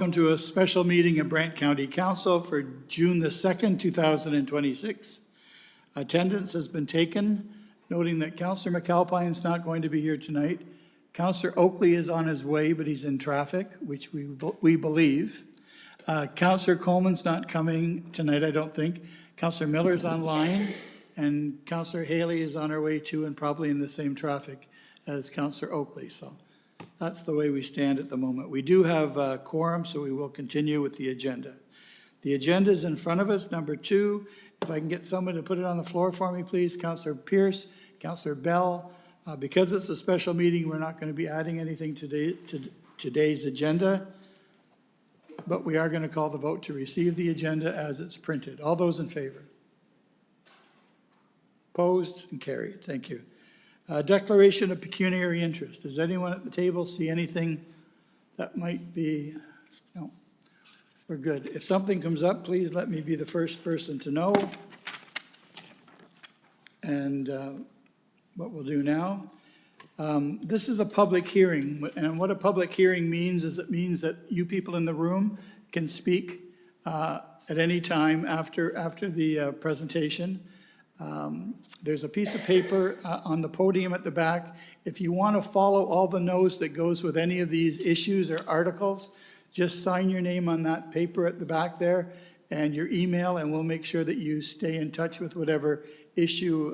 welcome to a special meeting of Brant County Council for June the 2nd, 2026. Attendance has been taken, noting that Councillor McAlpine is not going to be here tonight. Councillor Oakley is on his way, but he's in traffic, which we believe. Councillor Coleman's not coming tonight, I don't think. Councillor Miller's online, and Councillor Haley is on her way too, and probably in the same traffic as Councillor Oakley. So that's the way we stand at the moment. We do have a quorum, so we will continue with the agenda. The agenda is in front of us. Number 2, if I can get someone to put it on the floor for me, please. Councillor Pierce, Councillor Bell. Because it's a special meeting, we're not going to be adding anything today to today's agenda, but we are going to call the vote to receive the agenda as it's printed. All those in favor? Opposed and carried. Thank you. Declaration of pecuniary interest. Does anyone at the table see anything that might be? No, we're good. If something comes up, please let me be the first person to know. And what we'll do now, this is a public hearing, and what a public hearing means is it means that you people in the room can speak at any time after the presentation. There's a piece of paper on the podium at the back. If you want to follow all the notes that goes with any of these issues or articles, just sign your name on that paper at the back there and your email, and we'll make sure that you stay in touch with whatever issue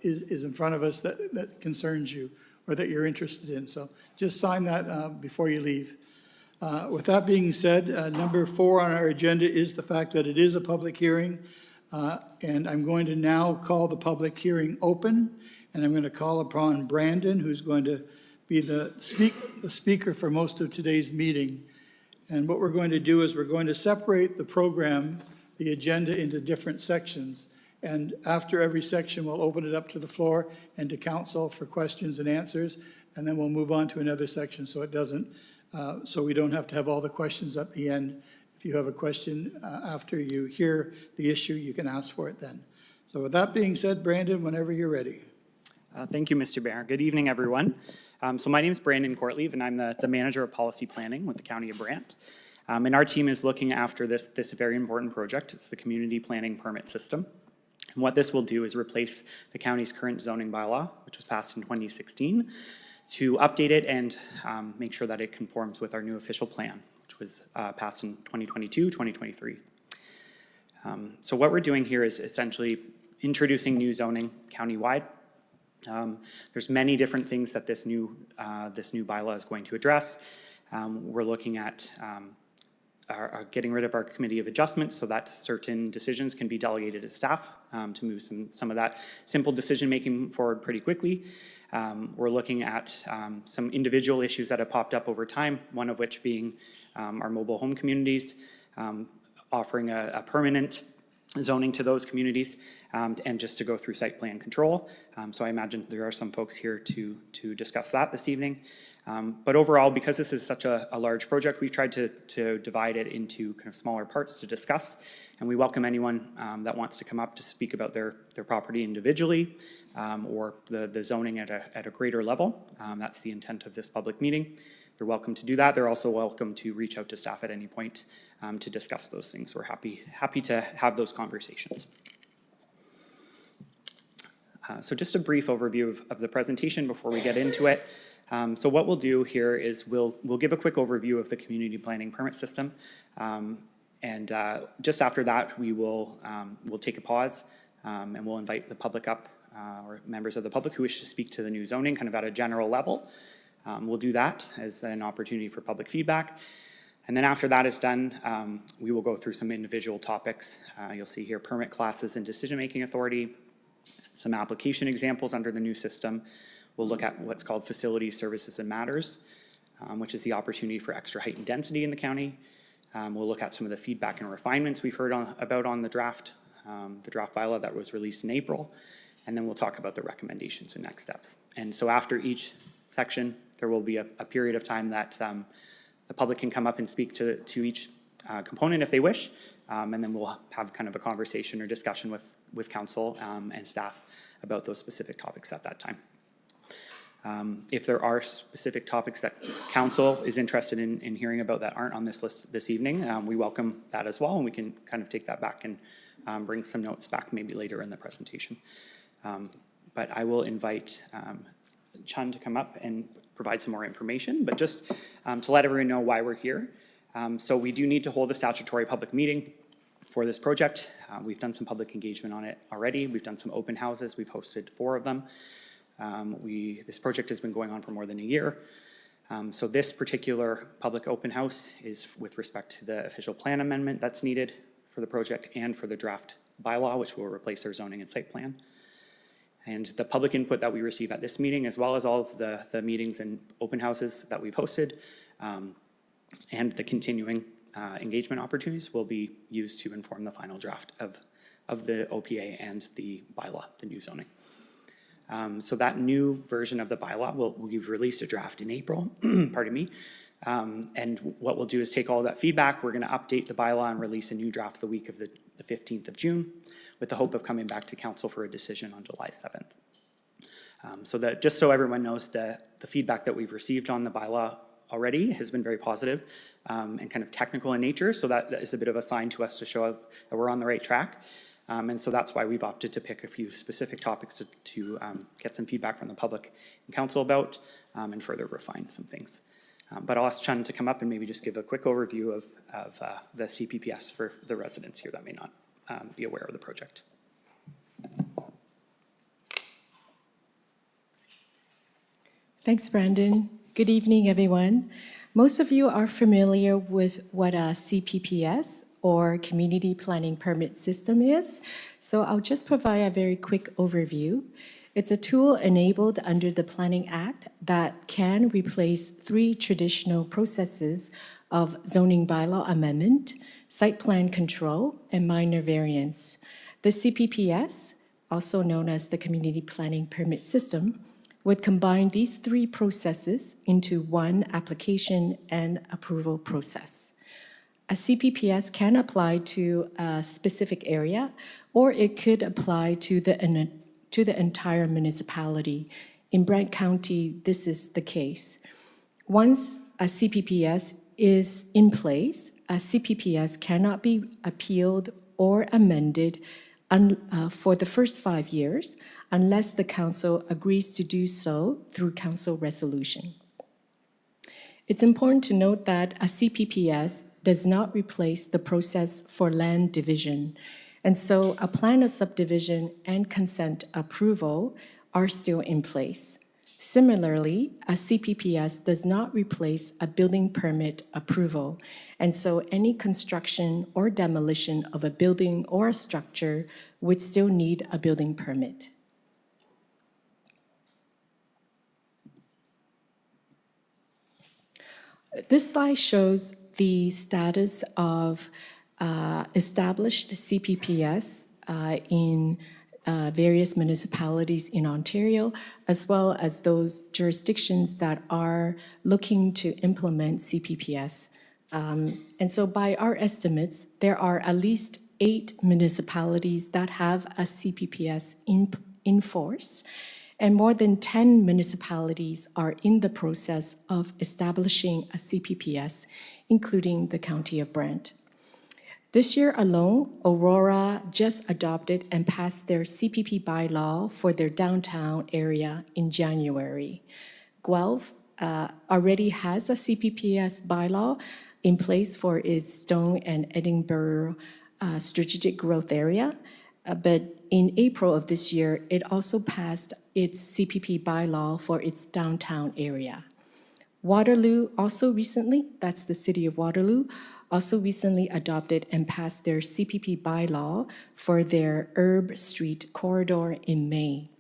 is in front of us that concerns you or that you're interested in. So just sign that before you leave. With that being said, number 4 on our agenda is the fact that it is a public hearing. And I'm going to now call the public hearing open, and I'm going to call upon Brandon, who's going to be the speaker for most of today's meeting. And what we're going to do is we're going to separate the program, the agenda, into different sections. And after every section, we'll open it up to the floor and to council for questions and answers, and then we'll move on to another section so it doesn't, so we don't have to have all the questions at the end. If you have a question after you hear the issue, you can ask for it then. So with that being said, Brandon, whenever you're ready. Thank you, Mr. Mayor. Good evening, everyone. So my name is Brandon Courtleave, and I'm the Manager of Policy Planning with the County of Brant. And our team is looking after this very important project. It's the Community Planning Permit System. And what this will do is replace the county's current zoning bylaw, which was passed in 2016, to update it and make sure that it conforms with our new official plan, which was passed in 2022, 2023. So what we're doing here is essentially introducing new zoning countywide. There's many different things that this new bylaw is going to address. We're looking at getting rid of our committee of adjustments so that certain decisions can be delegated to staff to move some of that simple decision making forward pretty quickly. We're looking at some individual issues that have popped up over time, one of which being our mobile home communities, offering a permanent zoning to those communities, and just to go through site plan control. So I imagine there are some folks here to discuss that this evening. But overall, because this is such a large project, we've tried to divide it into kind of smaller parts to discuss. And we welcome anyone that wants to come up to speak about their property individually or the zoning at a greater level. That's the intent of this public meeting. They're welcome to do that. They're also welcome to reach out to staff at any point to discuss those things. We're happy to have those conversations. So just a brief overview of the presentation before we get into it. So what we'll do here is we'll give a quick overview of the community planning permit system. And just after that, we'll take a pause and we'll invite the public up or members of the public who wish to speak to the new zoning kind of at a general level. We'll do that as an opportunity for public feedback. And then after that is done, we will go through some individual topics. You'll see here permit classes and decision-making authority, some application examples under the new system. We'll look at what's called facilities, services, and matters, which is the opportunity for extra height and density in the county. We'll look at some of the feedback and refinements we've heard about on the draft bylaw that was released in April. And then we'll talk about the recommendations and next steps. And so after each section, there will be a period of time that the public can come up and speak to each component if they wish, and then we'll have kind of a conversation or discussion with council and staff about those specific topics at that time. If there are specific topics that council is interested in hearing about that aren't on this list this evening, we welcome that as well, and we can kind of take that back and bring some notes back maybe later in the presentation. But I will invite Chun to come up and provide some more information, but just to let everyone know why we're here. So we do need to hold a statutory public meeting for this project. We've done some public engagement on it already. We've done some open houses. We've hosted 4 of them. This project has been going on for more than a year. So this particular public open house is with respect to the official plan amendment that's needed for the project and for the draft bylaw, which will replace our zoning and site plan. And the public input that we receive at this meeting, as well as all of the meetings and open houses that we've hosted, and the continuing engagement opportunities will be used to inform the final draft of the OPA and the bylaw, the new zoning. So that new version of the bylaw, we've released a draft in April, pardon me. And what we'll do is take all that feedback, we're gonna update the bylaw and release a new draft the week of the 15th of June, with the hope of coming back to council for a decision on July 7th. So that, just so everyone knows, the feedback that we've received on the bylaw already has been very positive and kind of technical in nature, so that is a bit of a sign to us to show that we're on the right track. And so that's why we've opted to pick a few specific topics to get some feedback from the public and council about and further refine some things. But I'll ask Chun to come up and maybe just give a quick overview of the CPPS for the residents here that may not be aware of the project. Thanks, Brandon. Good evening, everyone. Most of you are familiar with what a CPPS or Community Planning Permit System is, so I'll just provide a very quick overview. It's a tool enabled under the Planning Act that can replace 3 traditional processes of zoning bylaw amendment, site plan control, and minor variance. The CPPS, also known as the Community Planning Permit System, would combine these 3 processes into one application and approval process. A CPPS can apply to a specific area, or it could apply to the entire municipality. In Brant County, this is the case. Once a CPPS is in place, a CPPS cannot be appealed or amended for the first 5 years unless the council agrees to do so through council resolution. It's important to note that a CPPS does not replace the process for land division, and so a plan of subdivision and consent approval are still in place. Similarly, a CPPS does not replace a building permit approval, and so any construction or demolition of a building or a structure would still need a building permit. This slide shows the status of established CPPS in various municipalities in Ontario, as well as those jurisdictions that are looking to implement CPPS. And so by our estimates, there are at least 8 municipalities that have a CPPS in force, and more than 10 municipalities are in the process of establishing a CPPS, including the County of Brant. This year alone, Aurora just adopted and passed their CPP bylaw for their downtown area in January. Guelph already has a CPPS bylaw in place for its Stone and Edinburgh strategic growth area, but in April of this year, it also passed its CPP bylaw for its downtown area. Waterloo also recently, that's the city of Waterloo, also recently adopted and passed their CPP bylaw for their Herb Street corridor in May.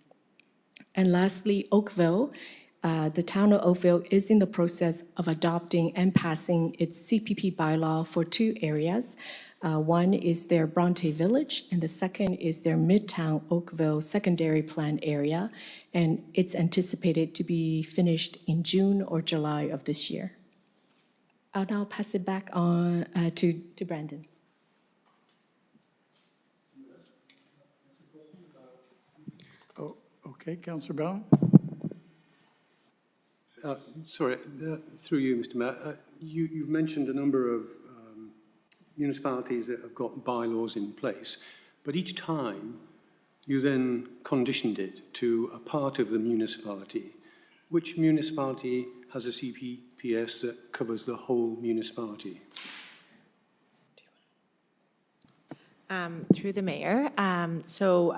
And lastly, Oakville, the town of Oakville is in the process of adopting and passing its CPP bylaw for 2 areas. One is their Bronte Village, and the second is their Midtown Oakville secondary plan area, and it's anticipated to be finished in June or July of this year. I'll now pass it back on to Brandon. Oh, okay, Councillor Bell. Sorry, through you, Mr. Mayor. You've mentioned a number of municipalities that have got bylaws in place, but each time you then conditioned it to a part of the municipality. Which municipality has a CPPS that covers the whole municipality? Through the mayor. Huntsville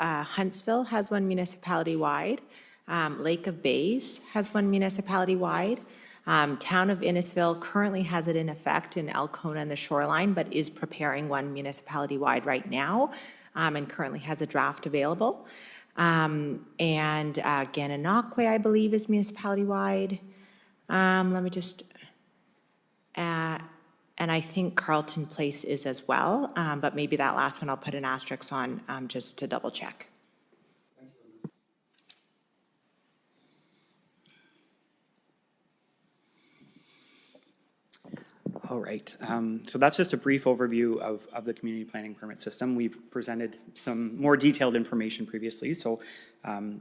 has one municipality-wide. Lake of Bays has one municipality-wide. Town of Innisfil currently has it in effect in Elkona and the Shoreline, but is preparing one municipality-wide right now, and currently has a draft available. Gananoque, I believe, is municipality-wide. And I think Carlton Place is as well, but maybe that last one I'll put an asterisk on just to double check. All right, so that's just a brief overview of the community planning permit system. We've presented some more detailed information previously, so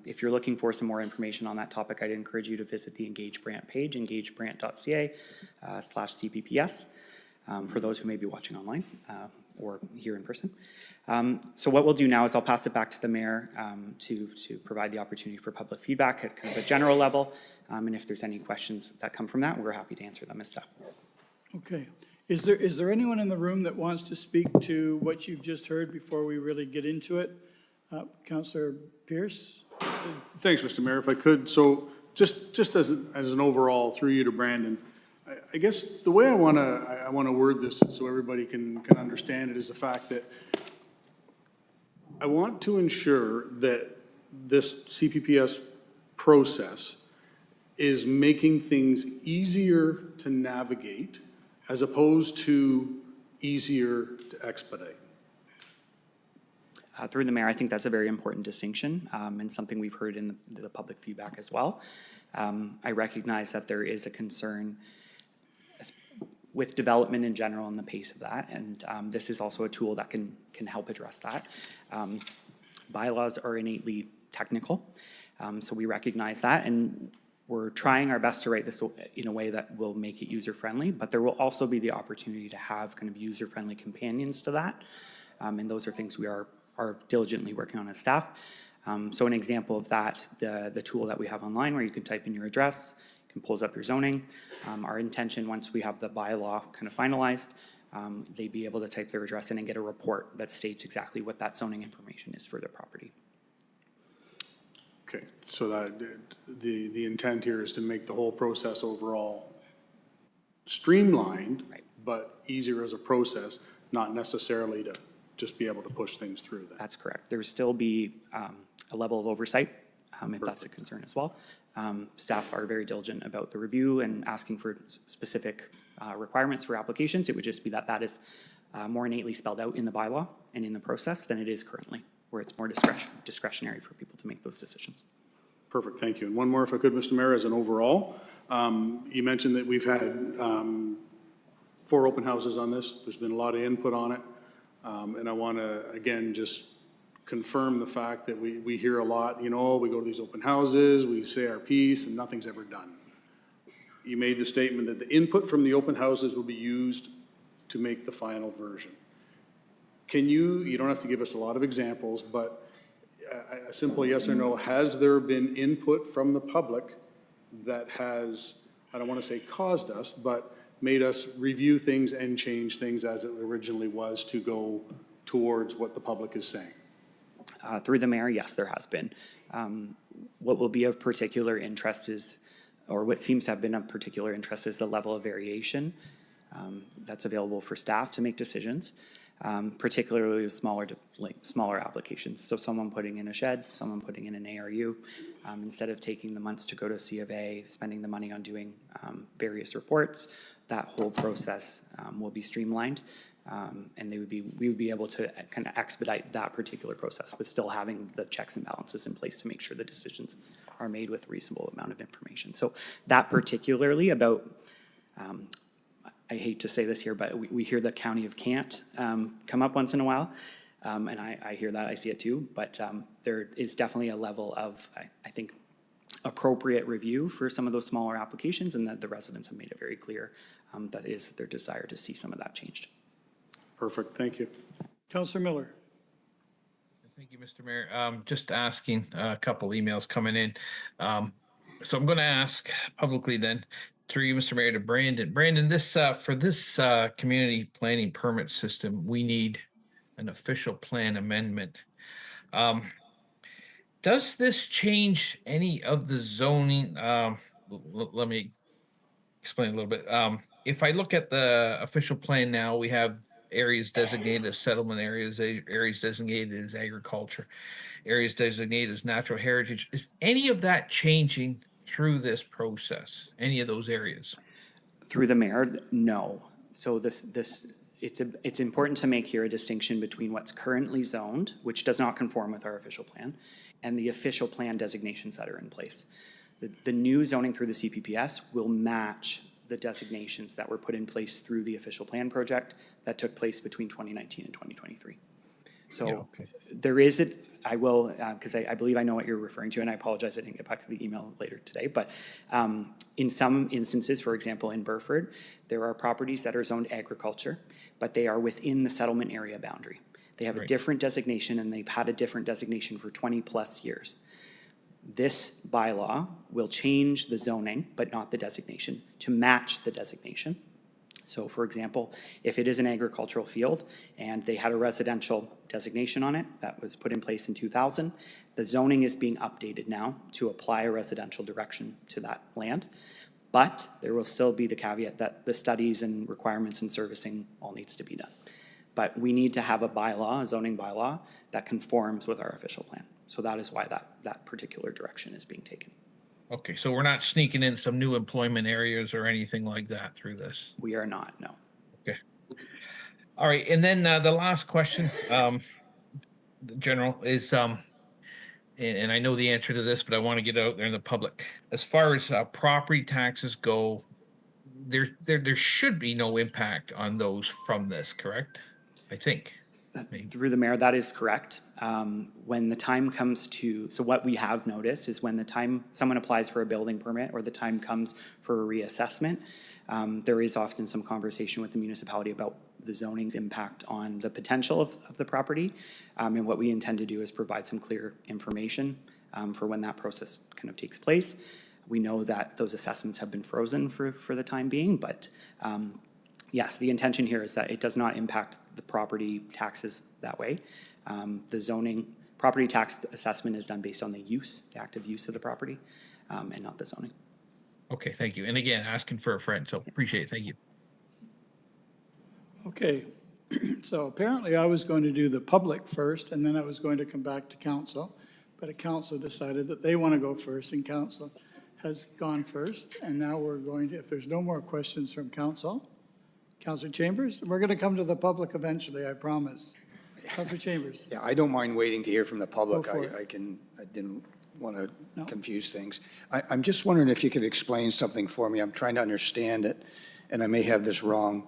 if you're looking for some more information on that topic, I'd encourage you to visit the Engage Brant page, engagebrant.ca/CPPS, for those who may be watching online or here in person. So what we'll do now is I'll pass it back to the mayor to provide the opportunity for public feedback at kind of a general level, and if there's any questions that come from that, we're happy to answer them as staff. Okay. Is there anyone in the room that wants to speak to what you've just heard before we really get into it? Councillor Pierce? Thanks, Mr. Mayor. If I could, so just as an overall, through you to Brandon, I guess the way I want to word this so everybody can understand it is the fact that I want to ensure that this CPPS process is making things easier to navigate as opposed to easier to expedite. Through the mayor, I think that's a very important distinction and something we've heard in the public feedback as well. I recognize that there is a concern with development in general and the pace of that, and this is also a tool that can help address that. Bylaws are innately technical, so we recognize that, and we're trying our best to write this in a way that will make it user-friendly, but there will also be the opportunity to have kind of user-friendly companions to that, and those are things we are diligently working on as staff. So an example of that, the tool that we have online where you can type in your address, you can pulls up your zoning. Our intention, once we have the bylaw kind of finalized, they'd be able to type their address in and get a report that states exactly what that zoning information is for their property. Okay, so that the intent here is to make the whole process overall streamlined, Right. but easier as a process, not necessarily to just be able to push things through that. That's correct. There would still be a level of oversight if that's a concern as well. Staff are very diligent about the review and asking for specific requirements for applications. It would just be that is more innately spelled out in the bylaw and in the process than it is currently, where it's more discretionary for people to make those decisions. Perfect, thank you. And one more, if I could, Mr. Mayor, as an overall. You mentioned that we've had 4 open houses on this. There's been a lot of input on it. And I want to, again, just confirm the fact that we hear a lot, you know, we go to these open houses, we say our piece, and nothing's ever done. You made the statement that the input from the open houses will be used to make the final version. Can you don't have to give us a lot of examples, but a simple yes or no, has there been input from the public that has, I don't want to say caused us, but made us review things and change things as it originally was to go towards what the public is saying? Through the mayor, yes, there has been. What will be of particular interest is, or what seems to have been of particular interest is the level of variation that's available for staff to make decisions, particularly with smaller applications. So someone putting in a shed, someone putting in an ARU, instead of taking the months to go to C of A, spending the money on doing various reports, that whole process will be streamlined. And we would be able to kind of expedite that particular process with still having the checks and balances in place to make sure the decisions are made with a reasonable amount of information. So that particularly about, I hate to say this here, but we hear the County of Can't come up once in a while. And I hear that, I see it too, but there is definitely a level of, I think, appropriate review for some of those smaller applications, and that the residents have made it very clear that it is their desire to see some of that changed. Perfect, thank you. Councillor Miller. Thank you, Mr. Mayor. Just asking, a couple emails coming in. So I'm going to ask publicly then, through you, Mr. Mayor, to Brandon. Brandon, this for this community planning permit system, we need an official plan amendment. Does this change any of the zoning? Let me explain a little bit. If I look at the official plan now, we have areas designated as settlement areas, areas designated as agriculture, areas designated as natural heritage. Is any of that changing through this process? Any of those areas? Through the mayor, no. So it's important to make here a distinction between what's currently zoned, which does not conform with our official plan, and the official plan designations that are in place. The new zoning through the CPPS will match the designations that were put in place through the official plan project that took place between 2019 and 2023. So Yeah, okay. there is I will, because I believe I know what you're referring to, and I apologize I didn't get back to the email later today, but in some instances, for example, in Burford, there are properties that are zoned agriculture, but they are within the settlement area boundary. They have a different designation, and they've had a different designation for 20 plus years. This bylaw will change the zoning, but not the designation, to match the designation. So for example, if it is an agricultural field and they had a residential designation on it that was put in place in 2000, the zoning is being updated now to apply a residential direction to that land. But there will still be the caveat that the studies and requirements and servicing all needs to be done. But we need to have a bylaw, a zoning bylaw, that conforms with our official plan. So that is why that particular direction is being taken. Okay, so we're not sneaking in some new employment areas or anything like that through this? We are not, no. Okay. All right, and then the last question, General, is, and I know the answer to this, but I want to get it out there in the public. As far as property taxes go, there should be no impact on those from this, correct? I think. Through the mayor, that is correct. When the time comes to, so what we have noticed is when the time someone applies for a building permit or the time comes for a reassessment, there is often some conversation with the municipality about the zoning's impact on the potential of the property. And what we intend to do is provide some clear information for when that process kind of takes place. We know that those assessments have been frozen for the time being, but yes, the intention here is that it does not impact the property taxes that way. The zoning, property tax assessment is done based on the use, the active use of the property, and not the zoning. Okay, thank you. And again, asking for a friend, so appreciate it. Thank you. Okay, so apparently I was going to do the public first, and then I was going to come back to council. But council decided that they want to go first, and council has gone first. And now we're going to, if there's no more questions from council, Councillor Chambers, we're going to come to the public eventually, I promise. Councillor Chambers. Yeah, I don't mind waiting to hear from the public. Go for it. I didn't want to No. confuse things. I'm just wondering if you could explain something for me. I'm trying to understand it, and I may have this wrong.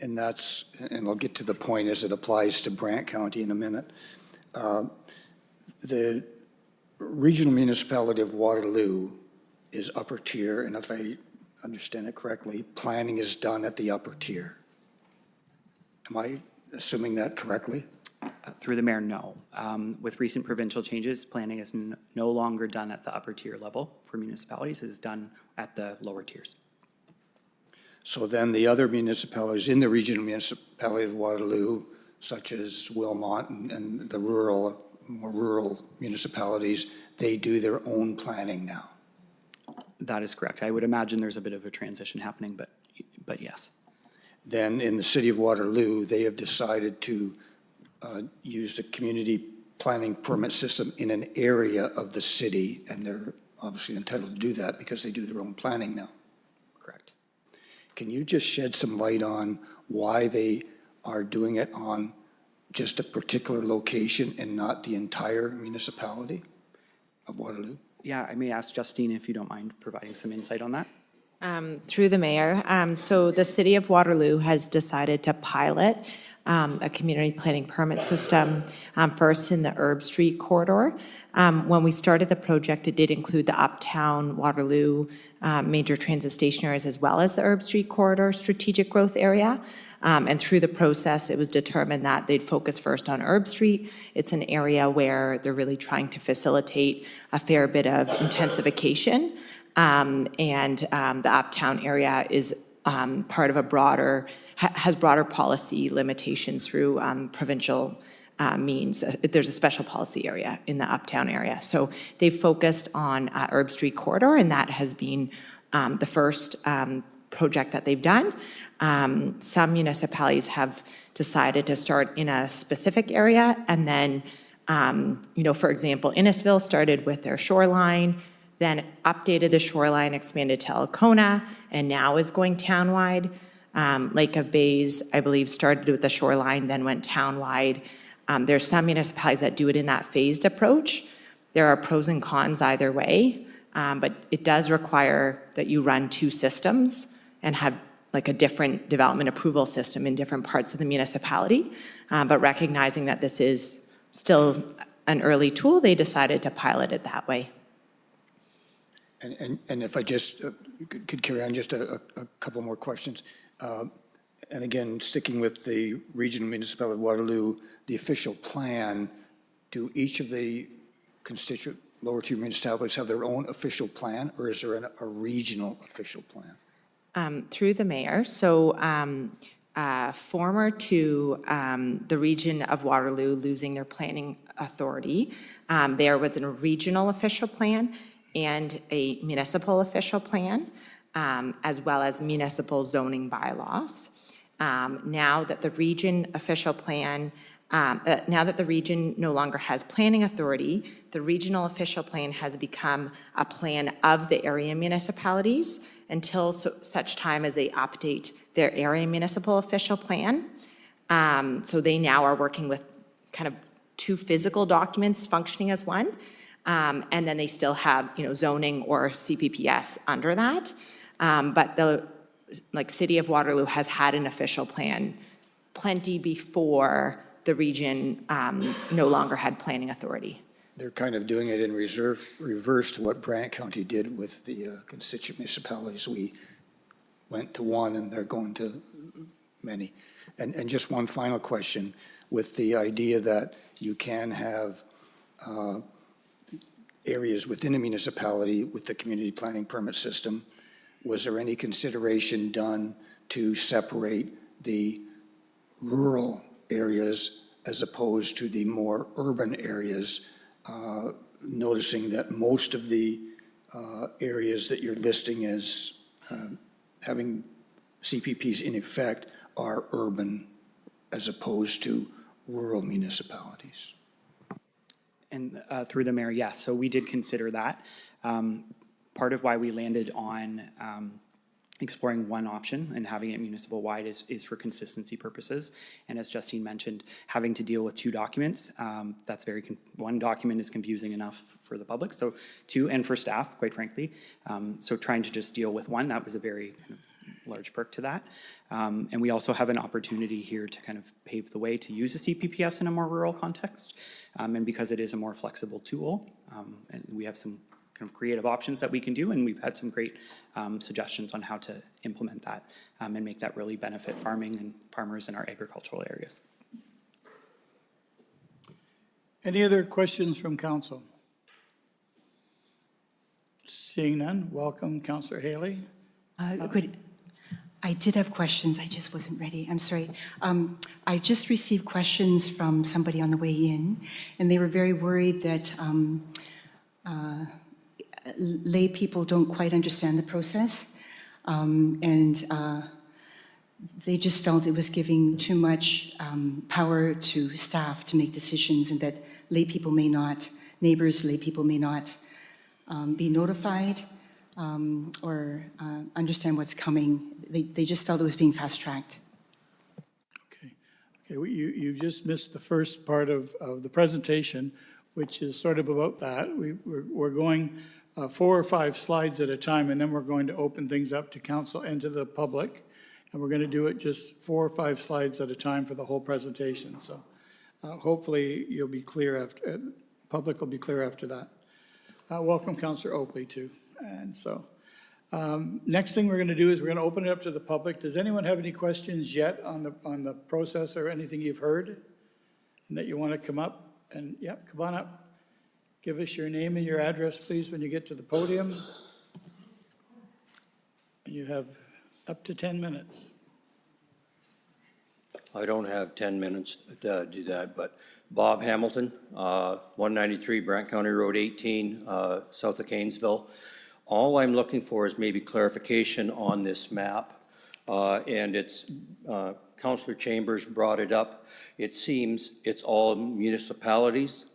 And I'll get to the point as it applies to Brant County in a minute. The regional municipality of Waterloo is upper tier, and if I understand it correctly, planning is done at the upper tier. Am I assuming that correctly? Through the mayor, no. With recent provincial changes, planning is no longer done at the upper tier level for municipalities. It is done at the lower tiers. So then the other municipalities in the regional municipality of Waterloo, such as Wilmot and the more rural municipalities, they do their own planning now. That is correct. I would imagine there's a bit of a transition happening, but yes. Then in the city of Waterloo, they have decided to use the community planning permit system in an area of the city, and they're obviously entitled to do that because they do their own planning now. Correct. Can you just shed some light on why they are doing it on just a particular location and not the entire municipality of Waterloo? Yeah, I may ask Justine if you don't mind providing some insight on that. Through the mayor, so the city of Waterloo has decided to pilot a community planning permit system, first in the Herb Street corridor. When we started the project, it did include the Uptown Waterloo major transit station areas as well as the Herb Street corridor strategic growth area. And through the process, it was determined that they'd focus first on Herb Street. It's an area where they're really trying to facilitate a fair bit of intensification. The Uptown area is part of a broader, has broader policy limitations through provincial means. There's a special policy area in the Uptown area. So they've focused on Herb Street corridor, and that has been the first project that they've done. Some municipalities have decided to start in a specific area, and then, for example, Innisfil started with their shoreline, then updated the shoreline, expanded to Alcona, and now is going townwide. Lake of Bays, I believe, started with the shoreline, then went townwide. There's some municipalities that do it in that phased approach. There are pros and cons either way, but it does require that you run two systems and have like a different development approval system in different parts of the municipality. But recognizing that this is still an early tool, they decided to pilot it that way. And if I just could carry on just a couple more questions. And again, sticking with the regional municipality of Waterloo, the official plan, do each of the constituent lower tier municipalities have their own official plan, or is there a regional official plan? Through the mayor, so former to the region of Waterloo losing their planning authority, there was a regional official plan and a municipal official plan, as well as municipal zoning bylaws. Now that the region official plan, now that the region no longer has planning authority, the regional official plan has become a plan of the area municipalities until such time as they update their area municipal official plan. So they now are working with kind of two physical documents functioning as one. And then they still have, zoning or CPPS under that. But the City of Waterloo has had an official plan plenty before the region no longer had planning authority. They're kind of doing it in reverse to what Brant County did with the constituent municipalities. We went to one and they're going to many. And just one final question, with the idea that you can have areas within a municipality with the community planning permit system, was there any consideration done to separate the rural areas as opposed to the more urban areas, noticing that most of the areas that you're listing as having CPPs in effect are urban as opposed to rural municipalities? And through the mayor, yes, so we did consider that. Part of why we landed on exploring one option and having it municipal-wide is for consistency purposes. And as Justine mentioned, having to deal with two documents, that's one document is confusing enough for the public, so two, and for staff, quite frankly. So trying to just deal with one, that was a very kind of large perk to that. And we also have an opportunity here to kind of pave the way to use a CPPS in a more rural context. And because it is a more flexible tool, and we have some kind of creative options that we can do, and we've had some great suggestions on how to implement that and make that really benefit farming and farmers in our agricultural areas. Any other questions from council? Seeing none, welcome, Councillor Haley. Good. I did have questions, I just wasn't ready, I'm sorry. I just received questions from somebody on the way in, and they were very worried that lay people don't quite understand the process, and they just felt it was giving too much power to staff to make decisions, and that lay people may not, neighbors, lay people may not be notified or understand what's coming. They just felt it was being fast-tracked. Okay, you just missed the first part of the presentation, which is sort of about that. We're going 4 or 5 slides at a time, and then we're going to open things up to council and to the public. And we're going to do it just 4 or 5 slides at a time for the whole presentation. So hopefully you'll be clear after, public will be clear after that. Welcome, Councillor Oakley, too. And so next thing we're going to do is we're going to open it up to the public. Does anyone have any questions yet on the process or anything you've heard and that you want to come up? And yep, come on up. Give us your name and your address, please, when you get to the podium. You have up to 10 minutes. I don't have 10 minutes to do that, but Bob Hamilton, 193 Brant County Road 18, south of Canesville. All I'm looking for is maybe clarification on this map. And it's, Councillor Chambers brought it up. It seems it's all municipalities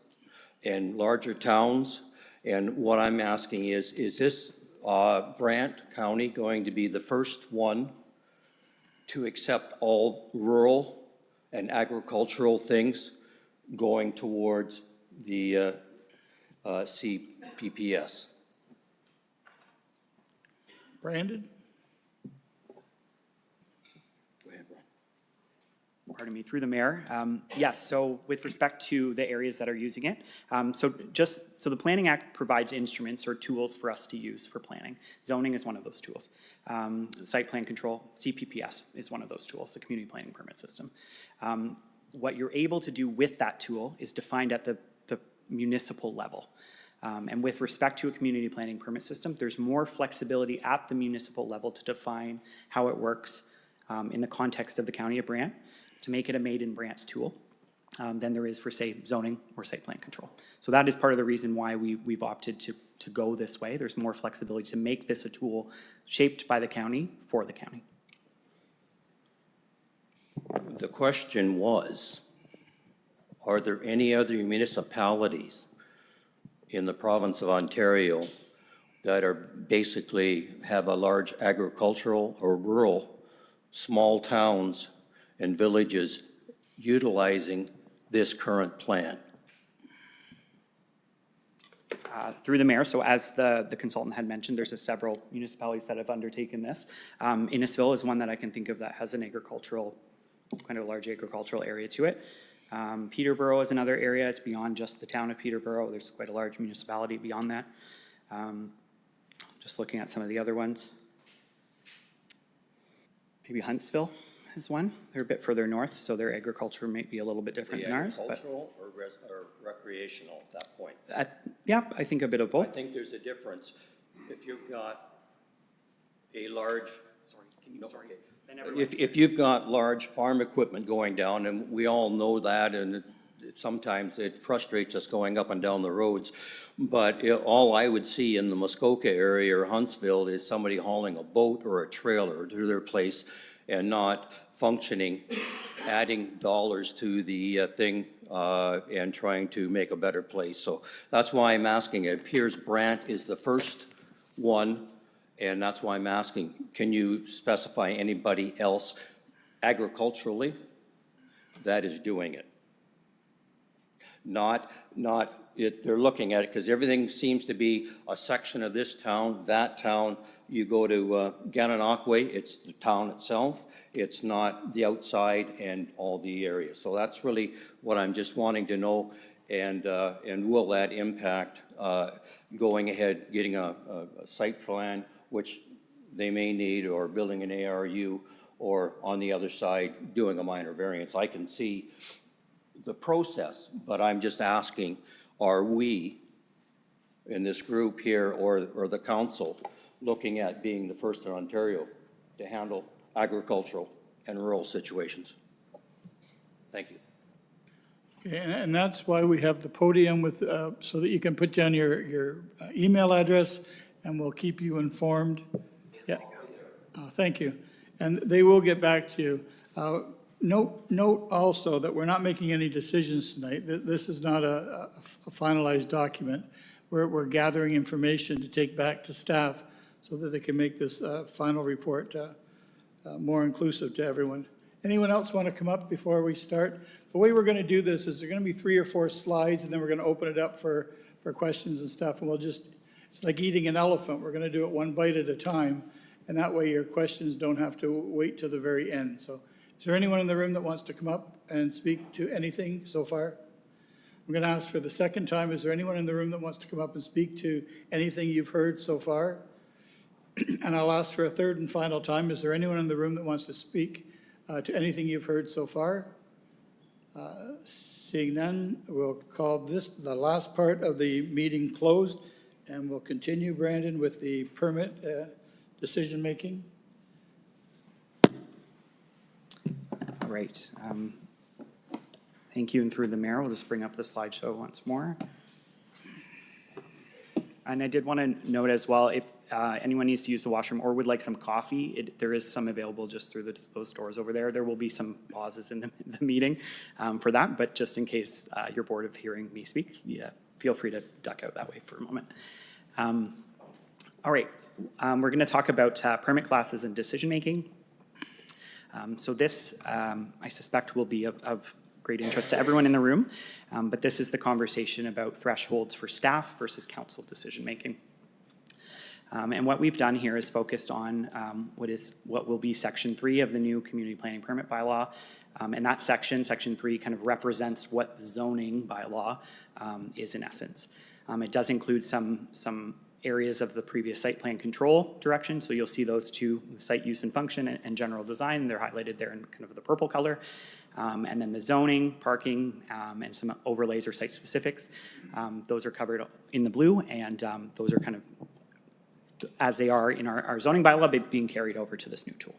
and larger towns. And what I'm asking is this Brant County going to be the first one to accept all rural and agricultural things going towards the CPPS? Brandon? Pardon me, through the mayor. Yes, so with respect to the areas that are using it, so the Planning Act provides instruments or tools for us to use for planning. Zoning is one of those tools. Site plan control, CPPS is one of those tools, the community planning permit system. What you're able to do with that tool is defined at the municipal level. And with respect to a community planning permit system, there's more flexibility at the municipal level to define how it works in the context of the County of Brant, to make it a made-in-Brant tool than there is for, say, zoning or site plan control. So that is part of the reason why we've opted to go this way. There's more flexibility to make this a tool shaped by the county for the county. The question was, are there any other municipalities in the province of Ontario that are basically have a large agricultural or rural small towns and villages utilizing this current plan? Through the mayor, so as the consultant had mentioned, there's several municipalities that have undertaken this. Innisfil is one that I can think of that has an agricultural, kind of large agricultural area to it. Peterborough is another area. It's beyond just the town of Peterborough. There's quite a large municipality beyond that. Just looking at some of the other ones. Maybe Huntsville is one. They're a bit further north, so their agriculture might be a little bit different than ours. But Agricultural or recreational at that point? yeah, I think a bit of I both. think there's a difference. If you've got a large, if you've got large farm equipment going down, and we all know that, and sometimes it frustrates us going up and down the roads, but all I would see in the Muskoka area or Huntsville is somebody hauling a boat or a trailer to their place and not functioning, adding dollars to the thing and trying to make a better place. So that's why I'm asking. It appears Brant is the first one, and that's why I'm asking, can you specify anybody else agriculturally that is doing it? They're looking at it because everything seems to be a section of this town, that town. You go to Gananoque, it's the town itself. It's not the outside and all the areas. So that's really what I'm just wanting to know. And will that impact going ahead, getting a site plan, which they may need, or building an ARU, or on the other side, doing a minor variance? I can see the process, but I'm just asking, are we in this group here or the council looking at being the first in Ontario to handle agricultural and rural situations? Thank you. Okay, and that's why we have the podium with, so that you can put down your email address and we'll keep you informed. Yeah. Thank you. And they will get back to you. Note also that we're not making any decisions tonight. This is not a finalized document. We're gathering information to take back to staff so that they can make this final report more inclusive to everyone. Anyone else want to come up before we start? The way we're going to do this is there are going to be 3 or 4 slides, and then we're going to open it up for questions and stuff. And we'll just, It's like eating an elephant. We're going to do it one bite at a time, and that way your questions don't have to wait to the very end. So is there anyone in the room that wants to come up and speak to anything so far? I'm going to ask for the second time, is there anyone in the room that wants to come up and speak to anything you've heard so far? And I'll ask for a third and final time, is there anyone in the room that wants to speak to anything you've heard so far? Seeing none, we'll call this the last part of the meeting closed, and we'll continue, Brandon, with the permit decision-making. All right. Thank you, and through the mayor, we'll just bring up the slideshow once more. And I did want to note as well, if anyone needs to use the washroom or would like some coffee, there is some available just through those doors over there. There will be some pauses in the meeting for that, but just in case you're bored of hearing me speak, yeah, feel free to duck out that way for a moment. All right, we're going to talk about permit classes and decision-making. So this, I suspect, will be of great interest to everyone in the room, but this is the conversation about thresholds for staff versus council decision-making. And what we've done here is focused on what will be Section 3 of the new Community Planning Permit Bylaw. And that Section 3, kind of represents what the zoning bylaw is in essence. It does include some areas of the previous site plan control direction. So you'll see those two, site use and function and general design. They're highlighted there in kind of the purple color. And then the zoning, parking, and some overlays or site specifics. Those are covered in the blue, and those are kind of as they are in our zoning bylaw, being carried over to this new tool.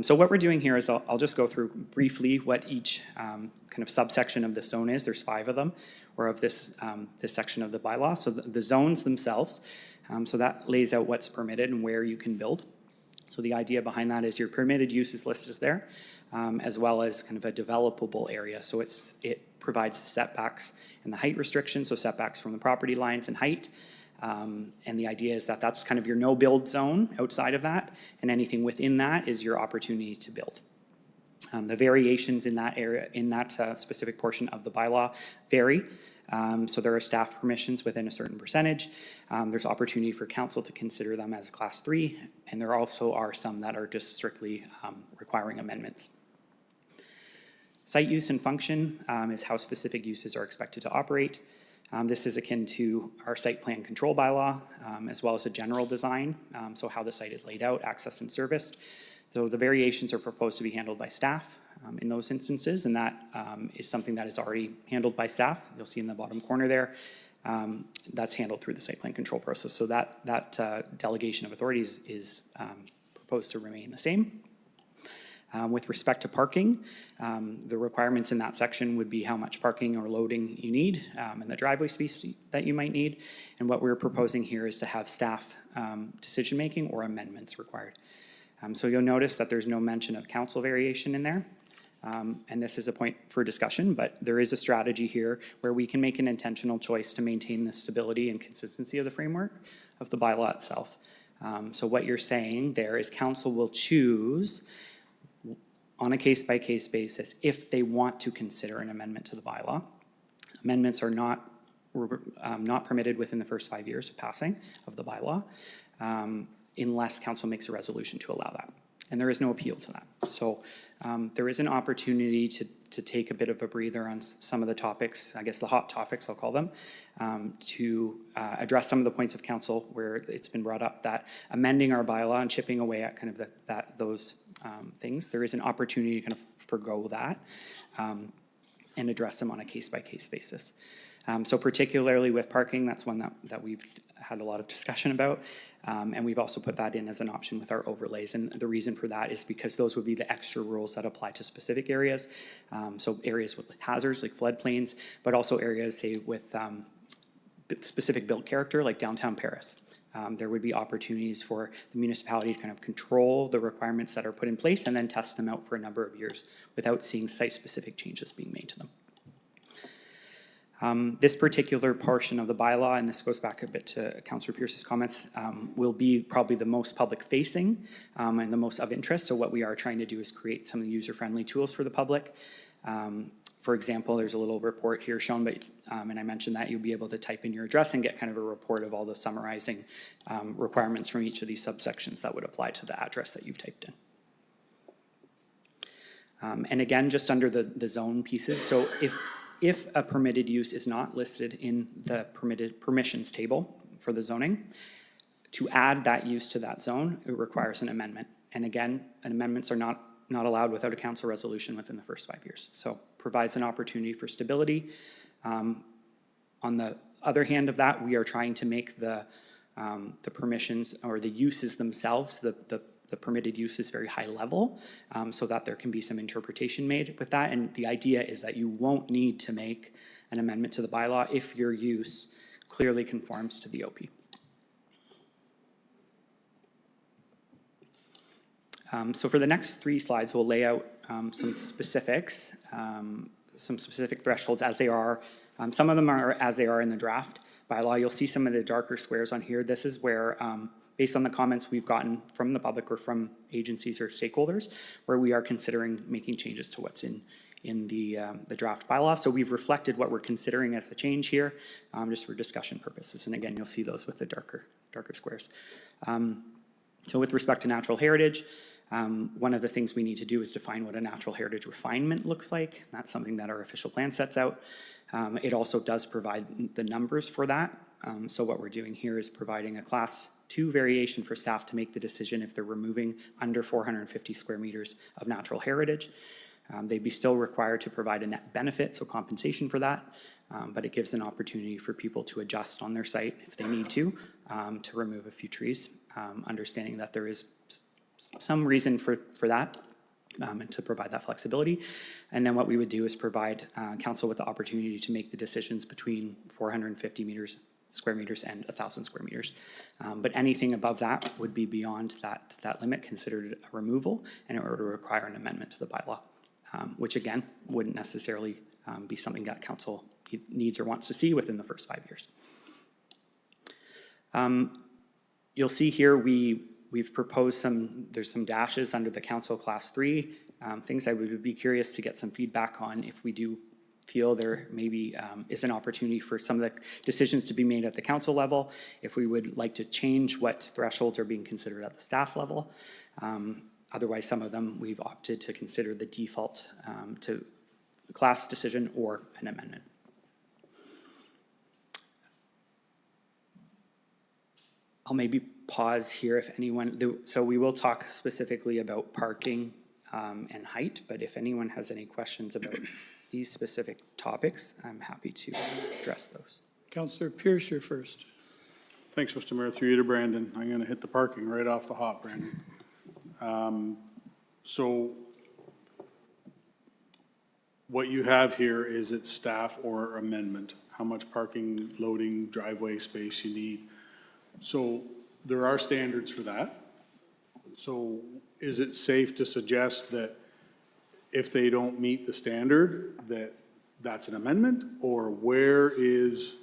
So what we're doing here is I'll just go through briefly what each kind of subsection of the zone is. There's 5 of them, or of this section of the bylaw. So the zones themselves, so that lays out what's permitted and where you can build. So the idea behind that is your permitted use is listed there, as well as kind of a developable area. So it provides the setbacks and the height restrictions, so setbacks from the property lines and height. And the idea is that that's kind of your no-build zone outside of that, and anything within that is your opportunity to build. The variations in that area, in that specific portion of the bylaw vary. So there are staff permissions within a certain percentage. There's opportunity for council to consider them as Class 3, and there also are some that are just strictly requiring amendments. Site use and function is how specific uses are expected to operate. This is akin to our site plan control bylaw, as well as a general design, so how the site is laid out, accessed and serviced. So the variations are proposed to be handled by staff in those instances, and that is something that is already handled by staff. You'll see in the bottom corner there, that's handled through the site plan control process. So that delegation of authorities is proposed to remain the same. With respect to parking, the requirements in that section would be how much parking or loading you need and the driveway space that you might need. And what we're proposing here is to have staff decision-making or amendments required. So you'll notice that there's no mention of council variation in there. And this is a point for discussion, but there is a strategy here where we can make an intentional choice to maintain the stability and consistency of the framework of the bylaw itself. So what you're saying there is council will choose on a case-by-case basis if they want to consider an amendment to the bylaw. Amendments are not permitted within the first 5 years of passing of the bylaw unless council makes a resolution to allow that. And there is no appeal to that. So there is an opportunity to take a bit of a breather on some of the topics, I guess the hot topics, I'll call them, to address some of the points of council where it's been brought up that amending our bylaw and chipping away at kind of those things, there is an opportunity to kind of forgo that and address them on a case-by-case basis. So particularly with parking, that's one that we've had a lot of discussion about. And we've also put that in as an option with our overlays. And the reason for that is because those would be the extra rules that apply to specific areas. So areas with hazards like floodplains, but also areas, say, with specific built character like downtown Paris. There would be opportunities for the municipality to kind of control the requirements that are put in place and then test them out for a number of years without seeing site-specific changes being made to them. This particular portion of the bylaw, and this goes back a bit to Councillor Pierce's comments, will be probably the most public-facing and the most of interest. So what we are trying to do is create some user-friendly tools for the public. For example, there's a little report here shown, but, and I mentioned that you'll be able to type in your address and get kind of a report of all the summarizing requirements from each of these subsections that would apply to the address that you've typed in. And again, just under the zone pieces, so if a permitted use is not listed in the permitted permissions table for the zoning, to add that use to that zone, it requires an amendment. And again, amendments are not allowed without a council resolution within the first 5 years. So provides an opportunity for stability. On the other hand of that, we are trying to make the permissions or the uses themselves, the permitted use is very high level, so that there can be some interpretation made with that. And the idea is that you won't need to make an amendment to the bylaw if your use clearly conforms to the OP. So for the next 3 slides, we'll lay out some specifics, some specific thresholds as they are. Some of them are as they are in the draft bylaw. You'll see some of the darker squares on here. This is where, based on the comments we've gotten from the public or from agencies or stakeholders, where we are considering making changes to what's in the draft bylaw. So we've reflected what we're considering as a change here, just for discussion purposes. And again, you'll see those with the darker squares. So with respect to natural heritage, one of the things we need to do is define what a natural heritage refinement looks like. That's something that our official plan sets out. It also does provide the numbers for that. So what we're doing here is providing a class 2 variation for staff to make the decision if they're removing under 450 square meters of natural heritage. They'd be still required to provide a net benefit, so compensation for that, but it gives an opportunity for people to adjust on their site if they need to remove a few trees, understanding that there is some reason for that, and to provide that flexibility. And then what we would do is provide council with the opportunity to make the decisions between 450 square meters and 1,000 square meters. But anything above that would be beyond that limit, considered a removal, and it would require an amendment to the bylaw, which again, wouldn't necessarily be something that council needs or wants to see within the first 5 years. You'll see here we've proposed there's some dashes under the council class 3, things I would be curious to get some feedback on if we do feel there maybe is an opportunity for some of the decisions to be made at the council level, if we would like to change what thresholds are being considered at the staff level. Otherwise, some of them we've opted to consider the default to class decision or an amendment. I'll maybe pause here if anyone, so we will talk specifically about parking and height, but if anyone has any questions about these specific topics, I'm happy to address those. Councillor Pierce, you're first. Thanks, Mr. Mayor. Through you to Brandon. I'm going to hit the parking right off the hop, Brandon. So what you have here is it's staff or amendment, how much parking, loading, driveway space you need. So there are standards for that. So is it safe to suggest that if they don't meet the standard, that's an amendment? Or where is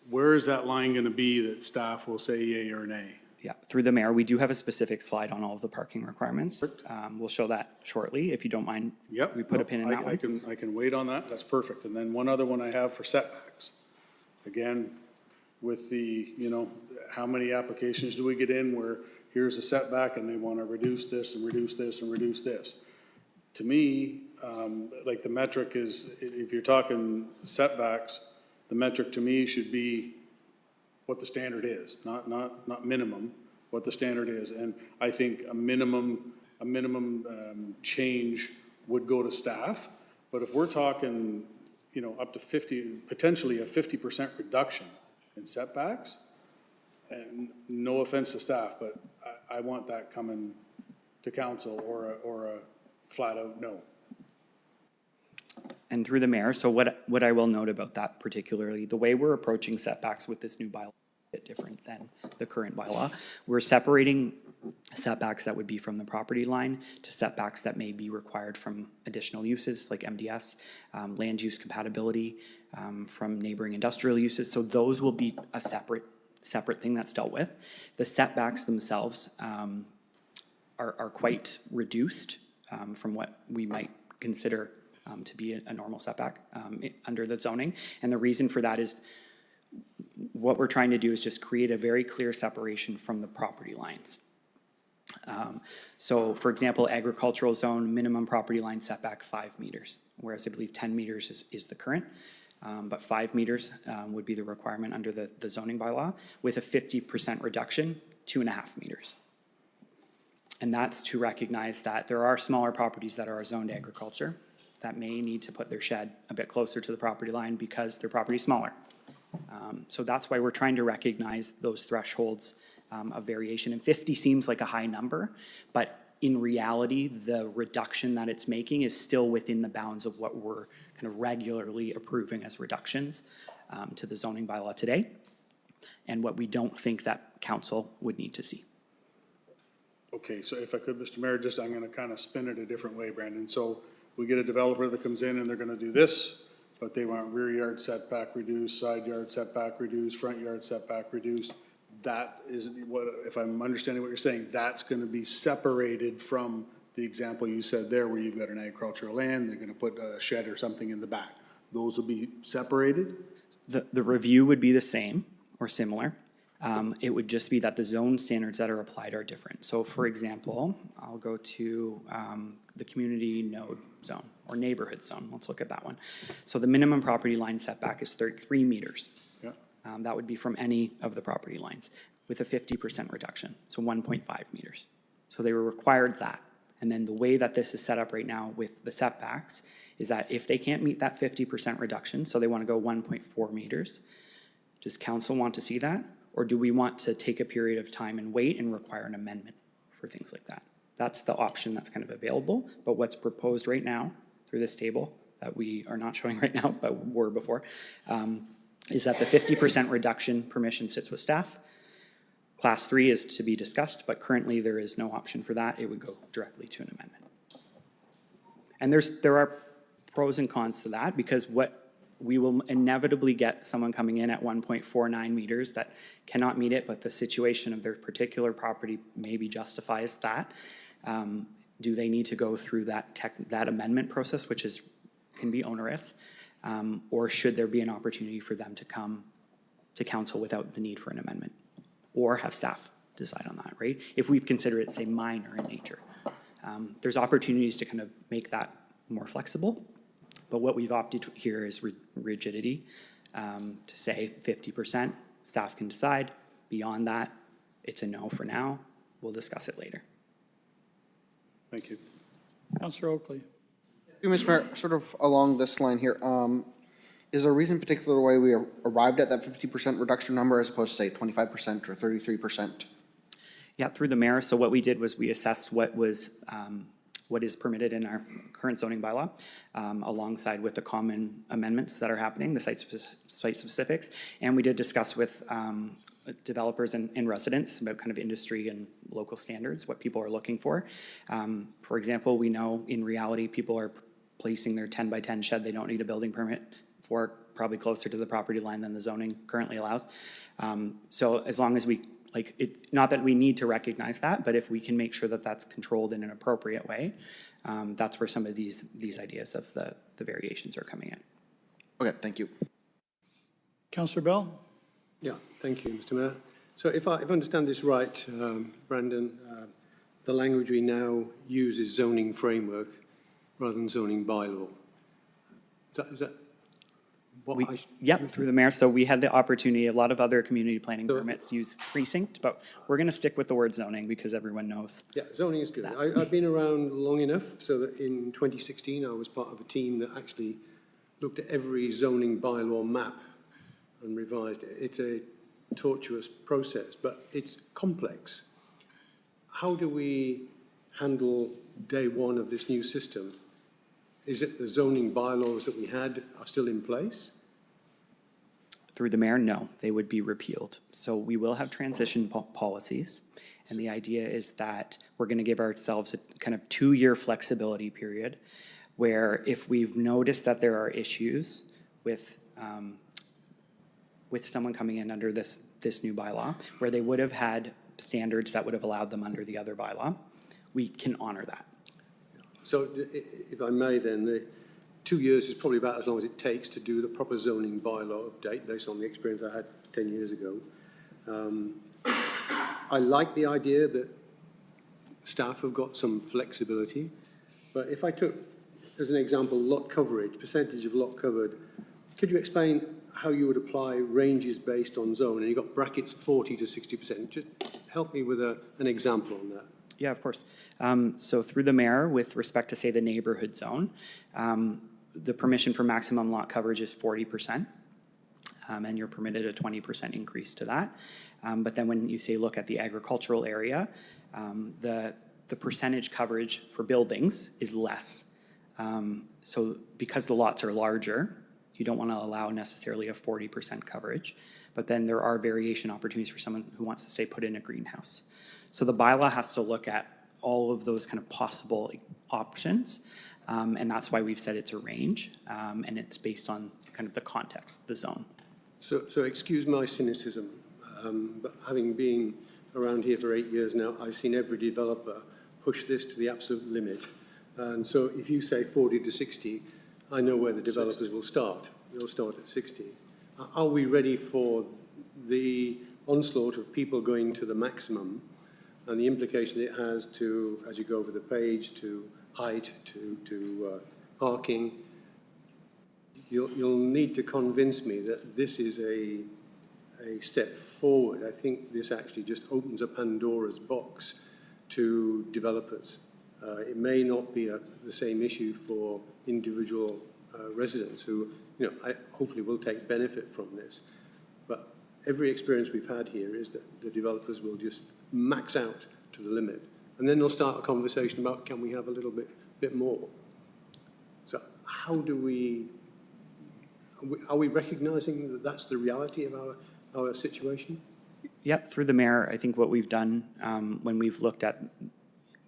that line going to be that staff will say yay or nay? Yeah, through the mayor, we do have a specific slide on all of the parking requirements. We'll show that shortly, if you don't mind. Yep. We put a pin in that one. I can wait on that. That's perfect. And then one other one I have for setbacks. Again, with the, how many applications do we get in where here's a setback and they want to reduce this and reduce this and reduce this? To me, like the metric is, if you're talking setbacks, the metric to me should be what the standard is, not minimum, what the standard is. And I think a minimum change would go to staff. But if we're talking, up to 50, potentially a 50% reduction in setbacks, and no offense to staff, but I want that coming to council or a flat out no. And through the mayor, so what I will note about that particularly, the way we're approaching setbacks with this new bylaw is a bit different than the current bylaw. We're separating setbacks that would be from the property line to setbacks that may be required from additional uses like MDS, land use compatibility, from neighboring industrial uses. So those will be a separate thing that's dealt with. The setbacks themselves are quite reduced from what we might consider to be a normal setback under the zoning. And the reason for that is what we're trying to do is just create a very clear separation from the property lines. So for example, agricultural zone, minimum property line setback 5 meters, whereas I believe 10 meters is the current. But 5 meters would be the requirement under the zoning bylaw, with a 50% reduction, 2.5 meters. And that's to recognize that there are smaller properties that are zoned agriculture that may need to put their shed a bit closer to the property line because their property is smaller. So that's why we're trying to recognize those thresholds of variation. And 50 seems like a high number, but in reality, the reduction that it's making is still within the bounds of what we're kind of regularly approving as reductions to the zoning bylaw today, and what we don't think that council would need to see. Okay, so if I could, Mr. Mayor, just, I'm gonna kind of spin it a different way, Brandon. So we get a developer that comes in and they're gonna do this, but they want rear yard setback reduced, side yard setback reduced, front yard setback reduced. That is what, if I'm understanding what you're saying, that's gonna be separated from the example you said there, where you've got an agricultural land, they're gonna put a shed or something in the back. Those will be separated? The review would be the same or similar. It would just be that the zone standards that are applied are different. So for example, I'll go to the community node zone or neighborhood zone. Let's look at that one. So the minimum property line setback is 3 meters. Yeah. That would be from any of the property lines with a 50% reduction, so 1.5 meters. So they were required that. And then the way that this is set up right now with the setbacks is that if they can't meet that 50% reduction, so they want to go 1.4 meters, does council want to see that? Or do we want to take a period of time and wait and require an amendment for things like that? That's the option that's kind of available, but what's proposed right now through this table that we are not showing right now, but were before, is that the 50% reduction permission sits with staff. Class 3 is to be discussed, but currently there is no option for that. It would go directly to an amendment. And there are pros and cons to that, because what we will inevitably get someone coming in at 1.49 meters that cannot meet it, but the situation of their particular property maybe justifies that. Do they need to go through that amendment process, which can be onerous? Or should there be an opportunity for them to come to council without the need for an amendment? Or have staff decide on that, right? If we consider it, say, minor in nature. There's opportunities to kind of make that more flexible, but what we've opted here is rigidity, to say 50%, staff can decide. Beyond that, it's a no for now. We'll discuss it later. Thank you. Councillor Oakley. Mr. Mayor, sort of along this line here, is there a reason particular why we arrived at that 50% reduction number as opposed to say 25% or 33%? Yeah, through the mayor. So what we did was we assessed what is permitted in our current zoning bylaw, alongside with the common amendments that are happening, the site specifics, and we did discuss with developers and residents about kind of industry and local standards, what people are looking for. For example, we know in reality people are placing their 10 by 10 shed, they don't need a building permit for, probably closer to the property line than the zoning currently allows. So as long as we, not that we need to recognize that, but if we can make sure that that's controlled in an appropriate way, that's where some of these ideas of the variations are coming in. Okay, thank you. Councillor Bell? Yeah, thank you, Mr. Mayor. So if I understand this right, Brandon, the language we now use is zoning framework rather than zoning bylaw. Is that what I... Yep, through the mayor. So we had the opportunity, a lot of other community planning permits use precinct, but we're going to stick with the word zoning because everyone knows. Yeah, zoning is good. I've been around long enough so that in 2016 I was part of a team that actually looked at every zoning bylaw map and revised it. It's a tortuous process, but it's complex. How do we handle day one of this new system? Is it the zoning bylaws that we had are still in place? Through the mayor, no, they would be repealed. So we will have transition policies. And the idea is that we're going to give ourselves a kind of 2-year flexibility period where if we've noticed that there are issues with someone coming in under this new bylaw, where they would have had standards that would have allowed them under the other bylaw, we can honor that. So if I may then, the 2 years is probably about as long as it takes to do the proper zoning bylaw update based on the experience I had 10 years ago. I like the idea that staff have got some flexibility, but if I took, as an example, lot coverage, percentage of lot covered, could you explain how you would apply ranges based on zone? And you've got brackets 40 to 60%. Just help me with an example on that. Yeah, of course. So through the mayor, with respect to, say, the neighborhood zone, the permission for maximum lot coverage is 40%, and you're permitted a 20% increase to that. But then when you say look at the agricultural area, the percentage coverage for buildings is less. So because the lots are larger, you don't want to allow necessarily a 40% coverage, but then there are variation opportunities for someone who wants to, say, put in a greenhouse. So the bylaw has to look at all of those kind of possible options, and that's why we've said it's a range, and it's based on kind of the context, the zone. So excuse my cynicism, but having been around here for 8 years now, I've seen every developer push this to the absolute limit. And so if you say 40 to 60, I know where the developers will start. They'll start at 60. Are we ready for the onslaught of people going to the maximum and the implication it has to, as you go over the page, to height, to parking? You'll need to convince me that this is a step forward. I think this actually just opens a Pandora's box to developers. It may not be the same issue for individual residents who, hopefully will take benefit from this. But every experience we've had here is that the developers will just max out to the limit. And then they'll start a conversation about, can we have a little bit more? So how do are we recognizing that that's the reality of our situation? Yep, through the mayor, I think what we've done when we've looked at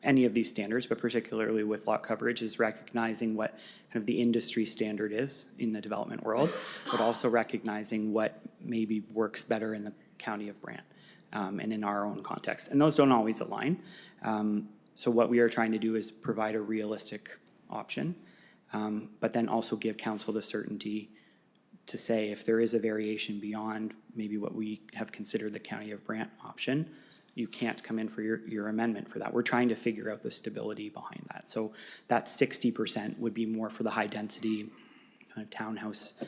any of these standards, but particularly with lot coverage, is recognizing what kind of the industry standard is in the development world, but also recognizing what maybe works better in the county of Brant and in our own context. And those don't always align. So what we are trying to do is provide a realistic option, but then also give council the certainty to say if there is a variation beyond maybe what we have considered the county of Brant option, you can't come in for your amendment for that. We're trying to figure out the stability behind that. So that 60% would be more for the high density kind of townhouse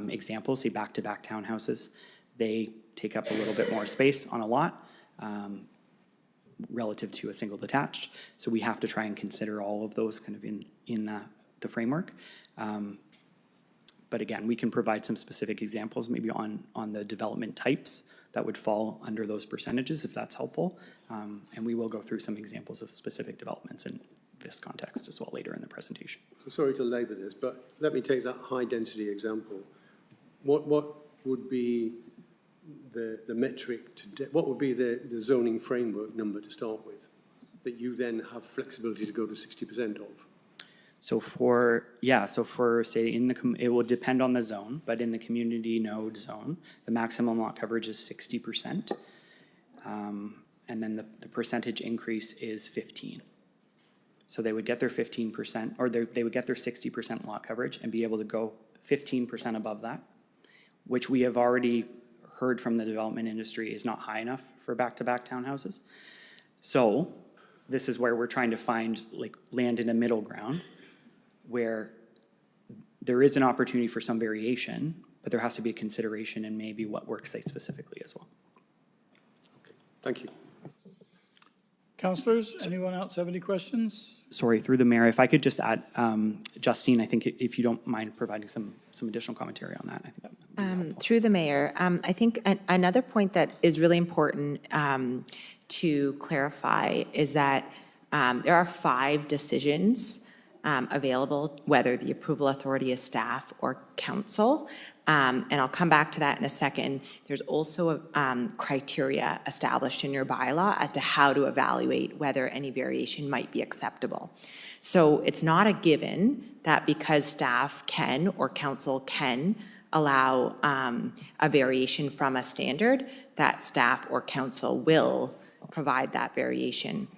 examples, say back-to-back townhouses. They take up a little bit more space on a lot relative to a single detached. So we have to try and consider all of those kind of in the framework. But again, we can provide some specific examples maybe on the development types that would fall under those percentages, if that's helpful. And we will go through some examples of specific developments in this context as well later in the presentation. So sorry to labor this, but let me take that high density example. What would be the metric, what would be the zoning framework number to start with, that you then have flexibility to go to 60% of? So say it will depend on the zone, but in the community node zone, the maximum lot coverage is 60%. And then the percentage increase is 15. So they would get their 15%, or they would get their 60% lot coverage and be able to go 15% above that, which we have already heard from the development industry is not high enough for back-to-back townhouses. So this is where we're trying to find land in a middle ground where there is an opportunity for some variation, but there has to be a consideration in maybe what works site specifically as well. Okay, thank you. Councillors, anyone else have any questions? Sorry, through the mayor, if I could just add, Justine, I think if you don't mind providing some additional commentary on that, I think that would be helpful. Through the mayor, I think another point that is really important to clarify is that there are 5 decisions available, whether the approval authority is staff or council. And I'll come back to that in a second. There's also criteria established in your bylaw as to how to evaluate whether any variation might be acceptable. So it's not a given that because staff can or council can allow a variation from a standard, that staff or council will provide that variation.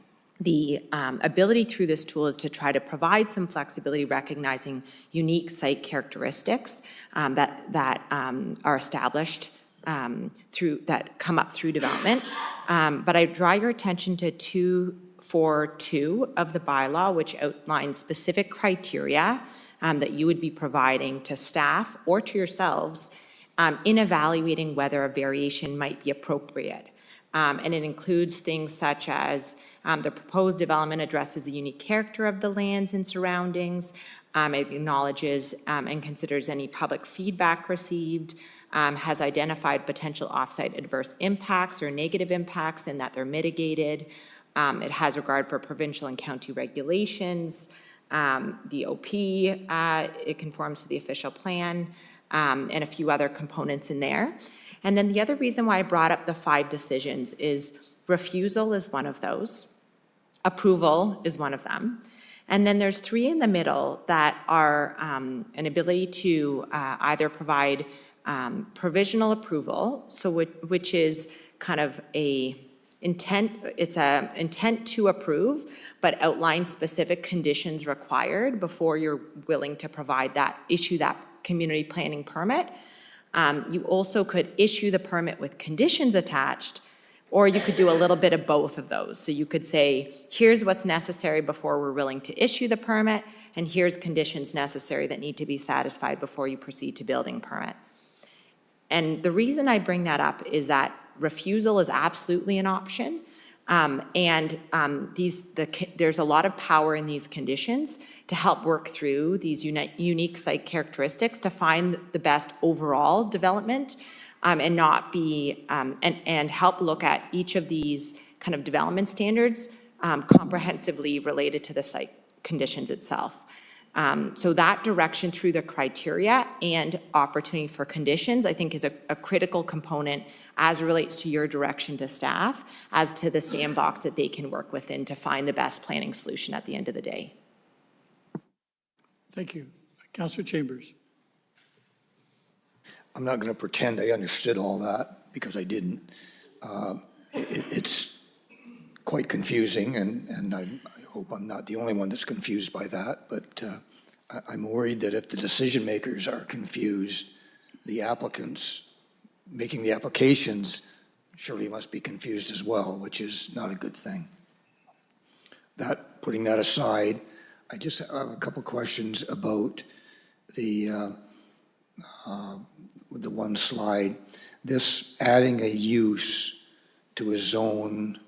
The ability through this tool is to try to provide some flexibility, recognizing unique site characteristics that are established that come up through development. But I draw your attention to 242 of the bylaw, which outlines specific criteria that you would be providing to staff or to yourselves in evaluating whether a variation might be appropriate. And it includes things such as the proposed development addresses the unique character of the lands and surroundings. It acknowledges and considers any public feedback received, has identified potential offsite adverse impacts or negative impacts and that they're mitigated. It has regard for provincial and county regulations, the OP, it conforms to the official plan, and a few other components in there. And then the other reason why I brought up the 5 decisions is refusal is one of those. Approval is one of them. And then there's 3 in the middle that are an ability to either provide provisional approval, so which is kind of it's a intent to approve, but outlines specific conditions required before you're willing to provide that, issue that community planning permit. You also could issue the permit with conditions attached, or you could do a little bit of both of those. So you could say, here's what's necessary before we're willing to issue the permit, and here's conditions necessary that need to be satisfied before you proceed to building permit. And the reason I bring that up is that refusal is absolutely an option. There's a lot of power in these conditions to help work through these unique site characteristics to find the best overall development and not be, and help look at each of these kind of development standards comprehensively related to the site conditions itself. So that direction through the criteria and opportunity for conditions, I think, is a critical component as it relates to your direction to staff, as to the sandbox that they can work within to find the best planning solution at the end of the day. Thank you. Councillor Chambers. I'm not going to pretend I understood all that, because I didn't. It's quite confusing, and I hope I'm not the only one that's confused by that, but I'm worried that if the decision makers are confused, the applicants making the applications surely must be confused as well, which is not a good thing. Putting that aside, I just have a couple questions about the one slide. This adding a use to a zone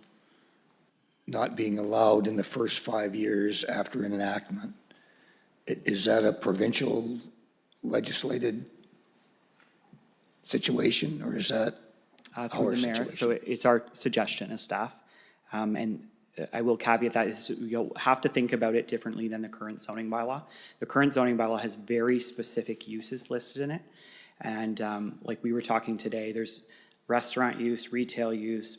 not being allowed in the first 5 years after an enactment. Is that a provincial legislated situation, or is that our situation? So it's our suggestion as staff. And I will caveat that is you'll have to think about it differently than the current zoning bylaw. The current zoning bylaw has very specific uses listed in it. And like we were talking today, there's restaurant use, retail use,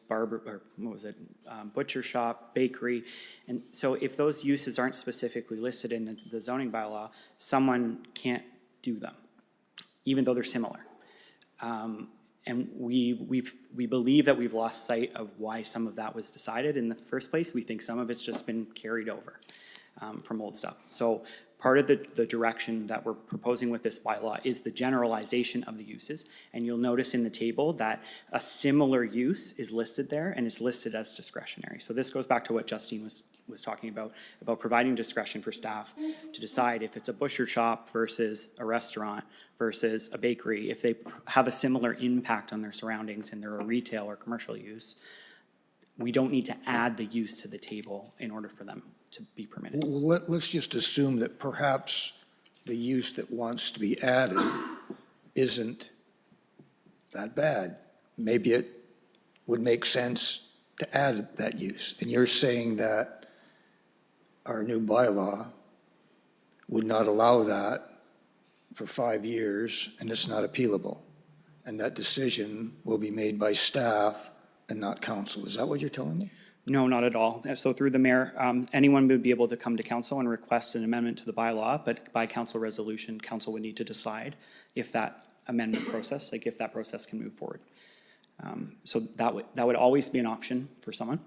butcher shop, bakery. And so if those uses aren't specifically listed in the zoning bylaw, someone can't do them, even though they're similar. And we believe that we've lost sight of why some of that was decided in the first place. We think some of it's just been carried over from old stuff. So part of the direction that we're proposing with this bylaw is the generalization of the uses. And you'll notice in the table that a similar use is listed there and is listed as discretionary. So this goes back to what Justine was talking about providing discretion for staff to decide if it's a butcher shop versus a restaurant versus a bakery, if they have a similar impact on their surroundings and they're a retail or commercial use. We don't need to add the use to the table in order for them to be permitted. Well, let's just assume that perhaps the use that wants to be added isn't that bad. Maybe it would make sense to add that use. And you're saying that our new bylaw would not allow that for 5 years, and it's not appealable. And that decision will be made by staff and not council. Is that what you're telling me? No, not at all. So through the mayor, anyone would be able to come to council and request an amendment to the bylaw, but by council resolution, council would need to decide if that amendment process, like if that process can move forward. So that would always be an option for someone.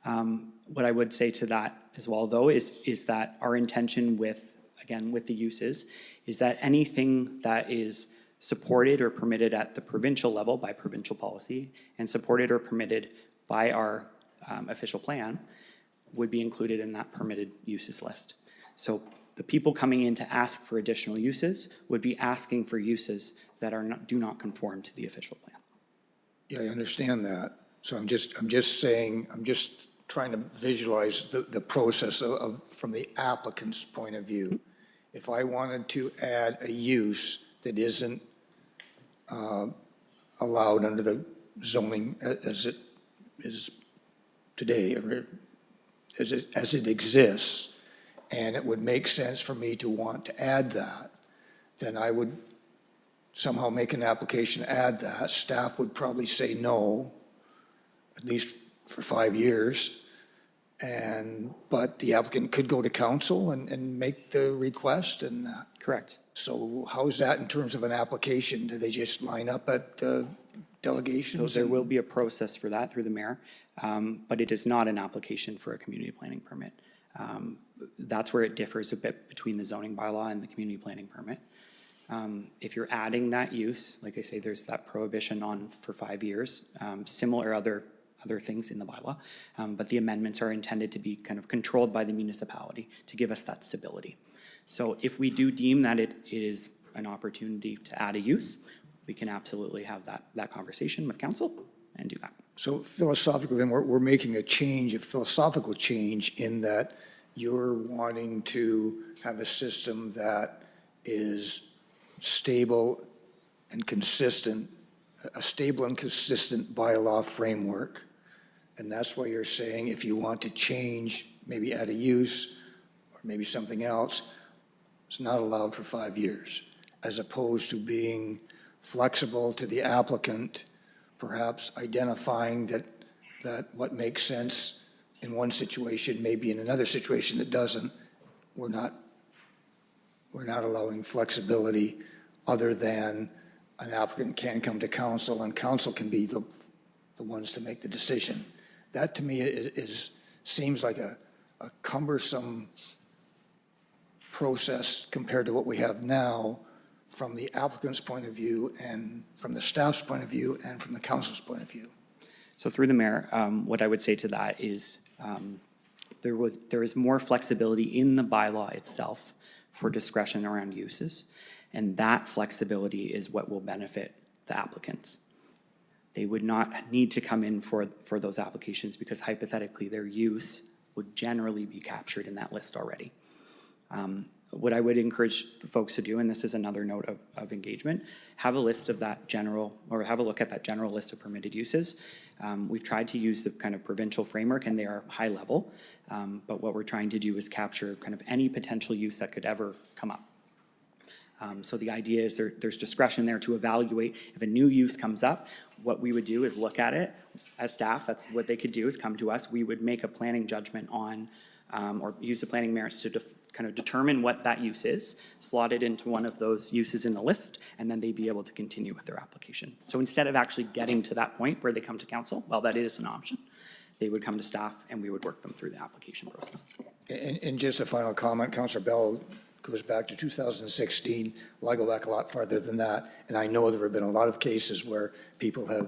What I would say to that as well, though, is that our intention with, again, with the uses, is that anything that is supported or permitted at the provincial level by provincial policy and supported or permitted by our official plan would be included in that permitted uses list. So the people coming in to ask for additional uses would be asking for uses that do not conform to the official plan. Yeah, I understand that. So I'm just saying, I'm just trying to visualize the process of from the applicant's point of view. If I wanted to add a use that isn't allowed under the zoning as it is today, or as it exists, and it would make sense for me to want to add that, then I would somehow make an application to add that. Staff would probably say no, at least for 5 years. But the applicant could go to council and make the request and. Correct. So how's that in terms of an application? Do they just line up at delegations? So there will be a process for that through the mayor, but it is not an application for a community planning permit. That's where it differs a bit between the zoning bylaw and the community planning permit. If you're adding that use, like I say, there's that prohibition on for 5 years, similar other things in the bylaw, but the amendments are intended to be kind of controlled by the municipality to give us that stability. So if we do deem that it is an opportunity to add a use, we can absolutely have that conversation with council and do that. So philosophically, then we're making a philosophical change in that you're wanting to have a system that is stable and consistent, a stable and consistent bylaw framework. And that's why you're saying if you want to change, maybe add a use or maybe something else, it's not allowed for 5 years, as opposed to being flexible to the applicant, perhaps identifying that what makes sense in one situation, maybe in another situation that doesn't. We're not allowing flexibility other than an applicant can come to council and council can be the ones to make the decision. That to me seems like a cumbersome process compared to what we have now from the applicant's point of view and from the staff's point of view and from the council's point of view. So through the mayor, what I would say to that is there is more flexibility in the bylaw itself for discretion around uses, and that flexibility is what will benefit the applicants. They would not need to come in for those applications because hypothetically their use would generally be captured in that list already. What I would encourage folks to do, and this is another note of engagement, have a list of that general, or have a look at that general list of permitted uses. We've tried to use the kind of provincial framework and they are high level, but what we're trying to do is capture kind of any potential use that could ever come up. So the idea is there's discretion there to evaluate if a new use comes up. What we would do is look at it as staff. That's what they could do is come to us. We would make a planning judgment on, or use the planning merits to kind of determine what that use is, slot it into one of those uses in the list, and then they'd be able to continue with their application. So instead of actually getting to that point where they come to council, well, that is an option. They would come to staff and we would work them through the application process. And just a final comment, Councillor Bell goes back to 2016. Well, I go back a lot farther than that, and I know there have been a lot of cases where people have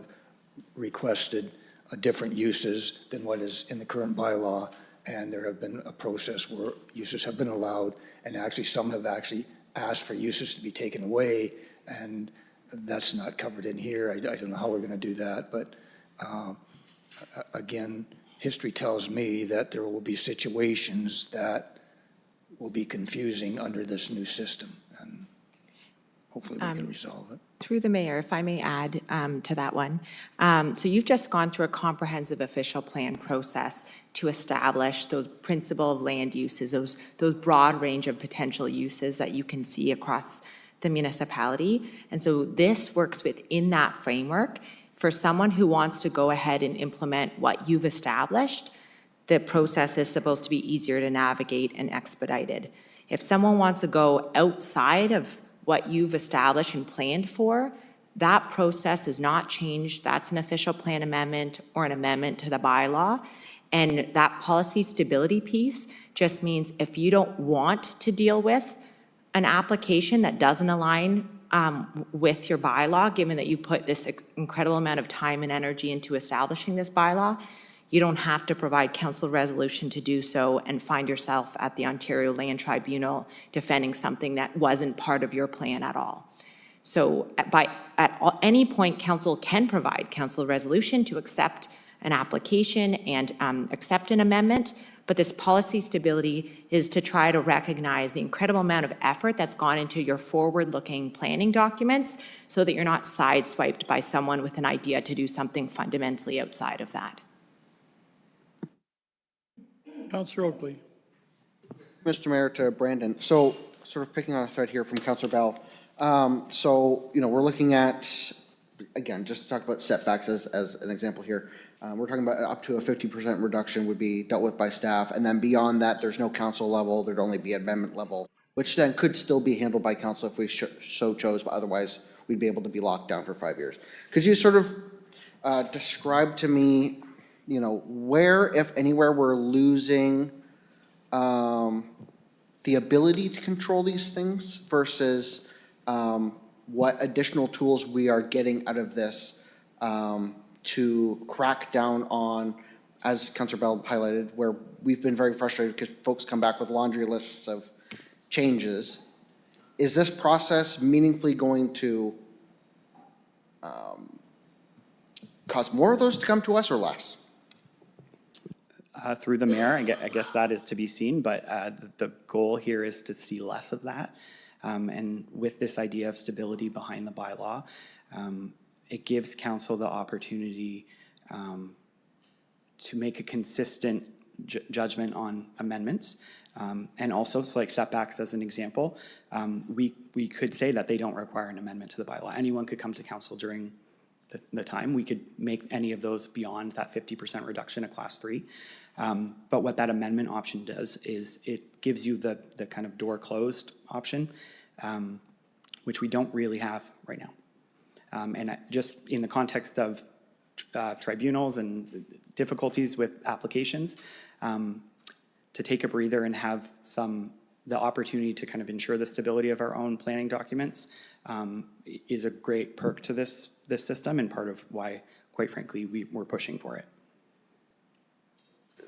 requested different uses than what is in the current bylaw, and there have been a process where uses have been allowed, and actually some have actually asked for uses to be taken away, and that's not covered in here. I don't know how we're going to do that, but again, history tells me that there will be situations that will be confusing under this new system, and hopefully we can resolve it. Through the mayor, if I may add to that one. So you've just gone through a comprehensive official plan process to establish those principle of land uses, those broad range of potential uses that you can see across the municipality. And so this works within that framework. For someone who wants to go ahead and implement what you've established, the process is supposed to be easier to navigate and expedited. If someone wants to go outside of what you've established and planned for, that process is not changed. That's an official plan amendment or an amendment to the bylaw. And that policy stability piece just means if you don't want to deal with an application that doesn't align with your bylaw, given that you put this incredible amount of time and energy into establishing this bylaw, you don't have to provide council resolution to do so and find yourself at the Ontario Land Tribunal defending something that wasn't part of your plan at all. So at any point, council can provide council resolution to accept an application and accept an amendment, but this policy stability is to try to recognize the incredible amount of effort that's gone into your forward-looking planning documents so that you're not sideswiped by someone with an idea to do something fundamentally outside of that. Councillor Oakley. Mr. Mayor, to Brandon. So sort of picking on a thread here from Councillor Bell. So, you know, we're looking at, again, just to talk about setbacks as an example here. We're talking about up to a 50% reduction would be dealt with by staff. And then beyond that, there's no council level. There'd only be amendment level, which then could still be handled by council if we so chose, but otherwise we'd be able to be locked down for 5 years. Could you sort of describe to me, you know, where, if anywhere, we're losing the ability to control these things versus what additional tools we are getting out of this to crack down on, as Councillor Bell highlighted, where we've been very frustrated because folks come back with laundry lists of changes. Is this process meaningfully going to cause more of those to come to us or less? Through the mayor, I guess that is to be seen, but the goal here is to see less of that. And with this idea of stability behind the bylaw, it gives council the opportunity to make a consistent judgment on amendments. And also, so like setbacks as an example, we could say that they don't require an amendment to the bylaw. Anyone could come to council during the time. We could make any of those beyond that 50% reduction at class 3. But what that amendment option does is it gives you the kind of door closed option, which we don't really have right now. And just in the context of tribunals and difficulties with applications, to take a breather and have the opportunity to kind of ensure the stability of our own planning documents is a great perk to this system and part of why, quite frankly, we're pushing for it.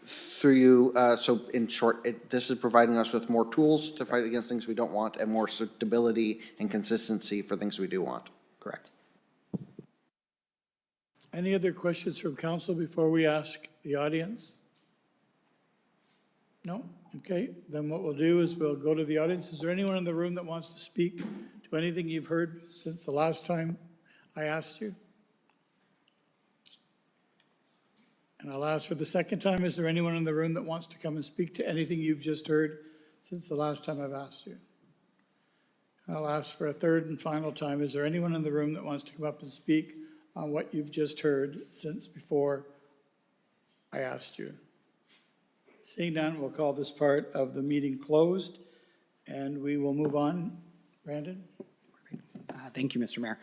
Through you, so in short, this is providing us with more tools to fight against things we don't want and more stability and consistency for things we do want. Correct. Any other questions from council before we ask the audience? No? Okay, then what we'll do is we'll go to the audience. Is there anyone in the room that wants to speak to anything you've heard since the last time I asked you? And I'll ask for the second time, is there anyone in the room that wants to come and speak to anything you've just heard since the last time I've asked you? And I'll ask for a third and final time, is there anyone in the room that wants to come up and speak on what you've just heard since before I asked you? Seeing none, we'll call this part of the meeting closed, and we will move on. Brandon? Thank you, Mr. Mayor.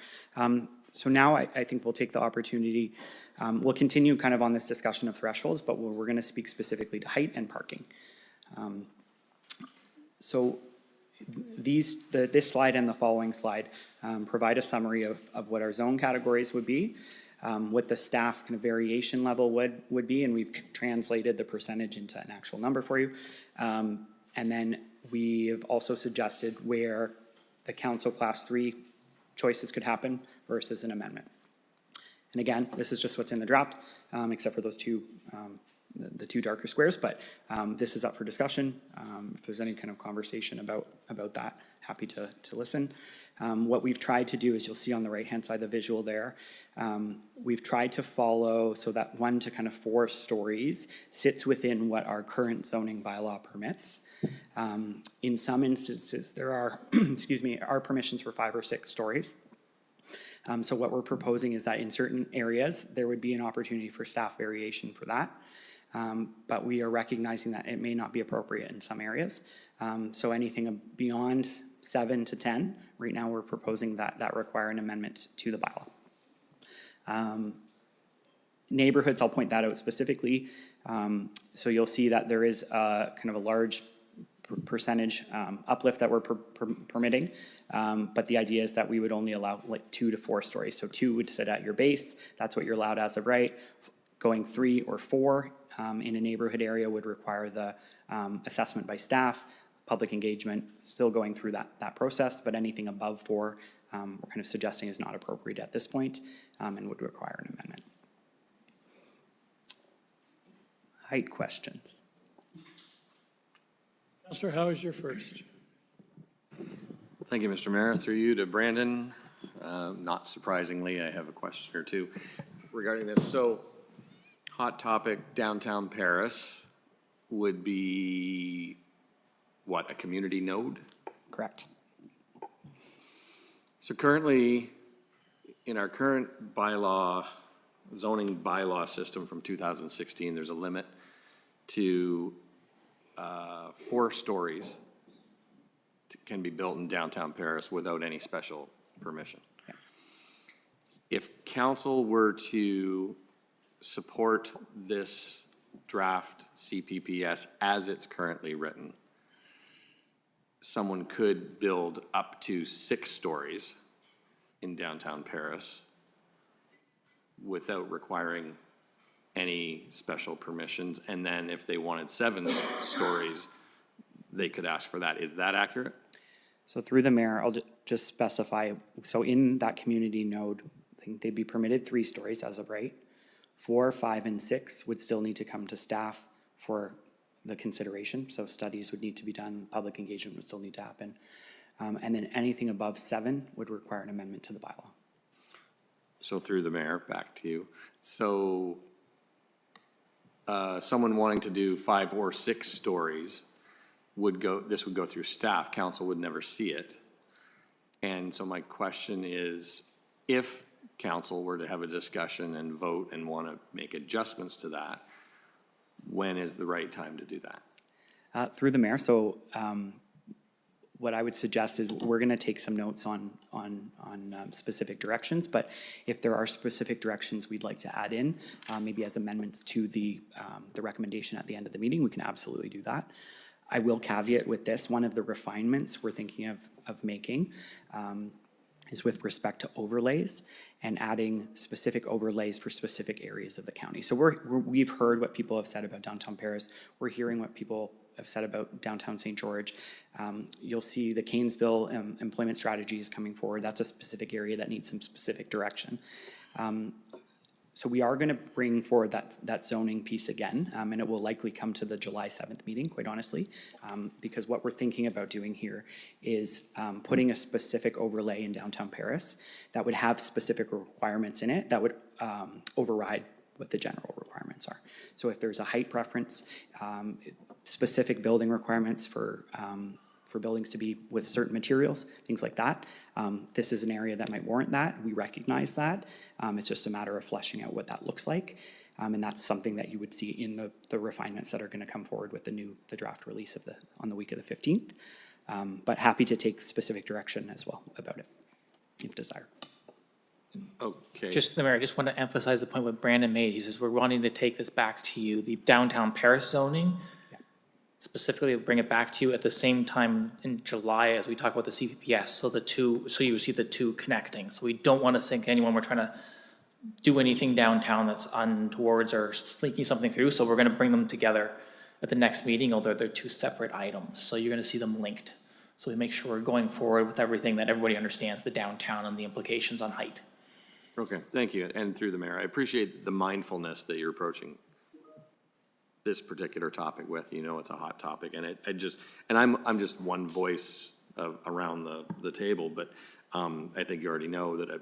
So now I think we'll take the opportunity, we'll continue kind of on this discussion of thresholds, but we're going to speak specifically to height and parking. So this slide and the following slide provide a summary of what our zone categories would be, what the staff kind of variation level would be, and we've translated the percentage into an actual number for you. And then we have also suggested where the council class 3 choices could happen versus an amendment. And again, this is just what's in the draft, except for those two the two darker squares, but this is up for discussion. If there's any kind of conversation about that, happy to listen. What we've tried to do is, you'll see on the right-hand side, the visual there, we've tried to follow so that 1 to kind of 4 stories sits within what our current zoning bylaw permits. In some instances, there are, excuse me, are permissions for 5 or 6 stories. So what we're proposing is that in certain areas, there would be an opportunity for staff variation for that. But we are recognizing that it may not be appropriate in some areas. So anything beyond 7 to 10, right now we're proposing that require an amendment to the bylaw. Neighborhoods, I'll point that out specifically. So you'll see that there is kind of a large percentage uplift that we're permitting. But the idea is that we would only allow like 2 to 4 stories. So 2 would sit at your base. That's what you're allowed as of right. Going 3 or 4 in a neighborhood area would require the assessment by staff, public engagement, still going through that process, but anything above 4, we're kind of suggesting is not appropriate at this point and would require an amendment. Height questions. Councillor Howe is your first. Thank you, Mr. Mayor. Through you to Brandon. Not surprisingly, I have a question or two regarding this. So, hot topic, downtown Paris would be, what, a community node? Correct. So currently, in our current bylaw, zoning bylaw system from 2016, there's a limit to 4 stories can be built in downtown Paris without any special permission. Yeah. If council were to support this draft CPPS as it's currently written, someone could build up to 6 stories in downtown Paris without requiring any special permissions. And then if they wanted 7 stories, they could ask for that. Is that accurate? So through the mayor, I'll just specify, so in that community node, I think they'd be permitted 3 stories as of right. 4, 5, and 6 would still need to come to staff for the consideration. So studies would need to be done, public engagement would still need to happen. And then anything above 7 would require an amendment to the bylaw. So through the mayor, back to you. So someone wanting to do 5 or 6 stories this would go through staff, council would never see it. And so my question is, if council were to have a discussion and vote and want to make adjustments to that, when is the right time to do that? Through the mayor, so what I would suggest is we're going to take some notes on specific directions, but if there are specific directions we'd like to add in, maybe as amendments to the recommendation at the end of the meeting, we can absolutely do that. I will caveat with this, one of the refinements we're thinking of making is with respect to overlays and adding specific overlays for specific areas of the county. So we've heard what people have said about downtown Paris. We're hearing what people have said about downtown St. George. You'll see the Canesville employment strategy is coming forward. That's a specific area that needs some specific direction. So we are going to bring forward that zoning piece again, and it will likely come to the July 7th meeting, quite honestly, because what we're thinking about doing here is putting a specific overlay in downtown Paris that would have specific requirements in it that would override what the general requirements are. So if there's a height preference, specific building requirements for buildings to be with certain materials, things like that. This is an area that might warrant that. We recognize that. It's just a matter of fleshing out what that looks like. And that's something that you would see in the refinements that are going to come forward with the draft release on the week of the 15th. But happy to take specific direction as well about it, if desired. Okay. Just the mayor, I just want to emphasize the point what Brandon made. He says, we're wanting to take this back to you, the downtown Paris zoning, specifically bring it back to you at the same time in July as we talk about the CPPS. So you see the two connecting. So we don't want to sink anyone. We're trying to do anything downtown that's untowards or sneaking something through. So we're going to bring them together at the next meeting, although they're 2 separate items. So you're going to see them linked. So we make sure we're going forward with everything that everybody understands the downtown and the implications on height. Okay, thank you. And through the mayor, I appreciate the mindfulness that you're approaching this particular topic with, you know it's a hot topic, and I'm just one voice around the table, but I think you already know that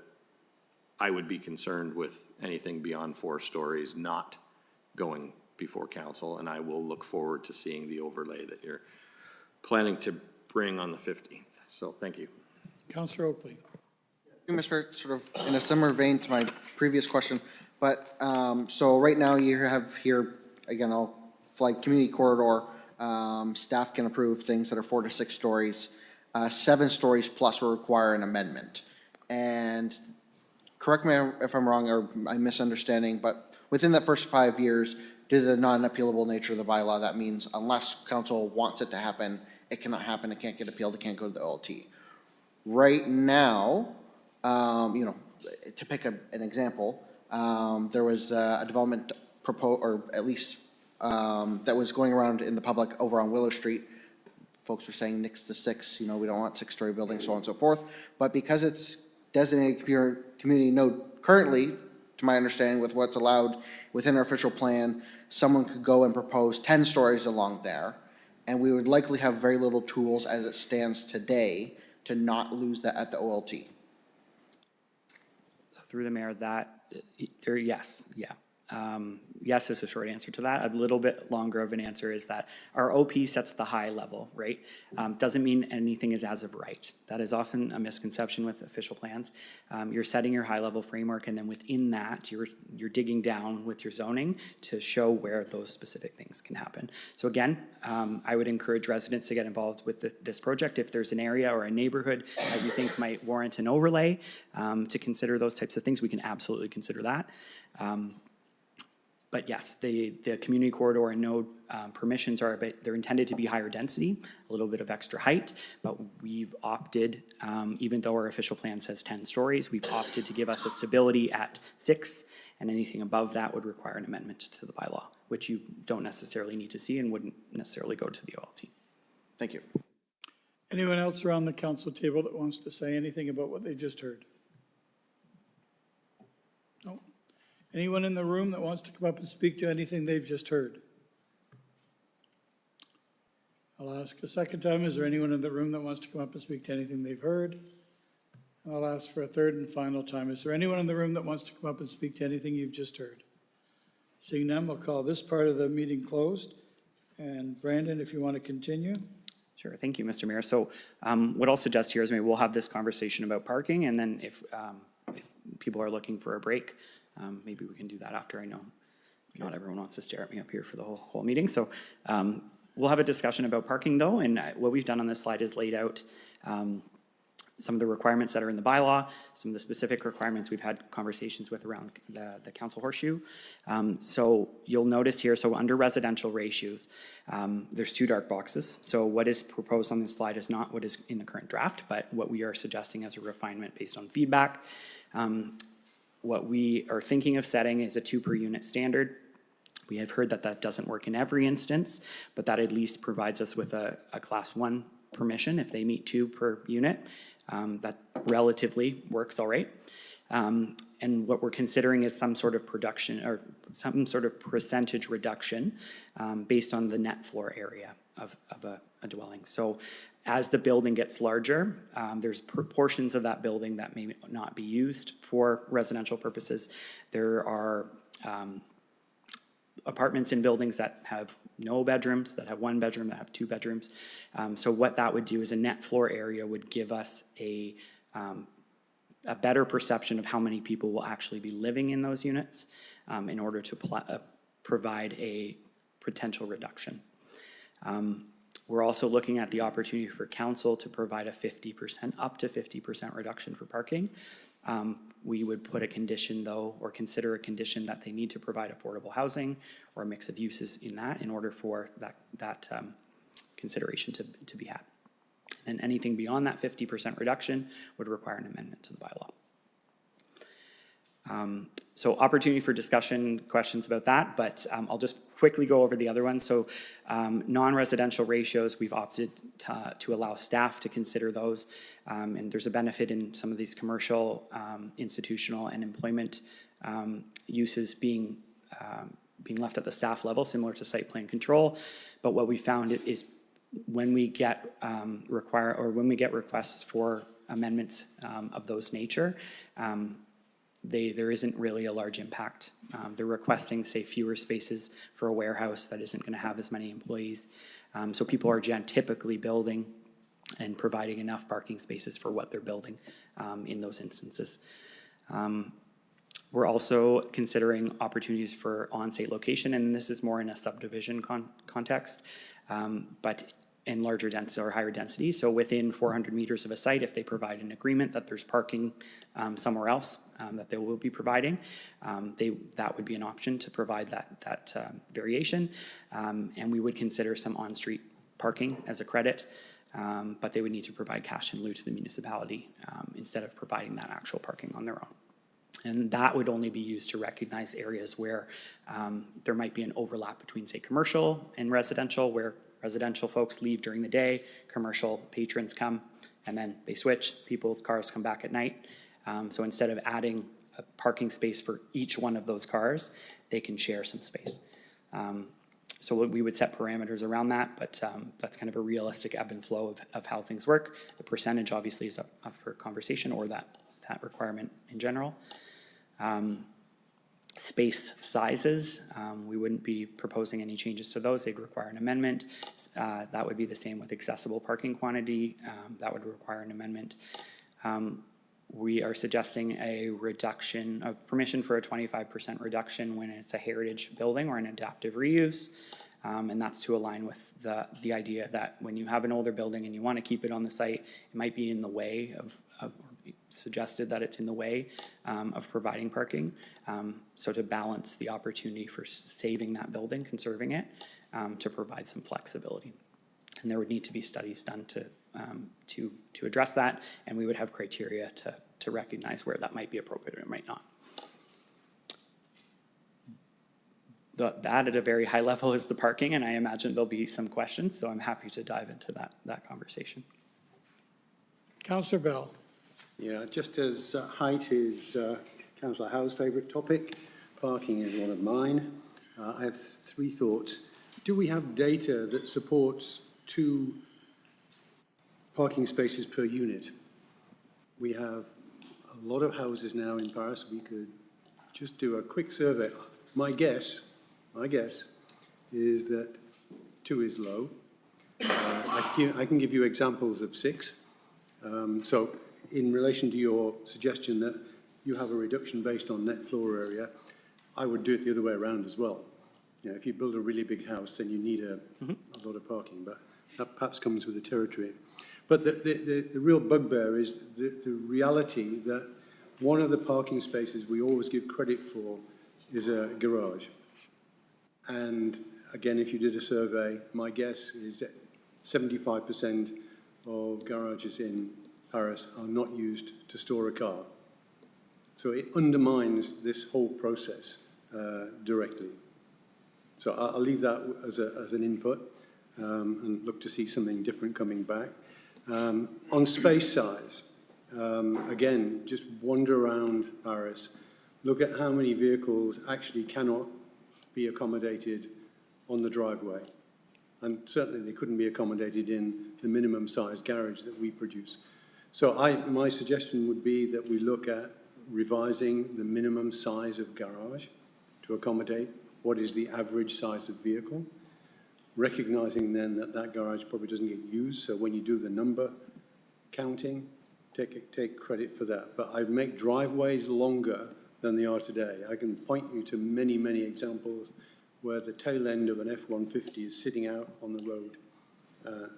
I would be concerned with anything beyond 4 stories not going before council, and I will look forward to seeing the overlay that you're planning to bring on the 15th. So thank you. Councillor Oakley. Mr. Mayor, sort of in a similar vein to my previous question, but, so right now you have here, again, I'll flag community corridor, staff can approve things that are 4 to 6 stories. 7 stories plus will require an amendment. And correct me if I'm wrong or I'm misunderstanding, but within that first 5 years, due to the non-appealable nature of the bylaw, that means unless council wants it to happen, it cannot happen, it can't get appealed, it can't go to the OLT. Right now, you know, to pick an example, there was a development or at least that was going around in the public over on Willow Street. Folks were saying nix the 6, you know, we don't want 6-story buildings, so on and so forth. But because it's designated community node currently, to my understanding, with what's allowed within our official plan, someone could go and propose 10 stories along there, and we would likely have very little tools as it stands today to not lose that at the OLT. So through the mayor, yes, yeah. Yes is a short answer to that. A little bit longer of an answer is that our OP sets the high level, right? Doesn't mean anything is as of right. That is often a misconception with official plans. You're setting your high level framework, and then within that, you're digging down with your zoning to show where those specific things can happen. So again, I would encourage residents to get involved with this project. If there's an area or a neighborhood that you think might warrant an overlay, to consider those types of things, we can absolutely consider that. But yes, the community corridor and node permissions they're intended to be higher density, a little bit of extra height, but we've opted, even though our official plan says 10 stories, we've opted to give us a stability at 6, and anything above that would require an amendment to the bylaw, which you don't necessarily need to see and wouldn't necessarily go to the OLT. Thank you. Anyone else around the council table that wants to say anything about what they just heard? No? Anyone in the room that wants to come up and speak to anything they've just heard? I'll ask a second time, is there anyone in the room that wants to come up and speak to anything they've heard? And I'll ask for a third and final time, is there anyone in the room that wants to come up and speak to anything you've just heard? Seeing none, we'll call this part of the meeting closed. And Brandon, if you want to continue. Sure, thank you, Mr. Mayor. So what I'll suggest here is maybe we'll have this conversation about parking, and then if people are looking for a break, maybe we can do that after. I know not everyone wants to stare at me up here for the whole meeting. So we'll have a discussion about parking though, and what we've done on this slide is laid out some of the requirements that are in the bylaw, some of the specific requirements we've had conversations with around the council horseshoe. So you'll notice here, so under residential ratios, there's 2 dark boxes. So what is proposed on this slide is not what is in the current draft, but what we are suggesting as a refinement based on feedback. What we are thinking of setting is a 2 per unit standard. We have heard that that doesn't work in every instance, but that at least provides us with a class 1 permission if they meet 2 per unit. That relatively works all right. And what we're considering is some sort of production or some sort of percentage reduction based on the net floor area of a dwelling. So as the building gets larger, there's portions of that building that may not be used for residential purposes. There are apartments in buildings that have no bedrooms, that have 1 bedroom, that have 2 bedrooms. So what that would do is a net floor area would give us a better perception of how many people will actually be living in those units in order to provide a potential reduction. We're also looking at the opportunity for council to provide a 50%, up to 50% reduction for parking. We would put a condition though, or consider a condition that they need to provide affordable housing or a mix of uses in that in order for that consideration to be had. And anything beyond that 50% reduction would require an amendment to the bylaw. So opportunity for discussion, questions about that, but I'll just quickly go over the other ones. So non-residential ratios, we've opted to allow staff to consider those. And there's a benefit in some of these commercial, institutional, and employment uses being being left at the staff level, similar to site plan control. But what we found is when we get requests for amendments of those nature, there isn't really a large impact. They're requesting, say, fewer spaces for a warehouse that isn't going to have as many employees. So people are typically building and providing enough parking spaces for what they're building in those instances. We're also considering opportunities for on-site location, and this is more in a subdivision context, but in larger density or higher density. So within 400 meters of a site, if they provide an agreement that there's parking somewhere else that they will be providing, that would be an option to provide that variation. And we would consider some on-street parking as a credit, but they would need to provide cash in lieu to the municipality instead of providing that actual parking on their own. And that would only be used to recognize areas where there might be an overlap between, say, commercial and residential, where residential folks leave during the day, commercial patrons come, and then they switch. People's cars come back at night. So instead of adding a parking space for each one of those cars, they can share some space. So we would set parameters around that, but that's kind of a realistic ebb and flow of how things work. The percentage obviously is up for conversation, or that requirement in general. Space sizes, we wouldn't be proposing any changes to those. They'd require an amendment. That would be the same with accessible parking quantity. That would require an amendment. We are suggesting a reduction of permission for a 25% reduction when it's a heritage building or an adaptive reuse. And that's to align with the idea that when you have an older building and you want to keep it on the site, it might be in the way of suggested that it's in the way of providing parking. So to balance the opportunity for saving that building, conserving it, to provide some flexibility. And there would need to be studies done to address that, and we would have criteria to recognize where that might be appropriate or might not. That at a very high level is the parking, and I imagine there'll be some questions, so I'm happy to dive into that conversation. Councillor Bell. Yeah, just as height is Councillor Howe's favourite topic, parking is one of mine. I have three thoughts. Do we have data that supports 2 parking spaces per unit? We have a lot of houses now in Paris. We could just do a quick survey. My guess is that 2 is low. I can give you examples of 6. So in relation to your suggestion that you have a reduction based on net floor area, I would do it the other way around as well. You know, if you build a really big house, then you need a lot of parking, but that perhaps comes with the territory. But the real bugbear is the reality that one of the parking spaces we always give credit for is a garage. And again, if you did a survey, my guess is that 75% of garages in Paris are not used to store a car. So it undermines this whole process directly. So I'll leave that as an input and look to see something different coming back. On space size, again, just wander around Paris, look at how many vehicles actually cannot be accommodated on the driveway. And certainly they couldn't be accommodated in the minimum size garage that we produce. So my suggestion would be that we look at revising the minimum size of garage to accommodate what is the average size of vehicle, recognizing then that garage probably doesn't get used. So when you do the number counting, take credit for that. But I'd make driveways longer than they are today. I can point you to many, many examples where the tail end of an F-150 is sitting out on the road.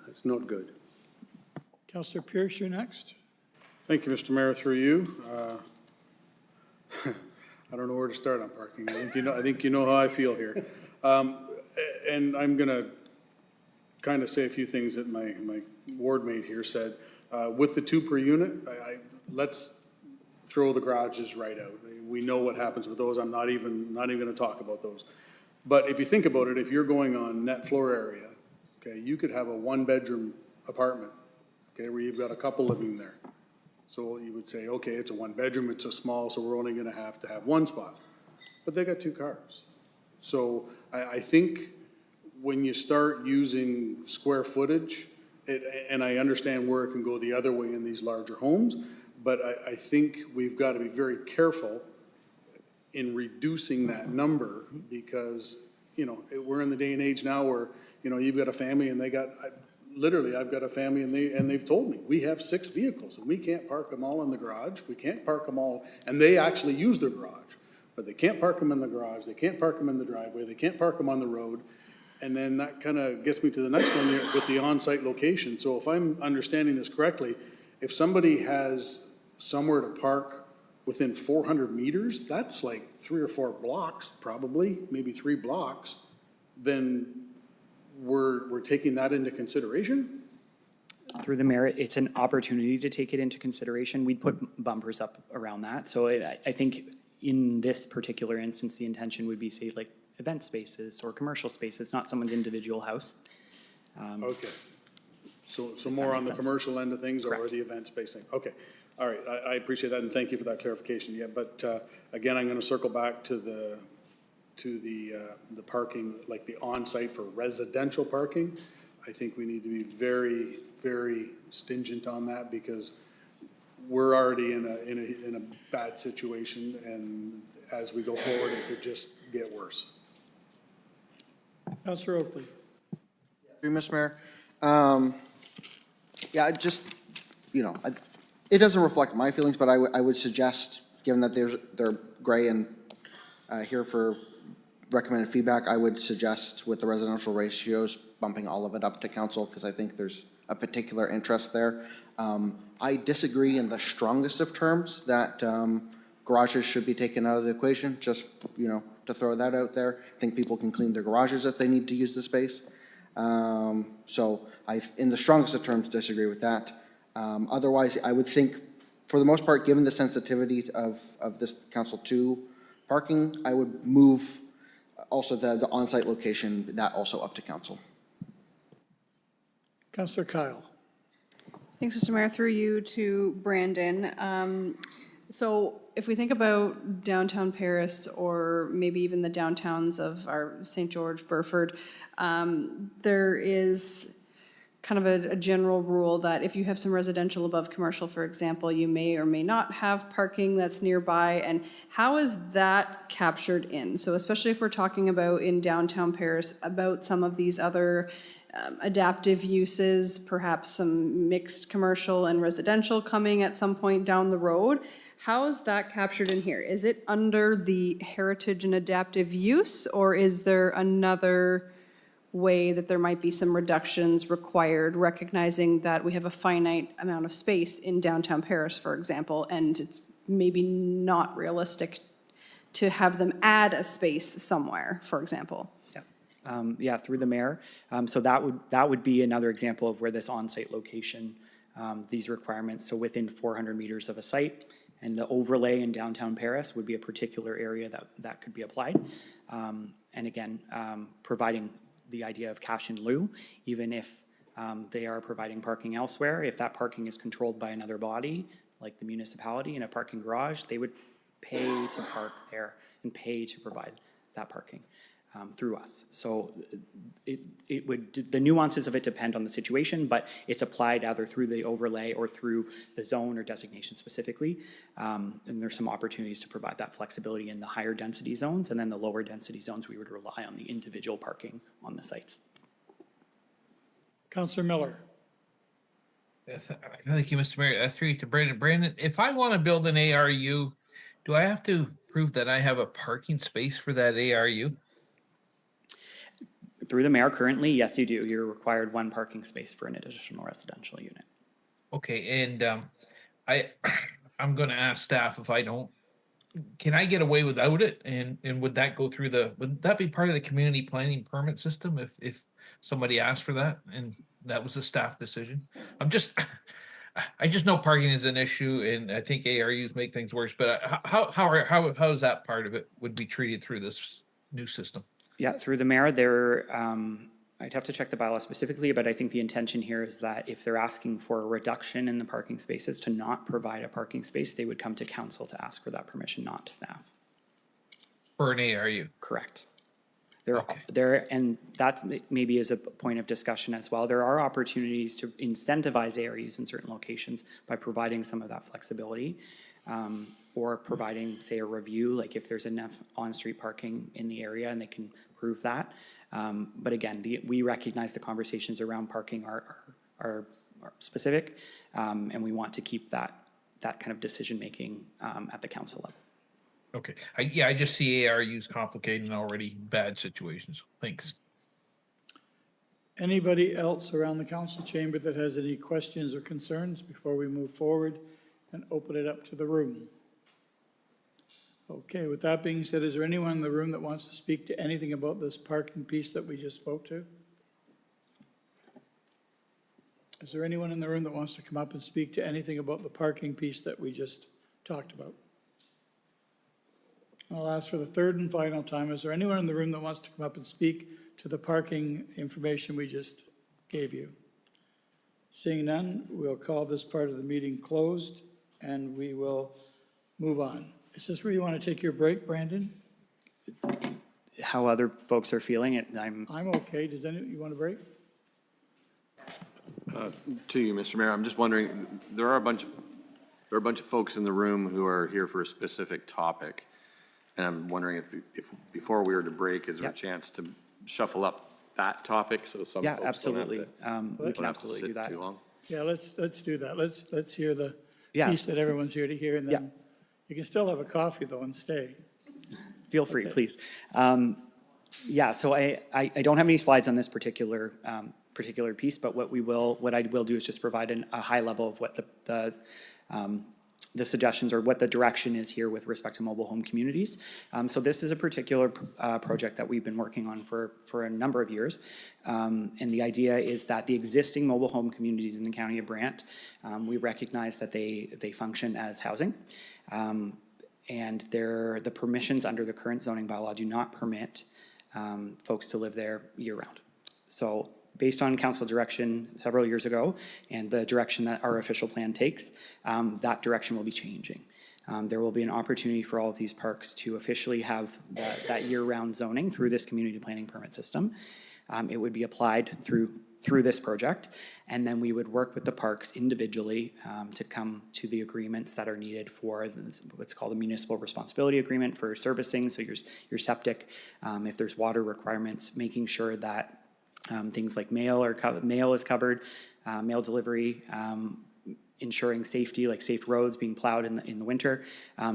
It's not good. Councillor Pierce, you're next. Thank you, Mr. Mayor, through you. I don't know where to start on parking. I think you know how I feel here. And I'm going to kind of say a few things that my ward mate here said. With the 2 per unit, let's throw the garages right out. We know what happens with those. I'm not even going to talk about those. But if you think about it, if you're going on net floor area, okay, you could have a 1-bedroom apartment, okay, where you've got a couple living there. So you would say, okay, it's a 1-bedroom, it's a small, so we're only going to have 1 spot. But they got 2 cars. So I think when you start using square footage, and I understand where it can go the other way in these larger homes, but I think we've got to be very careful in reducing that number because, we're in the day and age now where, you've got a family and they got, literally, I've got a family and they've told me, we have 6 vehicles and we can't park them all in the garage. We can't park them all, and they actually use their garage, but they can't park them in the garage. They can't park them in the driveway. They can't park them on the road. And then that kind of gets me to the next one with the on-site location. So if I'm understanding this correctly, if somebody has somewhere to park within 400 meters, that's like 3 or 4 blocks, probably, maybe 3 blocks, then we're taking that into consideration? Through the mayor, it's an opportunity to take it into consideration. We'd put bumpers up around that. So I think in this particular instance, the intention would be, say, like event spaces or commercial spaces, not someone's individual house. Okay. So more on makes the sense. commercial end of things or the event spacing? Okay. All right. I appreciate that and thank you for that clarification. Yeah, but again, I'm going to circle back to the parking, like the on-site for residential parking. I think we need to be very, very stringent on that because we're already in a bad situation, and as we go forward, it could just get worse. Councillor Oakley. Through you, Mr. Mayor. Yeah, it doesn't reflect my feelings, but I would suggest, given that they're gray and here for recommended feedback, I would suggest with the residential ratios, bumping all of it up to council, because I think there's a particular interest there. I disagree in the strongest of terms that garages should be taken out of the equation, just, to throw that out there. I think people can clean their garages if they need to use the space. So in the strongest of terms, disagree with that. Otherwise, I would think, for the most part, given the sensitivity of this council to parking, I would move also the on-site location, that also up to council. Councillor Kyle. Thanks, Mr. Mayor. Through you to Brandon. So if we think about downtown Paris or maybe even the downtowns of our St. George, Burford, there is kind of a general rule that if you have some residential above commercial, for example, you may or may not have parking that's nearby. And how is that captured in? So especially if we're talking about in downtown Paris, about some of these other adaptive uses, perhaps some mixed commercial and residential coming at some point down the road. How is that captured in here? Is it under the heritage and adaptive use, or is there another way that there might be some reductions required, recognizing that we have a finite amount of space in downtown Paris, for example, and it's maybe not realistic to have them add a space somewhere, for example? Yeah, through the mayor. So that would be another example of where this on-site location, these requirements, so within 400 meters of a site, and the overlay in downtown Paris would be a particular area that could be applied. And again, providing the idea of cash in lieu, even if they are providing parking elsewhere, if that parking is controlled by another body, like the municipality in a parking garage, they would pay to park there and pay to provide that parking through us. So it would, the nuances of it depend on the situation, but it's applied either through the overlay or through the zone or designation specifically. And there's some opportunities to provide that flexibility in the higher density zones, and then the lower density zones, we would rely on the individual parking on the sites. Councillor Miller. Thank you, Mr. Mayor. Through you to Brandon. Brandon, if I want to build an ARU, do I have to prove that I have a parking space for that ARU? Through the mayor, currently, yes, you do. You're required 1 parking space for an additional residential unit. Okay, and I'm going to ask staff if I don't, can I get away without it? And would that go through would that be part of the community planning permit system if somebody asked for that and that was a staff decision? I just know parking is an issue, and I think ARUs make things worse, but how is that part of it would be treated through this new system? Yeah, through the mayor, there, I'd have to check the bylaw specifically, but I think the intention here is that if they're asking for a reduction in the parking spaces to not provide a parking space, they would come to council to ask for that permission, not staff. For an ARU? Correct. And that's maybe is a point of discussion as well. There are opportunities to incentivize ARUs in certain locations by providing some of that flexibility, or providing, say, a review, like if there's enough on-street parking in the area and they can prove that. But again, we recognize the conversations around parking are specific, and we want to keep that kind of decision-making at the council level. Okay, I just see ARUs complicating already bad situations. Thanks. Anybody else around the council chamber that has any questions or concerns before we move forward and open it up to the room? Okay, with that being said, is there anyone in the room that wants to speak to anything about this parking piece that we just spoke to? Is there anyone in the room that wants to come up and speak to anything about the parking piece that we just talked about? I'll ask for the third and final time. Is there anyone in the room that wants to come up and speak to the parking information we just gave you? Seeing none, we'll call this part of the meeting closed and we will move on. Is this where you want to take your break, Brandon? How other folks are feeling it, I'm okay. Does you want a break? To you, Mr. Mayor, I'm just wondering, there are a bunch of folks in the room who are here for a specific topic. And I'm wondering if before we were to break, is there a chance to shuffle up that topic so some folks absolutely. We can don't have to absolutely do sit that. too long? Yeah, let's do that. Let's hear the Yes. piece that everyone's here to hear, and then you can still have a coffee though and stay. Feel free, please. Yeah, so I don't have any slides on this particular piece, but what I will do is just provide a high level of what the suggestions or what the direction is here with respect to mobile home communities. So this is a particular project that we've been working on for a number of years. And the idea is that the existing mobile home communities in the County of Brant, we recognize that they function as housing. And the permissions under the current zoning bylaw do not permit folks to live there year-round. So based on council direction several years ago and the direction that our official plan takes, that direction will be changing. There will be an opportunity for all of these parks to officially have that year-round zoning through this community planning permit system. It would be applied through this project, and then we would work with the parks individually to come to the agreements that are needed for what's called a municipal responsibility agreement for servicing, so your septic, if there's water requirements, making sure that things like mail is covered, mail delivery, ensuring safety, like safe roads being plowed in the winter.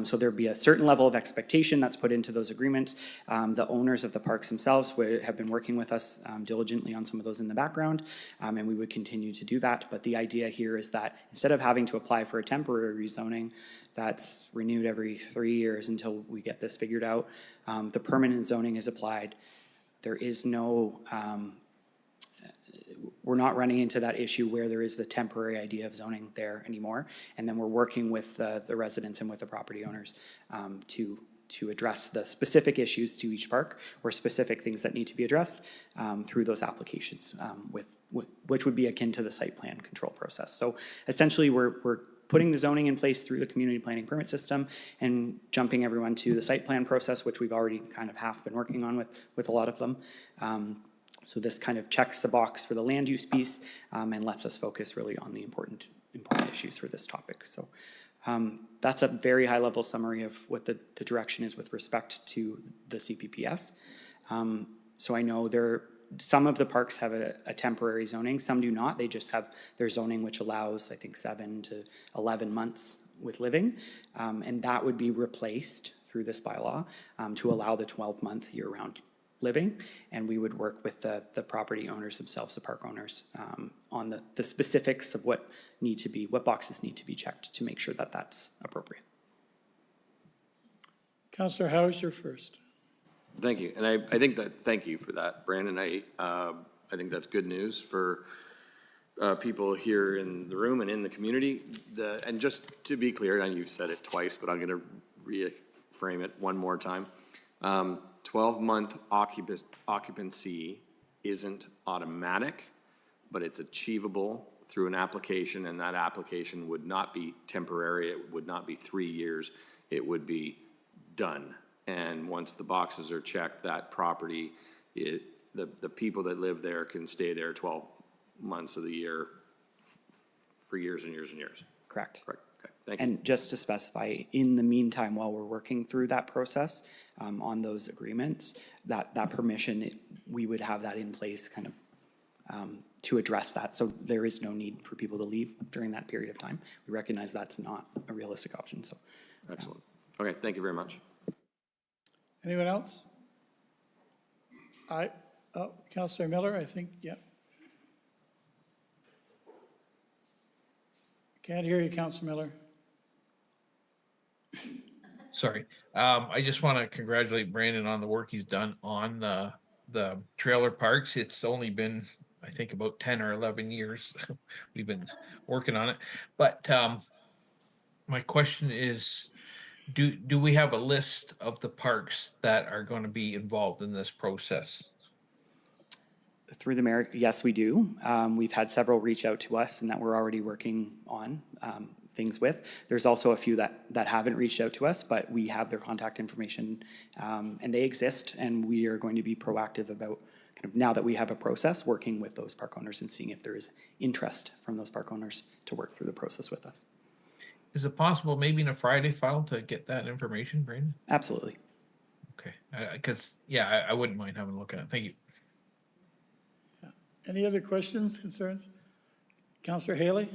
So there'd be a certain level of expectation that's put into those agreements. The owners of the parks themselves have been working with us diligently on some of those in the background, and we would continue to do that. But the idea here is that instead of having to apply for a temporary rezoning that's renewed every 3 years until we get this figured out, the permanent zoning is applied. There is no we're not running into that issue where there is the temporary idea of zoning there anymore. And then we're working with the residents and with the property owners to address the specific issues to each park or specific things that need to be addressed through those applications, which would be akin to the site plan control process. So essentially we're putting the zoning in place through the community planning permit system and jumping everyone to the site plan process, which we've already kind of half been working on with a lot of them. So this kind of checks the box for the land use piece and lets us focus really on the important issues for this topic. So that's a very high level summary of what the direction is with respect to the CPPS. So I know some of the parks have a temporary zoning, some do not. They just have their zoning, which allows, I think, 7 to 11 months with living. And that would be replaced through this bylaw to allow the 12-month year-round living, and we would work with the property owners themselves, the park owners, on the specifics of what boxes need to be checked to make sure that that's appropriate. Councillor Howes, you're first. Thank you, and I think thank you for that, Brandon. I think that's good news for people here in the room and in the community. And just to be clear, and you've said it twice, but I'm going to reframe it one more time. 12-month occupancy isn't automatic, but it's achievable through an application, and that application would not be temporary. It would not be 3 years. It would be done. And once the boxes are checked, that property the people that live there can stay there 12 months of the year for years and years and years. Correct. Correct, okay, thank you. And just to specify, in the meantime, while we're working through that process on those agreements, that permission, we would have that in place kind of to address that. So there is no need for people to leave during that period of time. We recognize that's not a realistic option, so. Excellent. Okay, thank you very much. Anyone else? Councillor Miller, I think, yeah. Can't hear you, Councillor Miller. Sorry. I just want to congratulate Brandon on the work he's done on the trailer parks. It's only been, I think, about 10 or 11 years we've been working on it. But my question is, do we have a list of the parks that are going to be involved in this process? Through the mayor, yes, we do. We've had several reach out to us and that we're already working on things with. There's also a few that haven't reached out to us, but we have their contact information and they exist, and we are going to be proactive about kind of, now that we have a process, working with those park owners and seeing if there is interest from those park owners to work through the process with us. Is it possible maybe in a Friday file to get that information, Brandon? Absolutely. Okay, because, yeah, I wouldn't mind having a look at it. Thank you. Any other questions, concerns? Councillor Haley?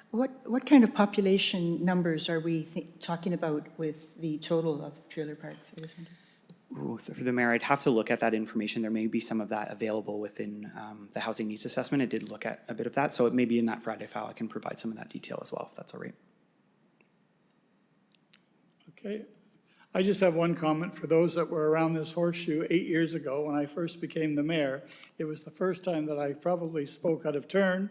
What kind of population numbers are we talking about with the total of trailer parks? I just wonder. Ooh, through the mayor, I'd have to look at that information. There may be some of that available within the housing needs assessment. I did look at a bit of that, so it may be in that Friday file. I can provide some of that detail as well, if that's all right. Okay. I just have one comment for those that were around this horseshoe 8 years ago when I first became the mayor. It was the first time that I probably spoke out of turn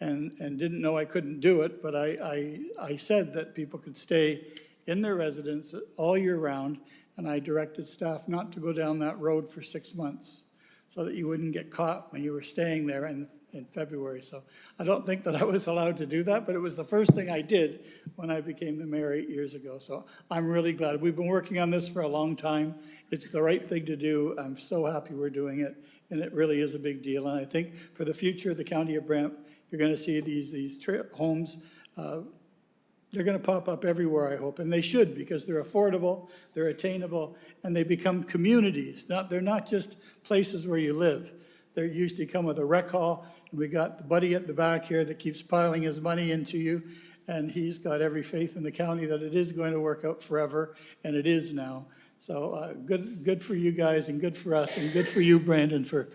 and didn't know I couldn't do it, but I said that people could stay in their residence all year round, and I directed staff not to go down that road for 6 months so that you wouldn't get caught when you were staying there in February. So I don't think that I was allowed to do that, but it was the first thing I did when I became the mayor 8 years ago. So I'm really glad. We've been working on this for a long time. It's the right thing to do. I'm so happy we're doing it, and it really is a big deal. And I think for the future of the County of Brant, you're going to see these homes, they're going to pop up everywhere, I hope, and they should, because they're affordable, they're attainable, and they become communities. They're not just places where you live. They usually come with a rec hall, and we got the buddy at the back here that keeps piling his money into you, and he's got every faith in the county that it is going to work out forever, and it is now. So good for you guys, and good for us, and good for you, Brandon, for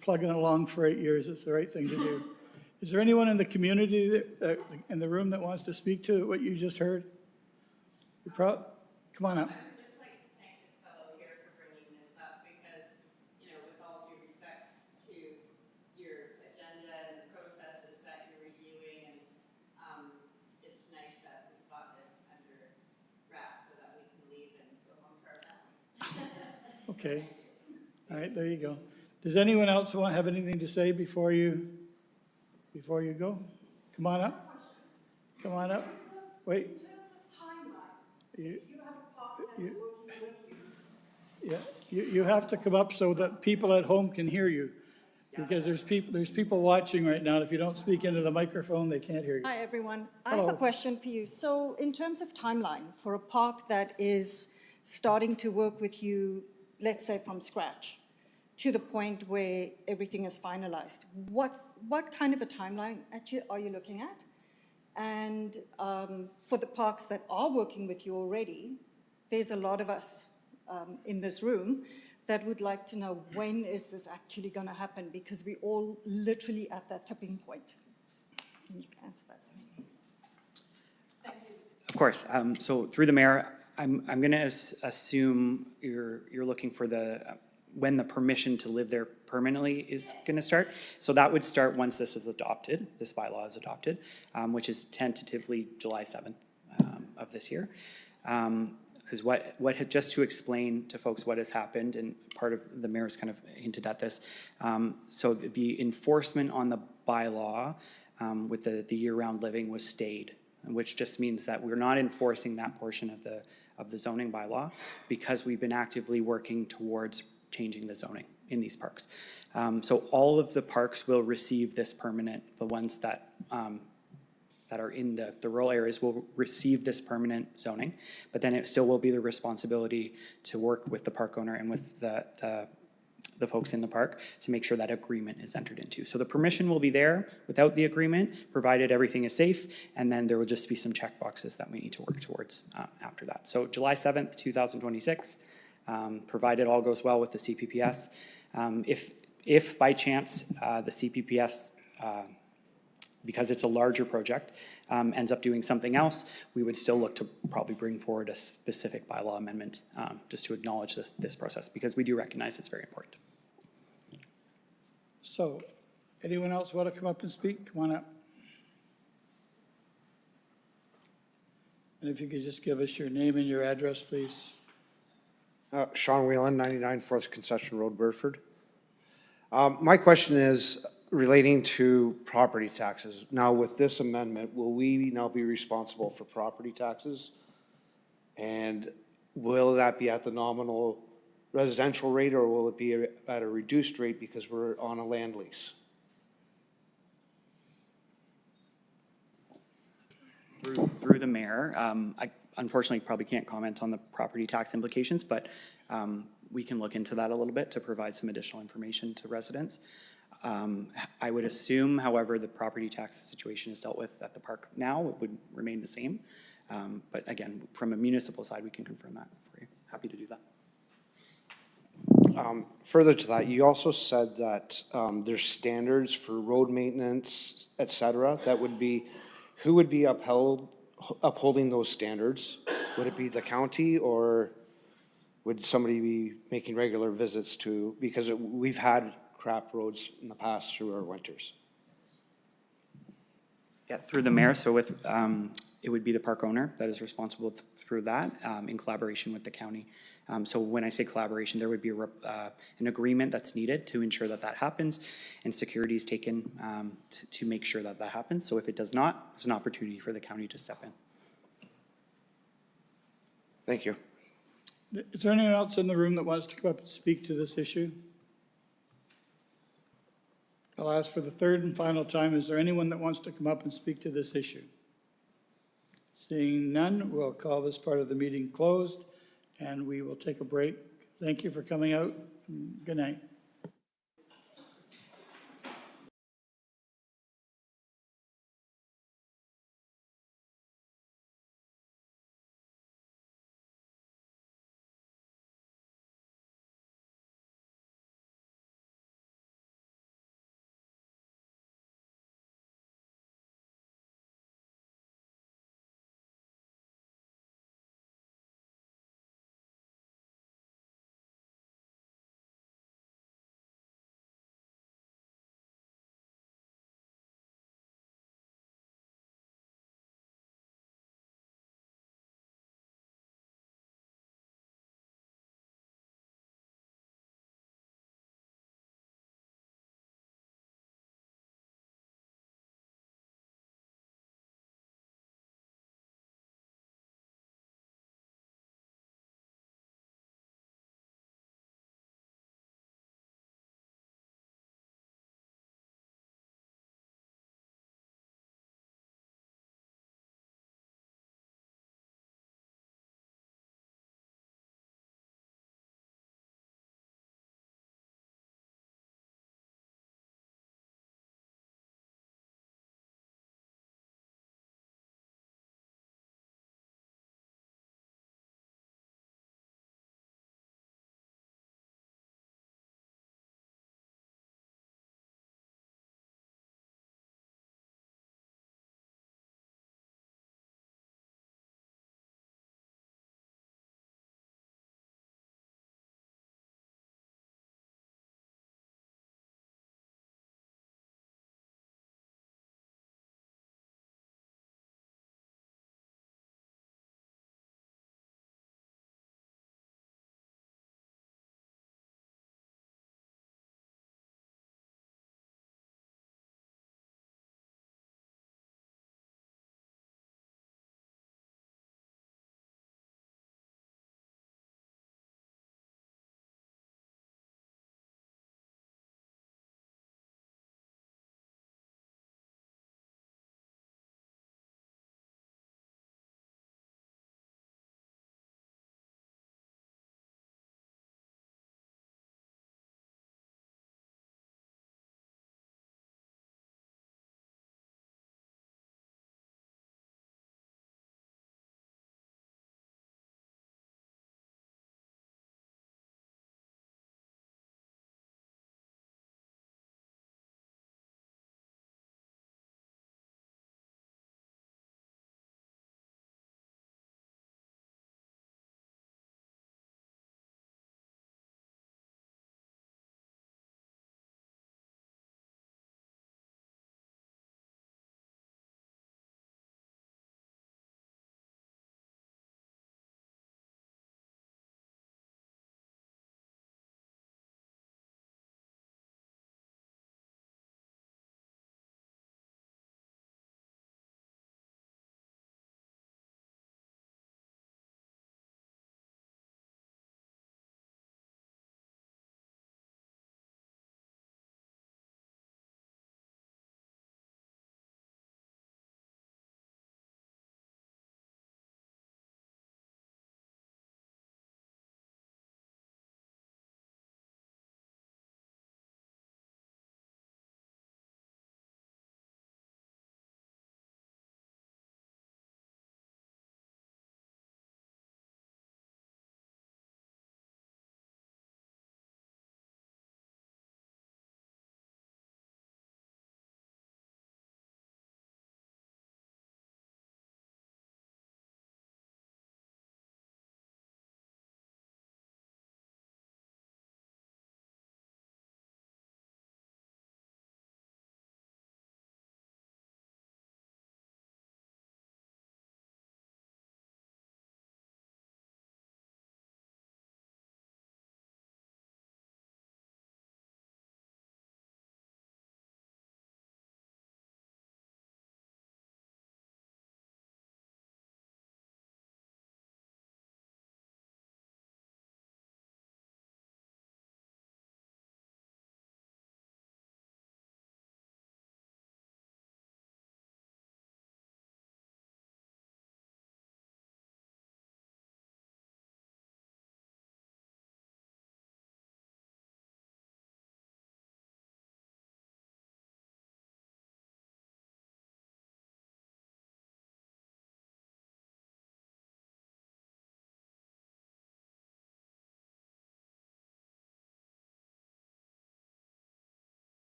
plugging along for 8 years. It's the right thing to do. Is there anyone in the community, in the room, that wants to speak to what you just heard? Come on up. I would just like to thank this fellow here for bringing this up because, you know, with all due respect to your agenda and the processes that you're reviewing, and it's nice that we've got this under wraps so that we can leave and go home to our families. Okay. All right, there you go. Does anyone else have anything to say before you go? Come on up. Come on up. Wait. In terms of timeline, You, you have a partner that's working with you. yeah, you have to come up so that people at home can hear you. Because there's people watching right now. If you don't speak into the microphone, they can't hear you. Hi, everyone. I have a question for you. So in terms of timeline, for a park that is starting to work with you, let's say from scratch, to the point where everything is finalized, what kind of a timeline actually are you looking at? And for the parks that are working with you already, there's a lot of us in this room that would like to know, when is this actually going to happen? Because we're all literally at that tipping point. Can you answer that for me? Of course. So through the mayor, I'm going to assume you're looking for when the permission to live there permanently is going to start. So that would start once this is adopted, this bylaw is adopted, which is tentatively July 7th of this year. Because just to explain to folks what has happened, and part of the mayor's kind of hinted at this, so the enforcement on the bylaw with the year-round living was stayed which just means that we're not enforcing that portion of the zoning bylaw because we've been actively working towards changing the zoning in these parks. So all of the parks will receive this permanent, the ones that are in the rural areas will receive this permanent zoning, but then it still will be the responsibility to work with the park owner and with the folks in the park to make sure that agreement is entered into. So the permission will be there without the agreement, provided everything is safe, and then there will just be some check boxes that we need to work towards after that. So July 7th, 2026, provided all goes well with the CPPS. If by chance the CPPS, because it's a larger project, ends up doing something else, we would still look to probably bring forward a specific bylaw amendment just to acknowledge this process, because we do recognize it's very important. So, anyone else want to come up and speak? Come on up. And if you could just give us your name and your address, please. Sean Whelan, 99 4th Concession Road, Burford. My question is relating to property taxes. Now, with this amendment, will we now be responsible for property taxes? And will that be at the nominal residential rate, or will it be at a reduced rate because we're on a land lease? Through the mayor, I unfortunately probably can't comment on the property tax implications, but we can look into that a little bit to provide some additional information to residents. I would assume, however, the property tax situation is dealt with at the park now, it would remain the same. But again, from a municipal side, we can confirm that for you. Happy to do that. Further to that, you also said that there's standards for road maintenance, et cetera, that would be, who would be upholding those standards? Would it be the county, or would somebody be making regular visits to, because we've had crap roads in the past through our winters? Yeah, through the mayor, so with, it would be the park owner that is responsible through that in collaboration with the county. So when I say collaboration, there would be an agreement that's needed to ensure that that happens, and security is taken to make sure that that happens. So if it does not, there's an opportunity for the county to step in. Thank you. Is there anyone else in the room that wants to come up and speak to this issue? I'll ask for the third and final time, is there anyone that wants to come up and speak to this issue? Seeing none, we'll call this part of the meeting closed, and we will take a break. Thank you for coming out. Good night.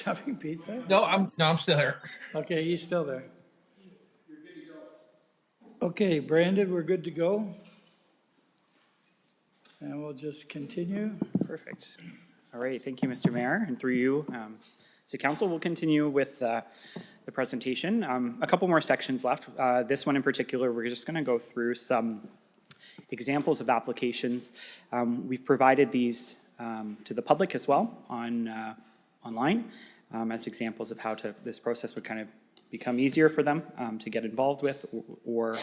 having pizza? No, I'm still here. Okay, he's still there. Okay, Brandon, we're good to go? And we'll just continue. Perfect. All right, thank you, Mr. Mayor, and through you to council, we'll continue with the presentation. A couple more sections left. This one in particular, we're just going to go through some examples of applications. We've provided these to the public as well online as examples of how this process would kind of become easier for them to get involved with or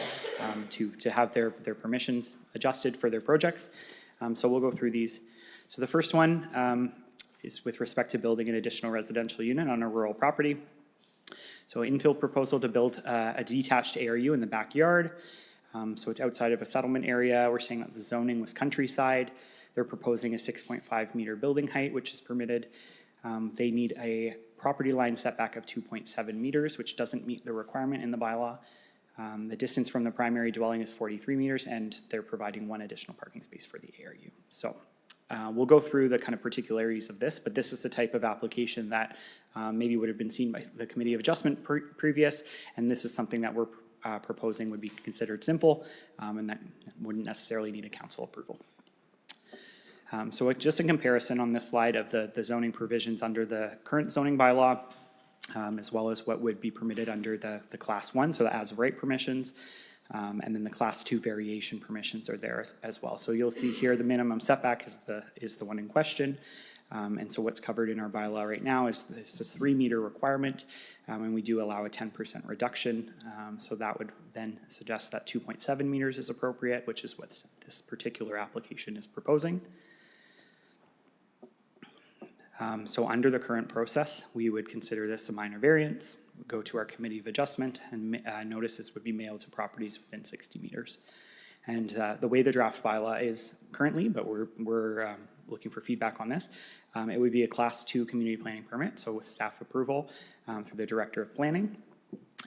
to have their permissions adjusted for their projects. So we'll go through these. So the first one is with respect to building an additional residential unit on a rural property. So infill proposal to build a detached ARU in the backyard. So it's outside of a settlement area. We're saying that the zoning was countryside. They're proposing a 6.5 meter building height, which is permitted. They need a property line setback of 2.7 meters, which doesn't meet the requirement in the bylaw. The distance from the primary dwelling is 43 meters, and they're providing one additional parking space for the ARU. So we'll go through the kind of particularities of this, but this is the type of application that maybe would have been seen by the Committee of Adjustment previous, and this is something that we're proposing would be considered simple, and that wouldn't necessarily need a council approval. So just in comparison on this slide of the zoning provisions under the current zoning bylaw, as well as what would be permitted under the Class 1, so the as-of-right permissions, and then the Class 2 variation permissions are there as well. So you'll see here the minimum setback is the one in question. And so what's covered in our bylaw right now is the 3 meter requirement, and we do allow a 10% reduction. So that would then suggest that 2.7 meters is appropriate, which is what this particular application is proposing. So under the current process, we would consider this a minor variance, go to our Committee of Adjustment, and notices would be mailed to properties within 60 meters. And the way the draft bylaw is currently, but we're looking for feedback on this, it would be a Class 2 community planning permit, so with staff approval through the Director of Planning.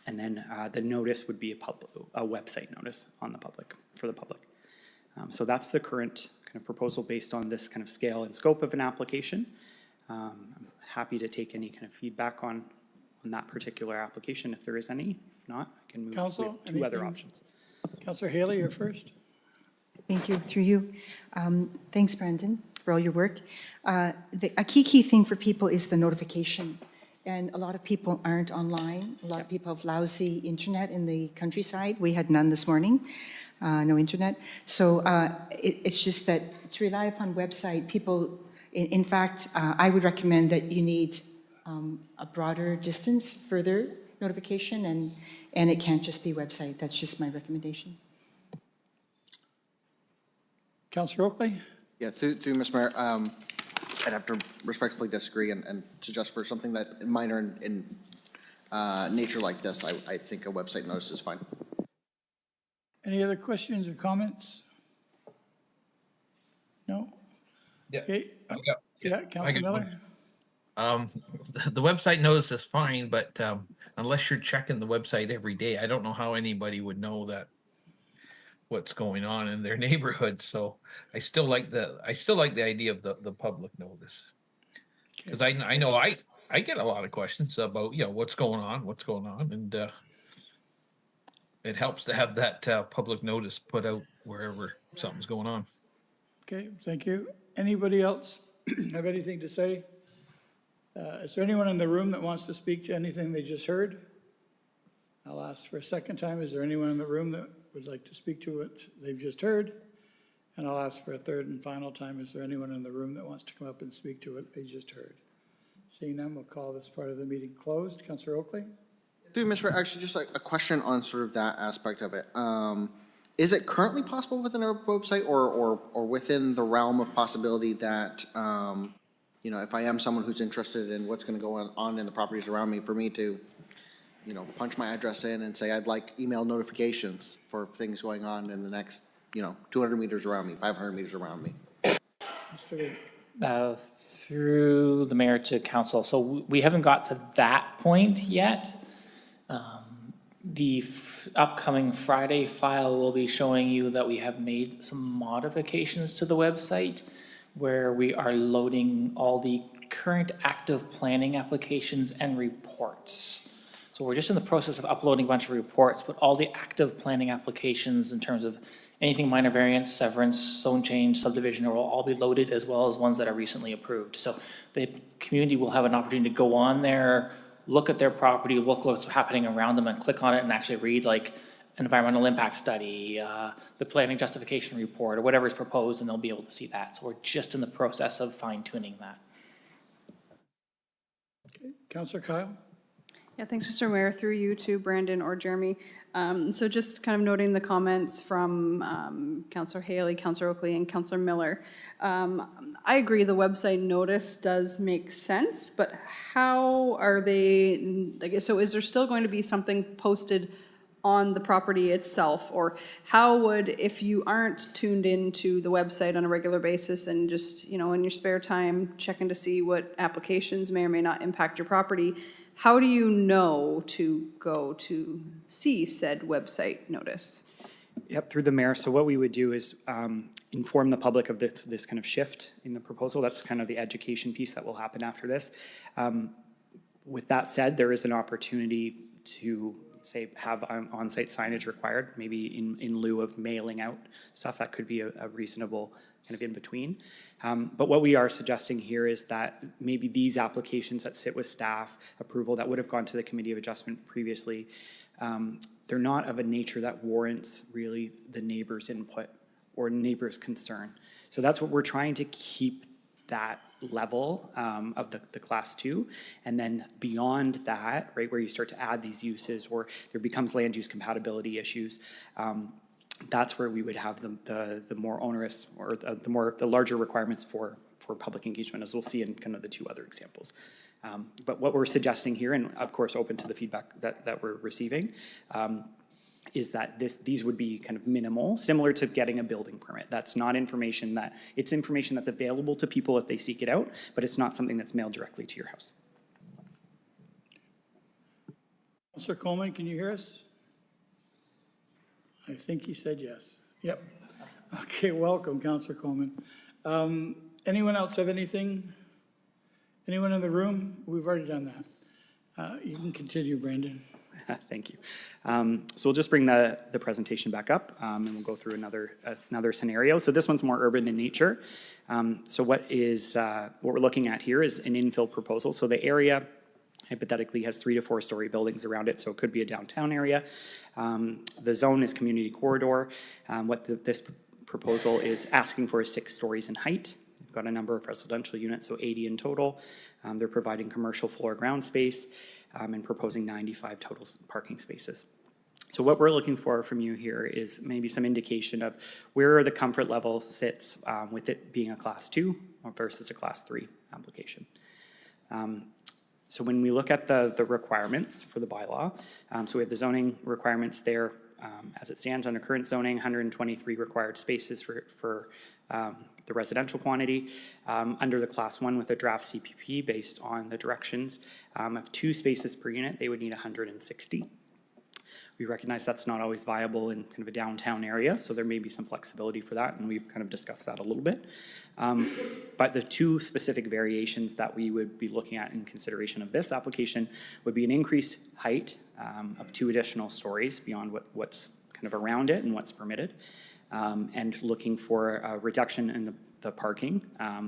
And then the notice would be a website notice on the public, for the public. So that's the current kind of proposal based on this kind of scale and scope of an application. I'm happy to take any kind of feedback on that particular application if there is any. If not, I can move Council, to two other anything? options. Councillor Haley, you're first. Thank you, through you. Thanks, Brandon, for all your work. A key thing for people is the notification. And a lot of people aren't online. A lot of people have lousy internet in the countryside. We had none this morning, no internet. So it's just that to rely upon website, people, in fact, I would recommend that you need a broader distance, further notification, and it can't just be website. That's just my recommendation. Councillor Oakley? Yeah, through Mr. Mayor, I'd have to respectfully disagree and suggest for something that minor in nature like this, I think a website notice is fine. Any other questions or comments? No? Yeah. Okay. Yeah, Yeah, Councillor Miller? The website notice is fine, but unless you're checking the website every day, I don't know how anybody would know that what's going on in their neighborhood. So I still like the idea of the public notice. Because I know I get a lot of questions about, what's going on, and it helps to have that public notice put out wherever something's going on. Okay, thank you. Anybody else have anything to say? Is there anyone in the room that wants to speak to anything they just heard? I'll ask for a second time. Is there anyone in the room that would like to speak to what they've just heard? And I'll ask for a third and final time. Is there anyone in the room that wants to come up and speak to what they just heard? Seeing none, we'll call this part of the meeting closed. Councillor Oakley? Through Mr. Mayor, actually, just like a question on sort of that aspect of it. Is it currently possible within our website or within the realm of possibility that, if I am someone who's interested in what's going to go on in the properties around me, for me to, punch my address in and say, I'd like email notifications for things going on in the next, 200 meters around me, 500 meters around me? Mr. Through the mayor to council. So we haven't got to that point yet. The upcoming Friday file will be showing you that we have made some modifications to the website where we are loading all the current active planning applications and reports. So we're just in the process of uploading a bunch of reports, but all the active planning applications in terms of anything minor variance, severance, zone change, subdivision will all be loaded, as well as ones that are recently approved. So the community will have an opportunity to go on there, look at their property, look what's happening around them, and click on it and actually read like environmental impact study, the planning justification report, or whatever is proposed, and they'll be able to see that. So we're just in the process of fine tuning that. Councillor Kyle? Yeah, thanks, Mr. Mayor. Through you to Brandon or Jeremy. So just kind of noting the comments from Councillor Haley, Councillor Oakley, and Councillor Miller. I agree the website notice does make sense, but how are they, I guess, so is there still going to be something posted on the property itself? Or how would, if you aren't tuned into the website on a regular basis and just, you know, in your spare time, checking to see what applications may or may not impact your property, how do you know to go to see said website notice? Yep, through the mayor. So what we would do is inform the public of this kind of shift in the proposal. That's kind of the education piece that will happen after this. With that said, there is an opportunity to say have on-site signage required, maybe in lieu of mailing out stuff. That could be a reasonable kind of in between. But what we are suggesting here is that maybe these applications that sit with staff approval that would have gone to the Committee of Adjustment previously, they're not of a nature that warrants really the neighbor's input or neighbor's concern. So that's what we're trying to keep that level of the class 2, and then beyond that, right, where you start to add these uses or there becomes land use compatibility issues, that's where we would have the more onerous or the larger requirements for public engagement, as we'll see in kind of the two other examples. But what we're suggesting here, and of course open to the feedback that we're receiving, is that these would be kind of minimal, similar to getting a building permit. That's not information it's information that's available to people if they seek it out, but it's not something that's mailed directly to your house. Councillor Coleman, can you hear us? I think he said yes. Yep. Okay, welcome, Councillor Coleman. Anyone else have anything? Anyone in the room? We've already done that. You can continue, Brandon. Thank you. So we'll just bring the presentation back up and we'll go through another scenario. So this one's more urban in nature. So what we're looking at here is an infill proposal. So the area hypothetically has 3 to 4 story buildings around it. So it could be a downtown area. The zone is community corridor. This proposal is asking for is 6 stories in height. We've got a number of residential units, so 80 in total. They're providing commercial floor ground space and proposing 95 total parking spaces. So what we're looking for from you here is maybe some indication of where the comfort level sits with it being a class 2 versus a class 3 application. So when we look at the requirements for the bylaw, so we have the zoning requirements there. As it stands under current zoning, 123 required spaces for the residential quantity. Under the class 1 with a draft CPP based on the directions of 2 spaces per unit, they would need 160. We recognize that's not always viable in kind of a downtown area, so there may be some flexibility for that, and we've kind of discussed that a little bit. But the 2 specific variations that we would be looking at in consideration of this application would be an increased height of 2 additional stories beyond what's kind of around it and what's permitted, and looking for a reduction in the parking,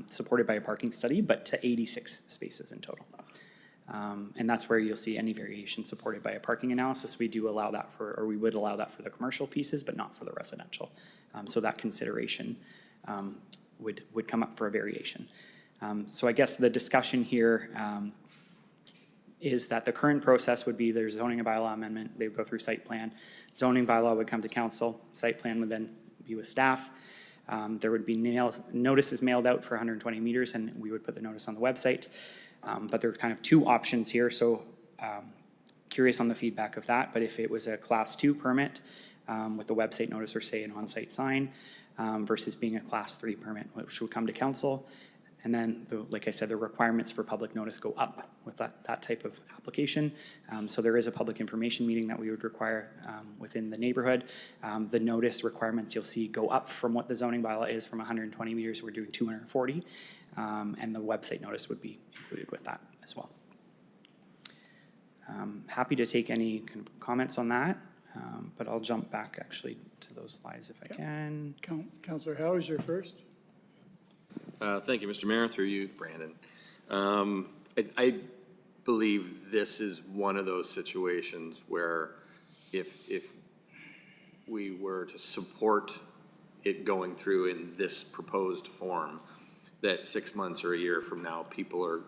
supported by a parking study, but to 86 spaces in total. And that's where you'll see any variation supported by a parking analysis. We do allow that we would allow that for the commercial pieces, but not for the residential. So that consideration would come up for a variation. So I guess the discussion here is that the current process would be there's zoning and bylaw amendment, they would go through site plan. Zoning bylaw would come to council, site plan would then be with staff. There would be notices mailed out for 120 meters, and we would put the notice on the website. But there are kind of 2 options here, so curious on the feedback of that. But if it was a class 2 permit with the website notice or say an on-site sign versus being a class 3 permit, which would come to council, And then, like I said, the requirements for public notice go up with that type of application. So there is a public information meeting that we would require within the neighborhood. The notice requirements you'll see go up from what the zoning bylaw is, from 120 meters, we're doing 240. And the website notice would be included with that as well. Happy to take any kind of comments on that, but I'll jump back actually to those slides if I can. Councillor Howe is your first. Thank you, Mr. Mayor, through you, Brandon. I believe this is one of those situations where if we were to support it going through in this proposed form, that 6 months or a year from now, people are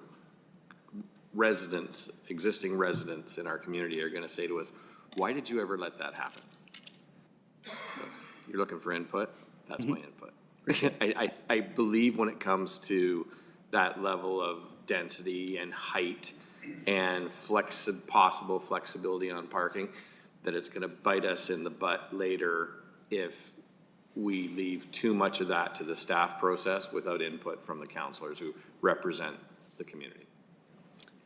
residents, existing residents in our community are going to say to us, why did you ever let that happen? You're looking for input? That's my input. I believe when it comes to that level of density and height and possible flexibility on parking, that it's going to bite us in the butt later if we leave too much of that to the staff process without input from the councillors who represent the community.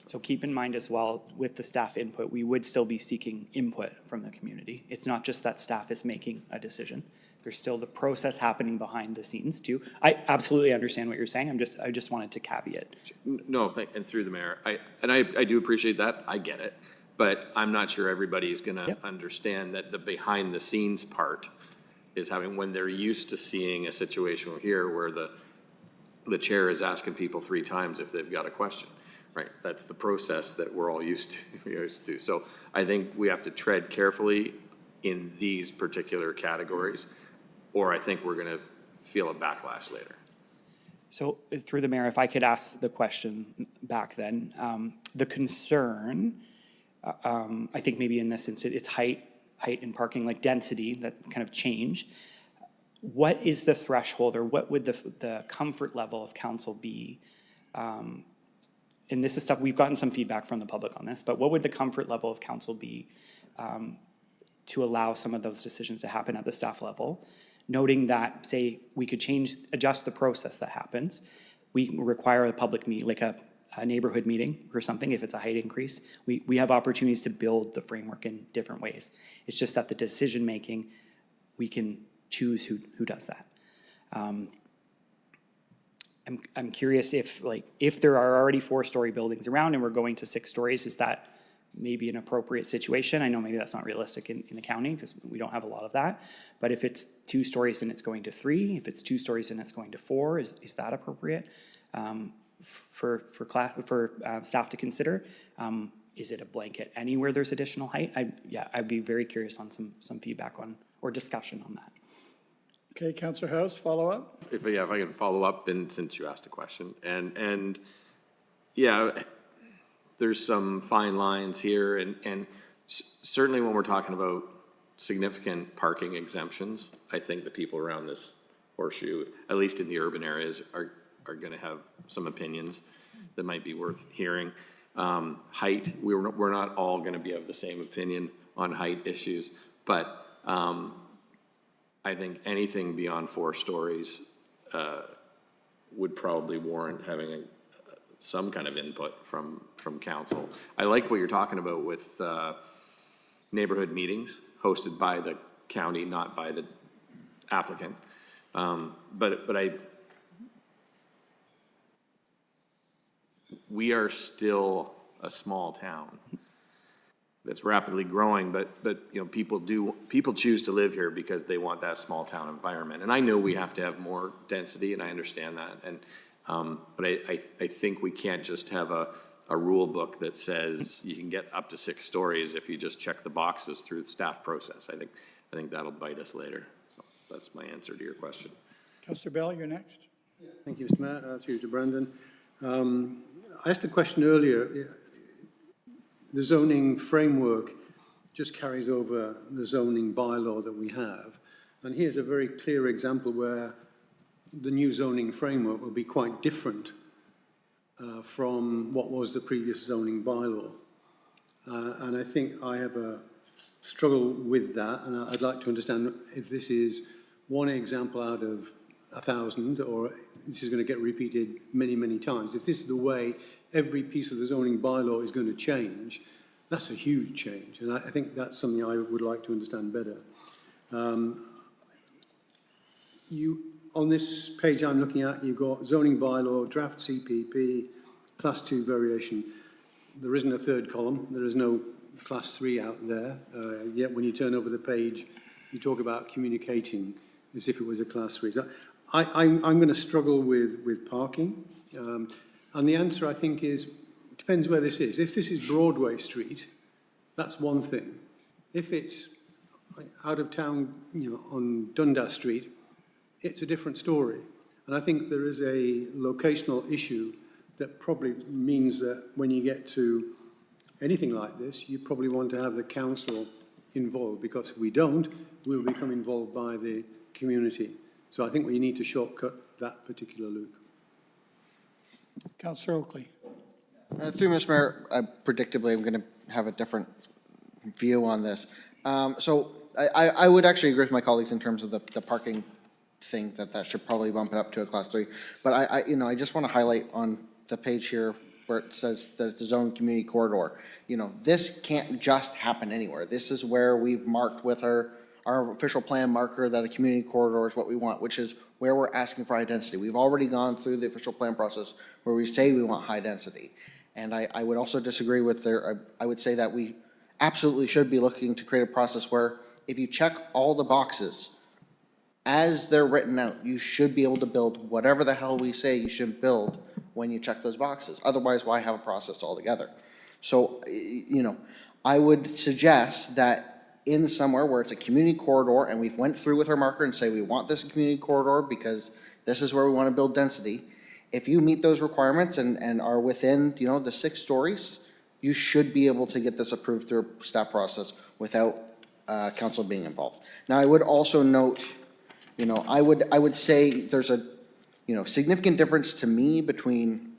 So keep in mind as well, with the staff input, we would still be seeking input from the community. It's not just that staff is making a decision. There's still the process happening behind the scenes too. I absolutely understand what you're saying. I just wanted to caveat. No, and through the mayor, I do appreciate that. I get it. But I'm not sure everybody's going to understand that the behind the scenes part is having, when they're used to seeing a situation here where the chair is asking people 3 times if they've got a question. Right, that's the process that we're all used to. So I think we have to tread carefully in these particular categories, or I think we're going to feel a backlash later. So through the mayor, if I could ask the question back then, the concern, I think maybe in this instance, it's height and parking, like density, that kind of change. What is the threshold, or what would the comfort level of council be? And this is stuff, we've gotten some feedback from the public on this, but what would the comfort level of council be to allow some of those decisions to happen at the staff level? Noting that, say, we could adjust the process that happens. We require a public meet, like a neighborhood meeting or something, if it's a height increase. We have opportunities to build the framework in different ways. It's just that the decision-making, we can choose who does that. I'm curious if there are already 4-story buildings around and we're going to 6 stories, is that maybe an appropriate situation? I know maybe that's not realistic in the county because we don't have a lot of that. But if it's 2 stories and it's going to 3, if it's 2 stories and it's going to 4, is that appropriate for staff to consider? Is it a blanket anywhere there's additional height? I'd be very curious on some feedback on or discussion on that. Okay, Councillor House, follow up? If I can follow up, and since you asked a question, and yeah, there's some fine lines here, and certainly when we're talking about significant parking exemptions, I think the people around this horseshoe, at least in the urban areas, are going to have some opinions that might be worth hearing. Height, we're not all going to be of the same opinion on height issues, but I think anything beyond 4 stories would probably warrant having some kind of input from council. I like what you're talking about with neighborhood meetings hosted by the county, not by the applicant. We are still a small town that's rapidly growing, but you know, people choose to live here because they want that small town environment. And I know we have to have more density, and I understand that. And but I think we can't just have a rule book that says you can get up to 6 stories if you just check the boxes through the staff process. I think that'll bite us later. So that's my answer to your question. Councillor Bell, you're next. Thank you, Mr. Mayor. Through to Brandon. I asked a question earlier. The zoning framework just carries over the zoning bylaw that we have. And here's a very clear example where the new zoning framework will be quite different from what was the previous zoning bylaw. And I think I have a struggle with that, and I'd like to understand if this is one example out of 1,000, or this is going to get repeated many, many times. If this is the way every piece of the zoning bylaw is going to change, that's a huge change. And I think that's something I would like to understand better. On this page I'm looking at, you've got zoning bylaw, draft CPP, class 2 variation. There isn't a third column. There is no class 3 out there. Yet when you turn over the page, you talk about communicating as if it was a class 3. So I'm going to struggle with parking. And the answer, I think, is, it depends where this is. If this is Broadway Street, that's one thing. If it's out of town, on Dundas Street, it's a different story. And I think there is a locational issue that probably means that when you get to anything like this, you probably want to have the council involved, because if we don't, we'll become involved by the community. So I think we need to shortcut that particular loop. Councillor Oakley. Through Mr. Mayor, predictably, I'm going to have a different view on this. So I would actually agree with my colleagues in terms of the parking thing, that should probably bump it up to a class 3. But I just want to highlight on the page here where it says that it's a zone community corridor. This can't just happen anywhere. This is where we've marked with our official plan marker that a community corridor is what we want, which is where we're asking for high density. We've already gone through the official plan process where we say we want high density. And I would also disagree with I would say that we absolutely should be looking to create a process where if you check all the boxes as they're written out, you should be able to build whatever the hell we say you should build when you check those boxes. Otherwise, why have a process altogether? So, I would suggest that in somewhere where it's a community corridor and we've went through with our marker and say we want this community corridor because this is where we want to build density, if you meet those requirements and are within, the 6 stories, you should be able to get this approved through a staff process without council being involved. Now, I would also note, I would say there's a, significant difference to me between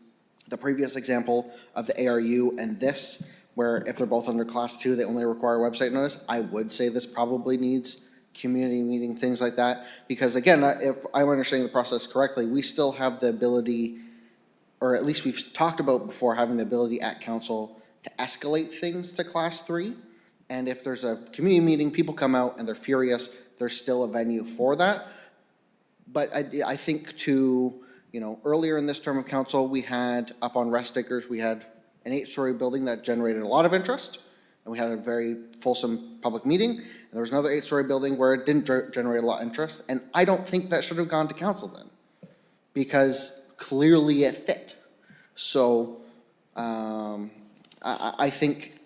the previous example of the ARU and this, where if they're both under class 2, they only require website notice. I would say this probably needs community meeting, things like that. Because again, if I'm understanding the process correctly, we still have the ability, or at least we've talked about before, having the ability at council to escalate things to class 3. And if there's a community meeting, people come out and they're furious, there's still a venue for that. But I think earlier in this term of council, we had up on Rest Acres, we had an 8-story building that generated a lot of interest. And we had a very fulsome public meeting. And there was another 8-story building where it didn't generate a lot of interest. And I don't think that should have gone to council then, because clearly it fit. So I think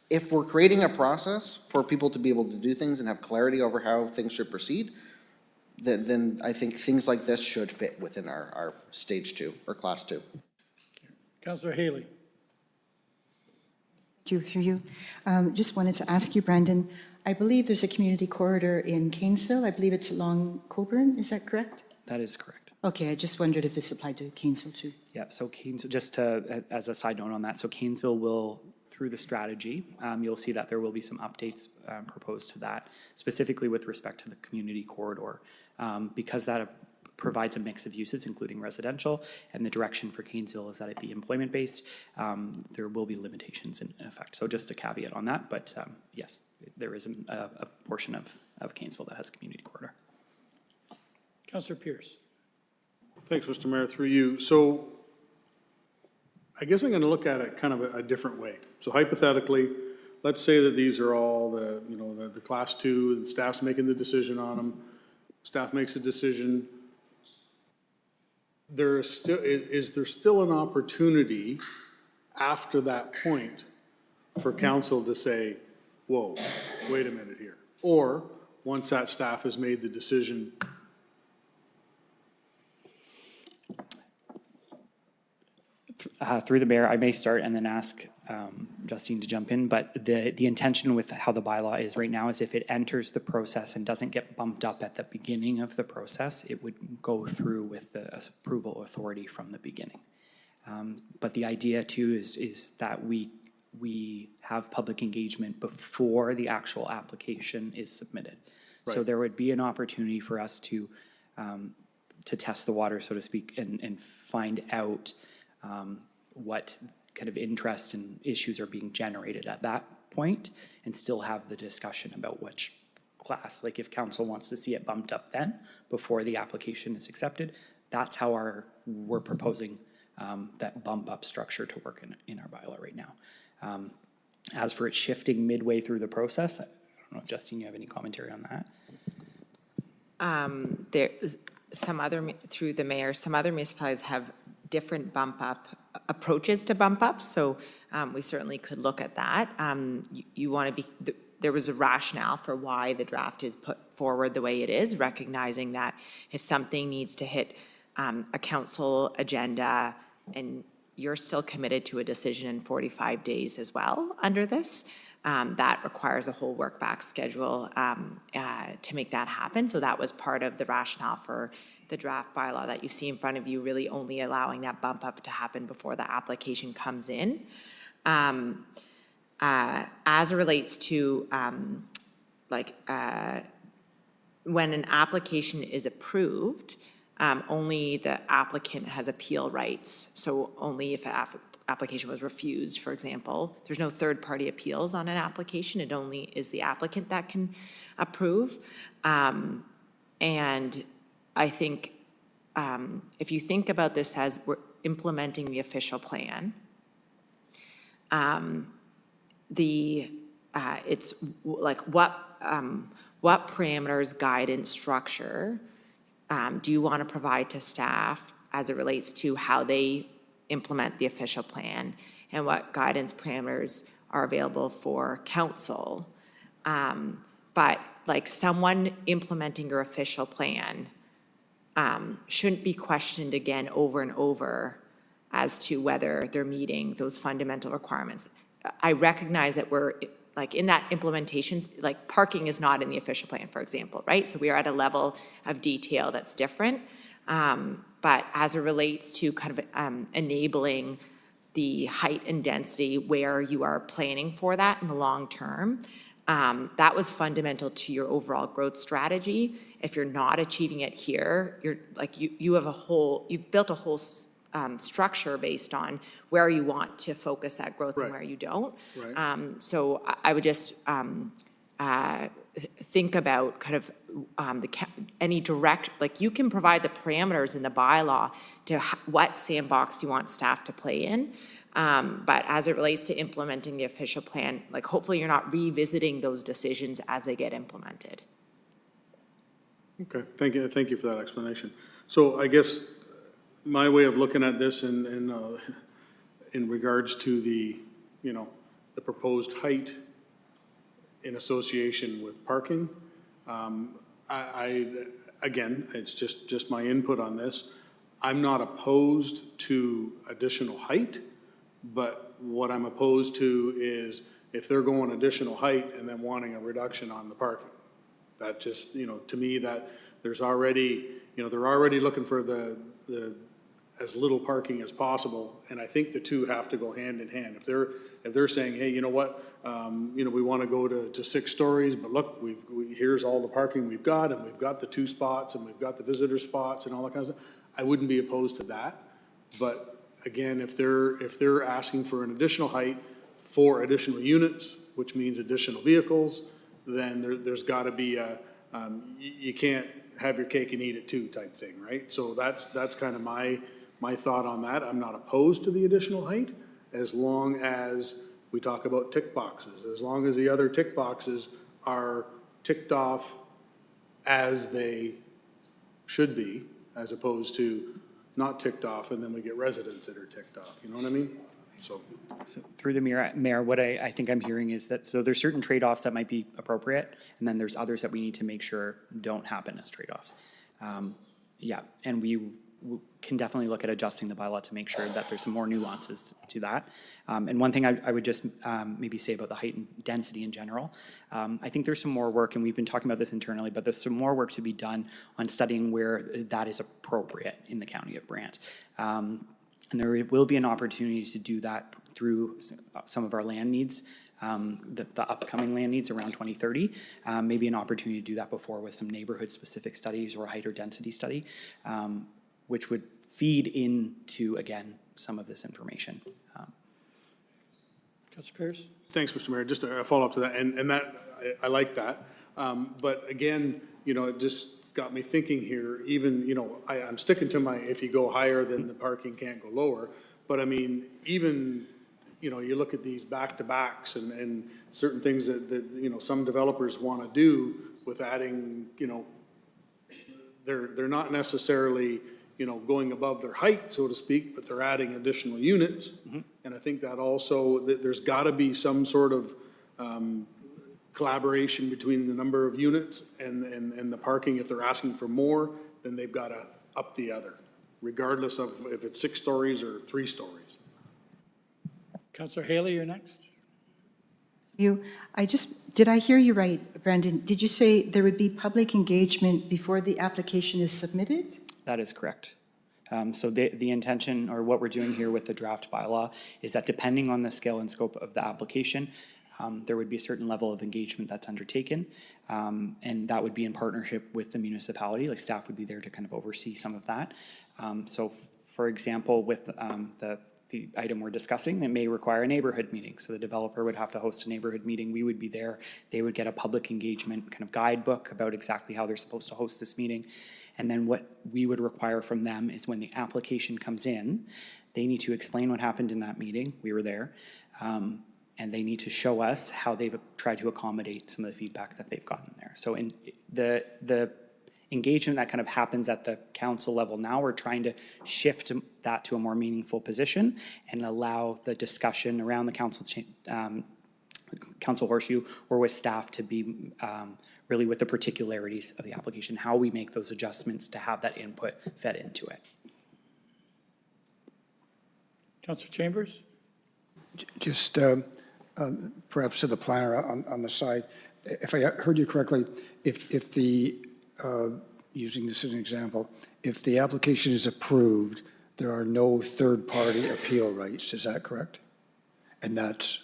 if we're creating a process for people to be able to do things and have clarity over how things should proceed, then I think things like this should fit within our stage 2 or class 2. Councillor Haley. Through you. Just wanted to ask you, Brandon, I believe there's a community corridor in Cairnsville. I believe it's along Coburn. Is that correct? That is correct. Okay, I just wondered if this applied to Cairnsville too. Yeah, so as a side note on that, so Cairnsville will, through the strategy, you'll see that there will be some updates proposed to that, specifically with respect to the community corridor, because that provides a mix of uses, including residential, and the direction for Cairnsville is that it be employment-based. There will be limitations in effect. So just a caveat on that, but yes, there is a portion of Cairnsville that has community corridor. Councillor Pierce. Thanks, Mr. Mayor, through you. So I guess I'm going to look at it kind of a different way. So hypothetically, let's say that these are all the class 2, and staff's making the decision on them. Staff makes a decision. Is there still an opportunity after that point for council to say, whoa, wait a minute here? Or once that staff has made the decision, through the mayor, I may start and then ask Justine to jump in, but the intention with how the bylaw is right now is if it enters the process and doesn't get bumped up at the beginning of the process, it would go through with the approval authority from the beginning. But the idea too is that we have public engagement before the actual application is submitted. Right. So there would be an opportunity for us to to test the water, so to speak, and find out what kind of interest and issues are being generated at that point, and still have the discussion about which class. Like if council wants to see it bumped up then, before the application is accepted, that's how we're proposing that bump up structure to work in our bylaw right now. As for it shifting midway through the process, I don't know if Justine, you have any commentary on that? Through the mayor, some other municipalities have different bump up approaches to bump up, so we certainly could look at that. You want to be, there was a rationale for why the draft is put forward the way it is, recognizing that if something needs to hit a council agenda and you're still committed to a decision in 45 days as well under this, that requires a whole work back schedule to make that happen. So that was part of the rationale for the draft bylaw that you see in front of you, really only allowing that bump up to happen before the application comes in. As it relates to when an application is approved, only the applicant has appeal rights. So only if an application was refused, for example, there's no third-party appeals on an application. It only is the applicant that can approve. And I think if you think about this as we're implementing the official plan, it's like what parameters, guidance, structure do you want to provide to staff as it relates to how they implement the official plan, and what guidance parameters are available for council. But like someone implementing your official plan shouldn't be questioned again over and over as to whether they're meeting those fundamental requirements. I recognize that we're like in that implementation, like parking is not in the official plan, for example, right? So we are at a level of detail that's different. But as it relates to kind of enabling the height and density where you are planning for that in the long term, that was fundamental to your overall growth strategy. If you're not achieving it here, you're like you've built a whole structure based on where you want to focus that growth and where you don't. Right. So I would just think about kind of any direct, like you can provide the parameters in the bylaw to what sandbox you want staff to play in. But as it relates to implementing the official plan, like hopefully you're not revisiting those decisions as they get implemented. Okay, thank you for that explanation. So I guess my way of looking at this in regards to the proposed height in association with parking, again, it's just my input on this. I'm not opposed to additional height, but what I'm opposed to is if they're going additional height and then wanting a reduction on the parking. That just, to me, that there's already, they're already looking for the as little parking as possible, and I think the two have to go hand in hand. If they're saying, hey, you know what, we want to go to 6 stories, but look, here's all the parking we've got, and we've got the 2 spots, and we've got the visitor spots, and all that kind of stuff. I wouldn't be opposed to that, but again, if they're asking for an additional height for additional units, which means additional vehicles, then there's got to be a you can't have your cake and eat it too type thing, right? So that's kind of my thought on that. I'm not opposed to the additional height as long as we talk about tick boxes, as long as the other tick boxes are ticked off as they should be, as opposed to not ticked off and then we get residents that are ticked off. You know what I mean? So through the mayor, what I think I'm hearing is that, so there's certain trade-offs that might be appropriate, and then there's others that we need to make sure don't happen as trade-offs. Yeah, and we can definitely look at adjusting the bylaw to make sure that there's some more nuances to that. And one thing I would just maybe say about the height and density in general, I think there's some more work, and we've been talking about this internally, but there's some more work to be done on studying where that is appropriate in the county of Brant. And there will be an opportunity to do that through some of our land needs the upcoming land needs around 2030, maybe an opportunity to do that before with some neighborhood-specific studies or a height or density study, which would feed into, again, some of this information. Councillor Pierce? Thanks, Mr. Mayor. Just a follow-up to that, and that, I like that. But again, it just got me thinking here, even, I'm sticking to my, if you go higher, then the parking can't go lower. But I mean, even, you look at these back-to-backs and certain things that some developers want to do with adding, they're not necessarily, going above their height, so to speak, but they're adding additional units. And I think that also, there's got to be some sort of collaboration between the number of units and the parking. If they're asking for more, then they've got to up the other, regardless of if it's 6 stories or 3 stories. Councillor Haley, you're next. Did I hear you right, Brandon? Did you say there would be public engagement before the application is submitted? That is correct. So the intention, or what we're doing here with the draft bylaw, is that depending on the scale and scope of the application, there would be a certain level of engagement that's undertaken, and that would be in partnership with the municipality. Like, staff would be there to kind of oversee some of that. So, for example, with the item we're discussing, it may require a neighborhood meeting. So the developer would have to host a neighborhood meeting. We would be there. They would get a public engagement kind of guidebook about exactly how they're supposed to host this meeting. And then what we would require from them is when the application comes in, they need to explain what happened in that meeting. We were there. And they need to show us how they've tried to accommodate some of the feedback that they've gotten there. So in the engagement that kind of happens at the council level now, we're trying to shift that to a more meaningful position and allow the discussion around the council horseshoe or with staff to be really with the particularities of the application, how we make those adjustments to have that input fed into it. Councillor Chambers? Just perhaps to the planner on the side, if I heard you correctly, if the, using this as an example, if the application is approved, there are no third-party appeal rights, is that correct? And that's,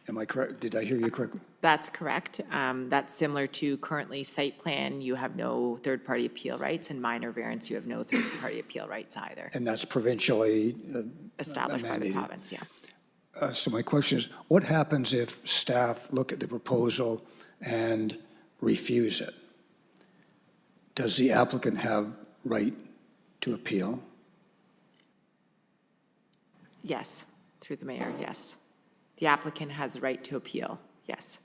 am I correct? Did I hear you correctly? That's correct. That's similar to currently site plan, you have no third-party appeal rights, and minor variance, you have no third-party appeal rights either. And that's provincially Established by the mandated. province, yeah. So my question is, what happens if staff look at the proposal and refuse it? Does the applicant have right to appeal? Yes, through the mayor, yes. The applicant has the right to appeal, yes.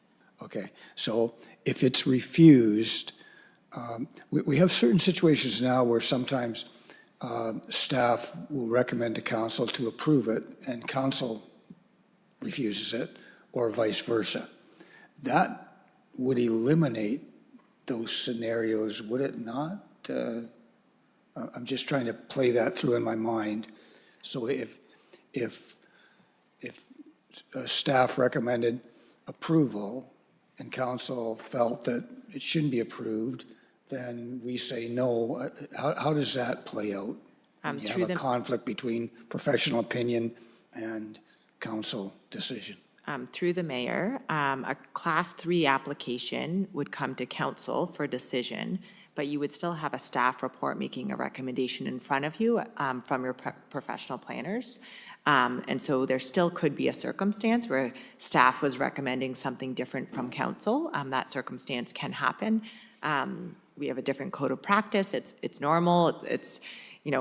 Okay, so if it's refused, we have certain situations now where sometimes staff will recommend to council to approve it and council refuses it, or vice versa. That would eliminate those scenarios, would it not? I'm just trying to play that through in my mind. So if staff recommended approval and council felt that it shouldn't be approved, then we say no. How does that play out? When you have a conflict between professional opinion and council decision. Through the mayor, a class 3 application would come to council for decision, but you would still have a staff report making a recommendation in front of you from your professional planners. And so there still could be a circumstance where staff was recommending something different from council. That circumstance can happen. We have a different code of practice. It's normal. It's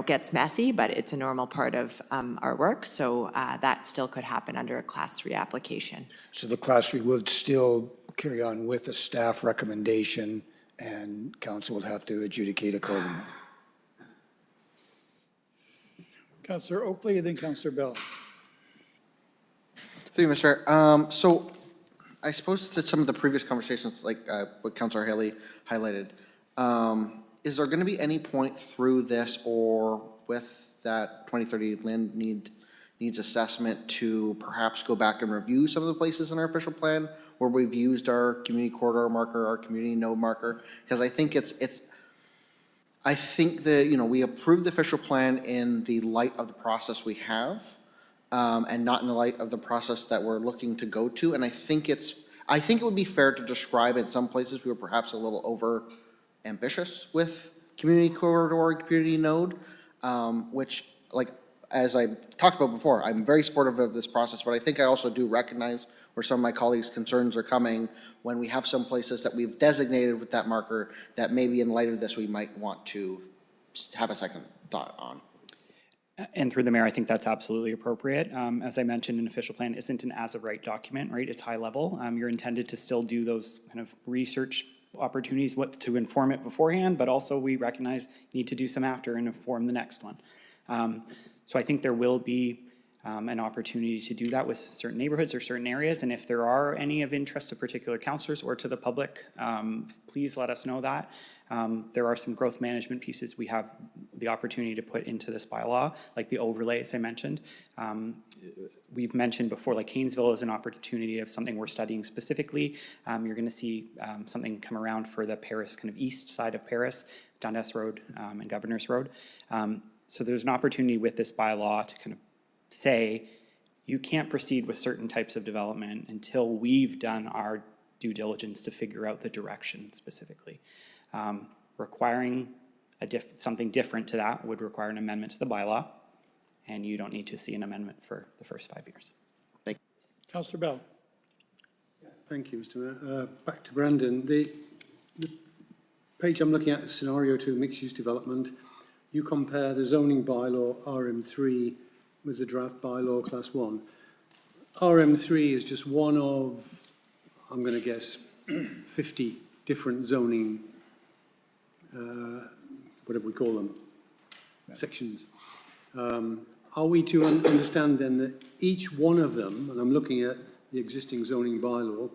gets messy, but it's a normal part of our work. So that still could happen under a class 3 application. So the class 3 would still carry on with a staff recommendation and council would have to adjudicate accordingly. Councillor Oakley, and then Councillor Bell. Thank you, Mr. Mayor. So I suppose to some of the previous conversations, like what Councillor Haley highlighted, is there going to be any point through this or with that 2030 land needs assessment to perhaps go back and review some of the places in our official plan where we've used our community corridor marker, our community node marker? Because I think I think that, we approved the official plan in the light of the process we have. and not in the light of the process that we're looking to go to. And I think it would be fair to describe in some places we were perhaps a little over ambitious with community corridor and community node, which, like, as I talked about before, I'm very supportive of this process, but I think I also do recognize where some of my colleagues' concerns are coming when we have some places that we've designated with that marker that maybe in light of this, we might want to have a second thought on. And through the mayor, I think that's absolutely appropriate. As I mentioned, an official plan isn't an as-of-right document, right? It's high level. You're intended to still do those kind of research opportunities, what to inform it beforehand, but also we recognize you need to do some after and inform the next one. So I think there will be an opportunity to do that with certain neighborhoods or certain areas. And if there are any of interest to particular councillors or to the public, please let us know that. There are some growth management pieces we have the opportunity to put into this bylaw, like the overlays I mentioned. We've mentioned before, like Haynesville is an opportunity of something we're studying specifically. You're going to see something come around for the Paris, kind of east side of Paris, Dundas Road and Governor's Road. So there's an opportunity with this bylaw to kind of say, you can't proceed with certain types of development until we've done our due diligence to figure out the direction specifically. Requiring something different to that would require an amendment to the bylaw, and you don't need to see an amendment for the first 5 years. Thank you. Councillor Bell. Thank you, Mr. Mayor. Back to Brandon. The page I'm looking at is scenario 2, mixed-use development. You compare the zoning bylaw RM3 with the draft bylaw class 1. RM3 is just one of, I'm going to guess, 50 different zoning, whatever we call them, sections. Are we to understand then that each one of them, and I'm looking at the existing zoning bylaw,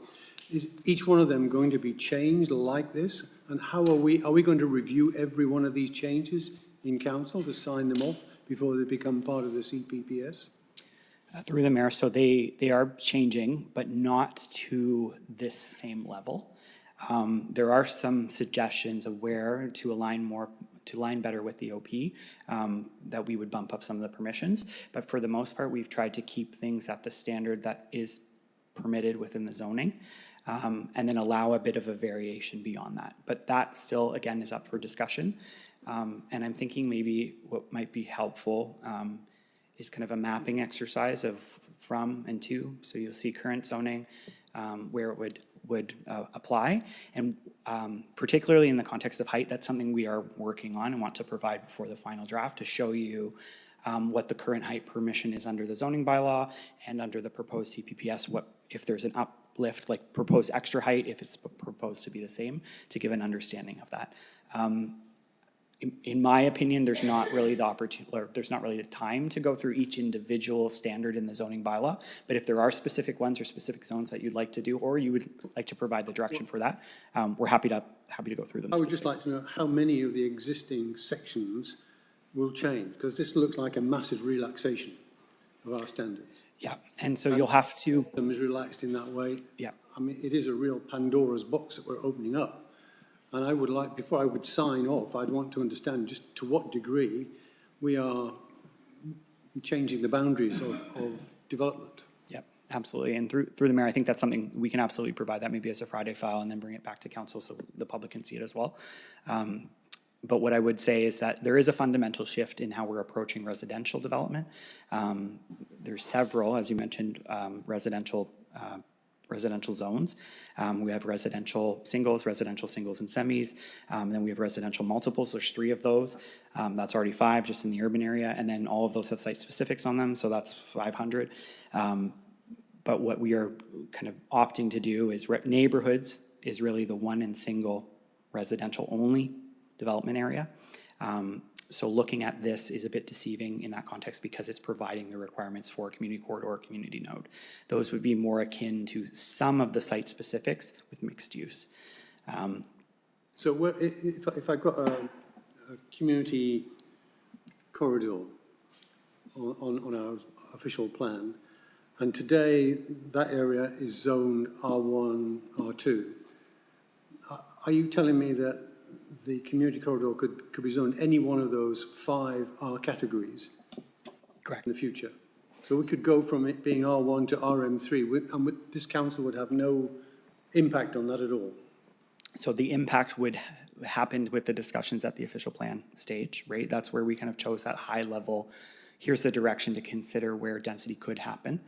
is each one of them going to be changed like this? And how are we going to review every one of these changes in council to sign them off before they become part of the CPPS? Through the mayor, so they are changing, but not to this same level. There are some suggestions of where to align better with the OP, that we would bump up some of the permissions. But for the most part, we've tried to keep things at the standard that is permitted within the zoning, and then allow a bit of a variation beyond that. But that still, again, is up for discussion. And I'm thinking maybe what might be helpful is kind of a mapping exercise of from and to. So you'll see current zoning, where it would apply. And particularly in the context of height, that's something we are working on and want to provide before the final draft to show you what the current height permission is under the zoning bylaw and under the proposed CPPS, if there's an uplift, like proposed extra height, if it's proposed to be the same, to give an understanding of that. In my opinion, there's not really the opportunity, or there's not really the time to go through each individual standard in the zoning bylaw. But if there are specific ones or specific zones that you'd like to do, or you would like to provide the direction for that, we're happy to go through them. I would just like to know how many of the existing sections will change, because this looks like a massive relaxation of our standards. Yeah, and so you'll have to. Them is relaxed in that way. Yeah. I mean, it is a real Pandora's box that we're opening up. And I would like, before I would sign off, I'd want to understand just to what degree we are changing the boundaries of development. Yep, absolutely. And through the mayor, I think that's something we can absolutely provide that maybe as a Friday file and then bring it back to council so the public can see it as well. But what I would say is that there is a fundamental shift in how we're approaching residential development. There's several, as you mentioned, residential zones. We have residential singles and semis. Then we have residential multiples. There's 3 of those. That's already 5 just in the urban area. And then all of those have site specifics on them. So that's 500. But what we are kind of opting to do is neighborhoods is really the one and single residential only development area. So looking at this is a bit deceiving in that context because it's providing the requirements for a community corridor or community node. Those would be more akin to some of the site specifics with mixed use. So if I've got a community corridor on our official plan, and today that area is zoned R1, R2, are you telling me that the community corridor could be zoned any one of those 5 R categories? Correct. In the future? So we could go from it being R1 to RM3, and this council would have no impact on that at all. So the impact would happen with the discussions at the official plan stage, right? That's where we kind of chose that high level, here's the direction to consider where density could happen.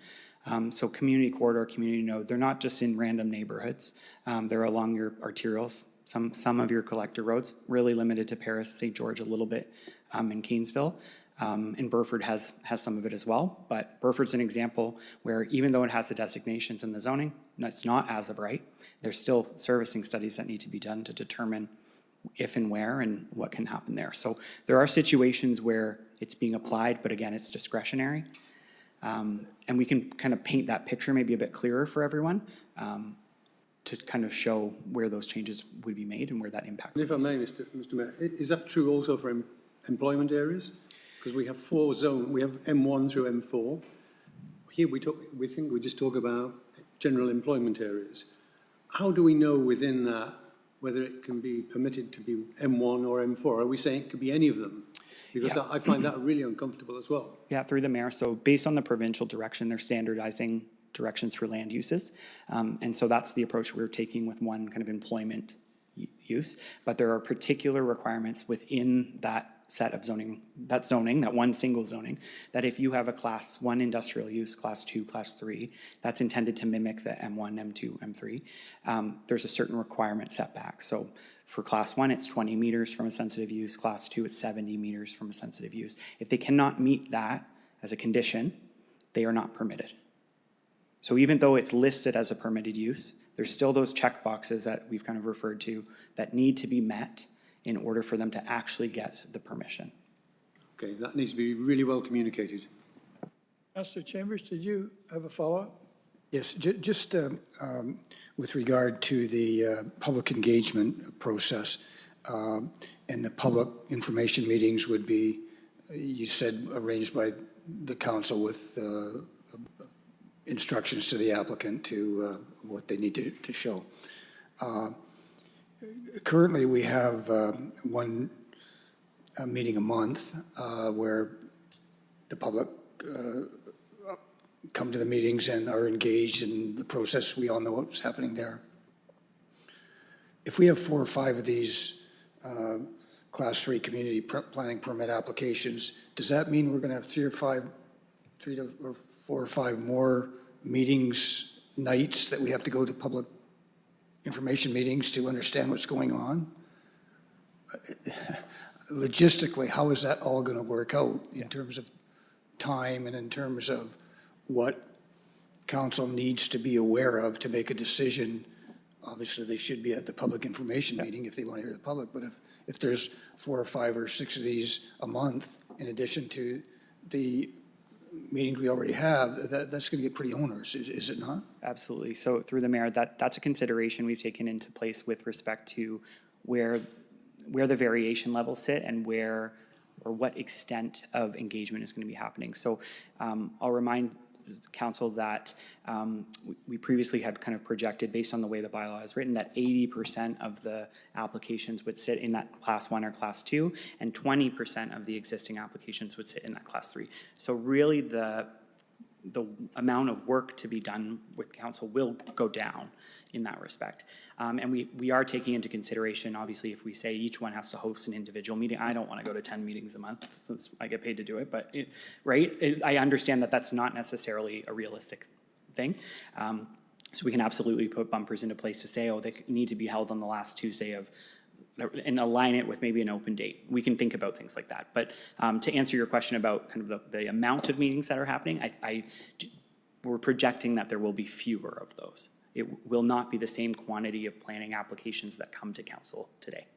So community corridor, community node, they're not just in random neighborhoods. They're along your arterials, some of your collector roads, really limited to Paris, St. George a little bit, in Cairnsville. And Burford has some of it as well, but Burford's an example where even though it has the designations in the zoning, it's not as of right. There's still servicing studies that need to be done to determine if and where and what can happen there. So there are situations where it's being applied, but again, it's discretionary. And we can kind of paint that picture maybe a bit clearer for everyone to kind of show where those changes would be made and where that impact And if I may, Mr. Mayor, is that true also for employment areas? Because we have 4 zones, we have M1 through M4. Here we think we just talk about general employment areas. How do we know within that whether it can be permitted to be M1 or M4? Are we saying it could be any of them? Because I find that really uncomfortable as well. Yeah, through the mayor. So based on the provincial direction, they're standardizing directions for land uses. And so that's the approach we're taking with one kind of employment use. But there are particular requirements within that set of zoning, that one single zoning, that if you have a class 1 industrial use, class 2, class 3, that's intended to mimic the M1, M2, M3, there's a certain requirement setback. So for class 1, it's 20 meters from a sensitive use. Class 2, it's 70 meters from a sensitive use. If they cannot meet that as a condition, they are not permitted. So even though it's listed as a permitted use, there's still those check boxes that we've kind of referred to that need to be met in order for them to actually get the permission. Okay, that needs to be really well communicated. Councillor Chambers, did you have a follow-up? Yes, just with regard to the public engagement process, and the public information meetings would be, you said, arranged by the council with instructions to the applicant to what they need to show. Currently, we have one meeting a month where the public come to the meetings and are engaged in the process. We all know what's happening there. If we have 4 or 5 of these Class 3 community planning permit applications, does that mean we're going to have 3 to 4 or 5 more meetings, nights that we have to go to public information meetings to understand what's going on? Logistically, how is that all going to work out in terms of time and in terms of what council needs to be aware of to make a decision? Obviously, they should be at the public information meeting if they want to hear the public, but if there's 4 or 5 or 6 of these a month, in addition to the meetings we already have, that's going to get pretty onerous, is it not? Absolutely. So through the mayor, that's a consideration we've taken into place with respect to where the variation levels sit and where or what extent of engagement is going to be happening. So I'll remind council that we previously had kind of projected, based on the way the bylaw is written, that 80% of the applications would sit in that class 1 or class 2, and 20% of the existing applications would sit in that class 3. So really the amount of work to be done with council will go down in that respect. And we are taking into consideration, obviously, if we say each one has to host an individual meeting, I don't want to go to 10 meetings a month since I get paid to do it, but I understand that that's not necessarily a realistic thing. So we can absolutely put bumpers into place to say, oh, they need to be held on the last Tuesday of, and align it with maybe an open date. We can think about things like that. But to answer your question about kind of the amount of meetings that are happening, we're projecting that there will be fewer of those. It will not be the same quantity of planning applications that come to council today.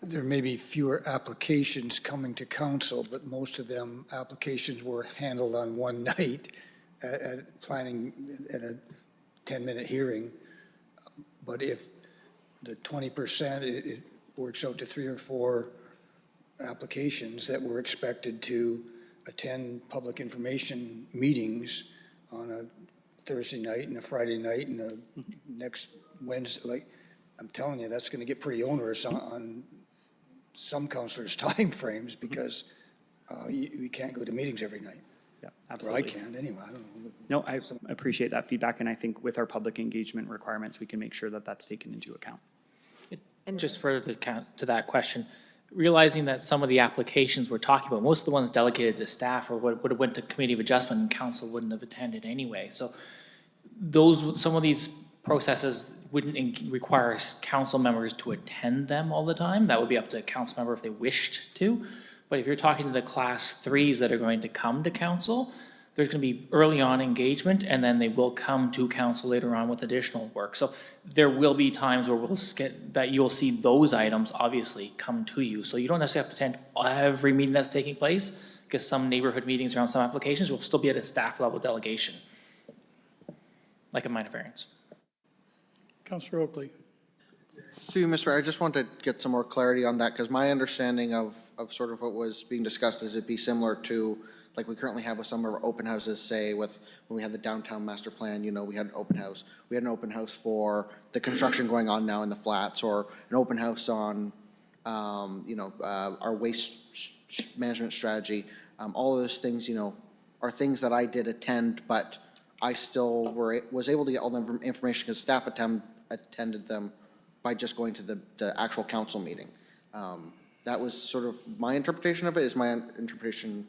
There may be fewer applications coming to council, but most of them applications were handled on one night at planning at a 10-minute hearing. But if the 20%, it works out to 3 or 4 applications that were expected to attend public information meetings on a Thursday night and a Friday night and a next Wednesday. Like, I'm telling you, that's going to get pretty onerous on some councilors' time frames, because you can't go to meetings every night. Yeah, Or I absolutely. can't anyway, I don't know. No, I appreciate that feedback, and I think with our public engagement requirements, we can make sure that that's taken into account. And just further to that question, realizing that some of the applications we're talking about, most of the ones delegated to staff or would have went to committee of adjustment and council wouldn't have attended anyway. So some of these processes wouldn't require council members to attend them all the time. That would be up to a council member if they wished to. But if you're talking to the class 3s that are going to come to council, there's going to be early on engagement, and then they will come to council later on with additional work. So there will be times where that you'll see those items obviously come to you. So you don't necessarily have to attend every meeting that's taking place, because some neighborhood meetings around some applications will still be at a staff level delegation, like a minor variance. Councillor Oakley. Through you, Mr. Mayor, I just want to get some more clarity on that, because my understanding of sort of what was being discussed is it'd be similar to, like we currently have with some of our open houses, say when we had the downtown master plan, you know, we had an open house. We had an open house for the construction going on now in the flats, or an open house on, our waste management strategy. All of those things, you know, are things that I did attend, but I still was able to get all the information because staff attended them by just going to the actual council meeting. That was sort of my interpretation of it. Is my interpretation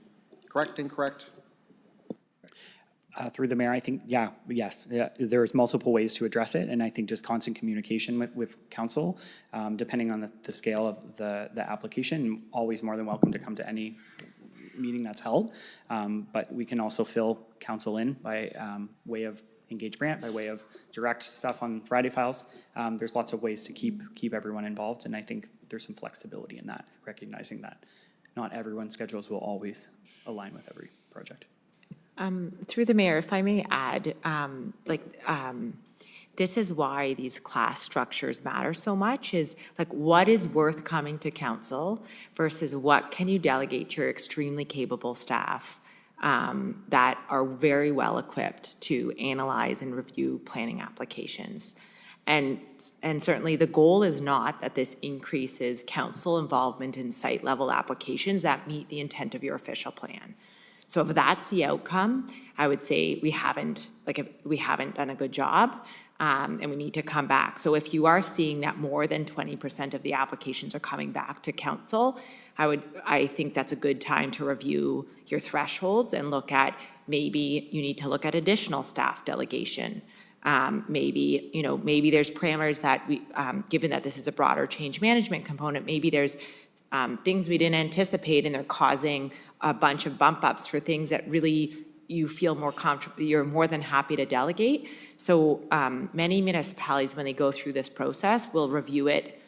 correct, incorrect? Through the mayor, I think, yes, there's multiple ways to address it, and I think just constant communication with council, depending on the scale of the application, always more than welcome to come to any meeting that's held. But we can also fill council in by way of Engage Brant, by way of direct stuff on Friday files. There's lots of ways to keep everyone involved, and I think there's some flexibility in that, recognizing that not everyone's schedules will always align with every project. Through the mayor, if I may add, this is why these class structures matter so much, is like what is worth coming to council versus what can you delegate to your extremely capable staff that are very well equipped to analyze and review planning applications. And certainly the goal is not that this increases council involvement in site level applications that meet the intent of your official plan. So if that's the outcome, I would say we haven't done a good job, and we need to come back. So if you are seeing that more than 20% of the applications are coming back to council, I think that's a good time to review your thresholds and look at, maybe you need to look at additional staff delegation. Maybe there's parameters that we, given that this is a broader change management component, maybe there's things we didn't anticipate and they're causing a bunch of bump ups for things that really you feel you're more than happy to delegate. So many municipalities, when they go through this process, will review it,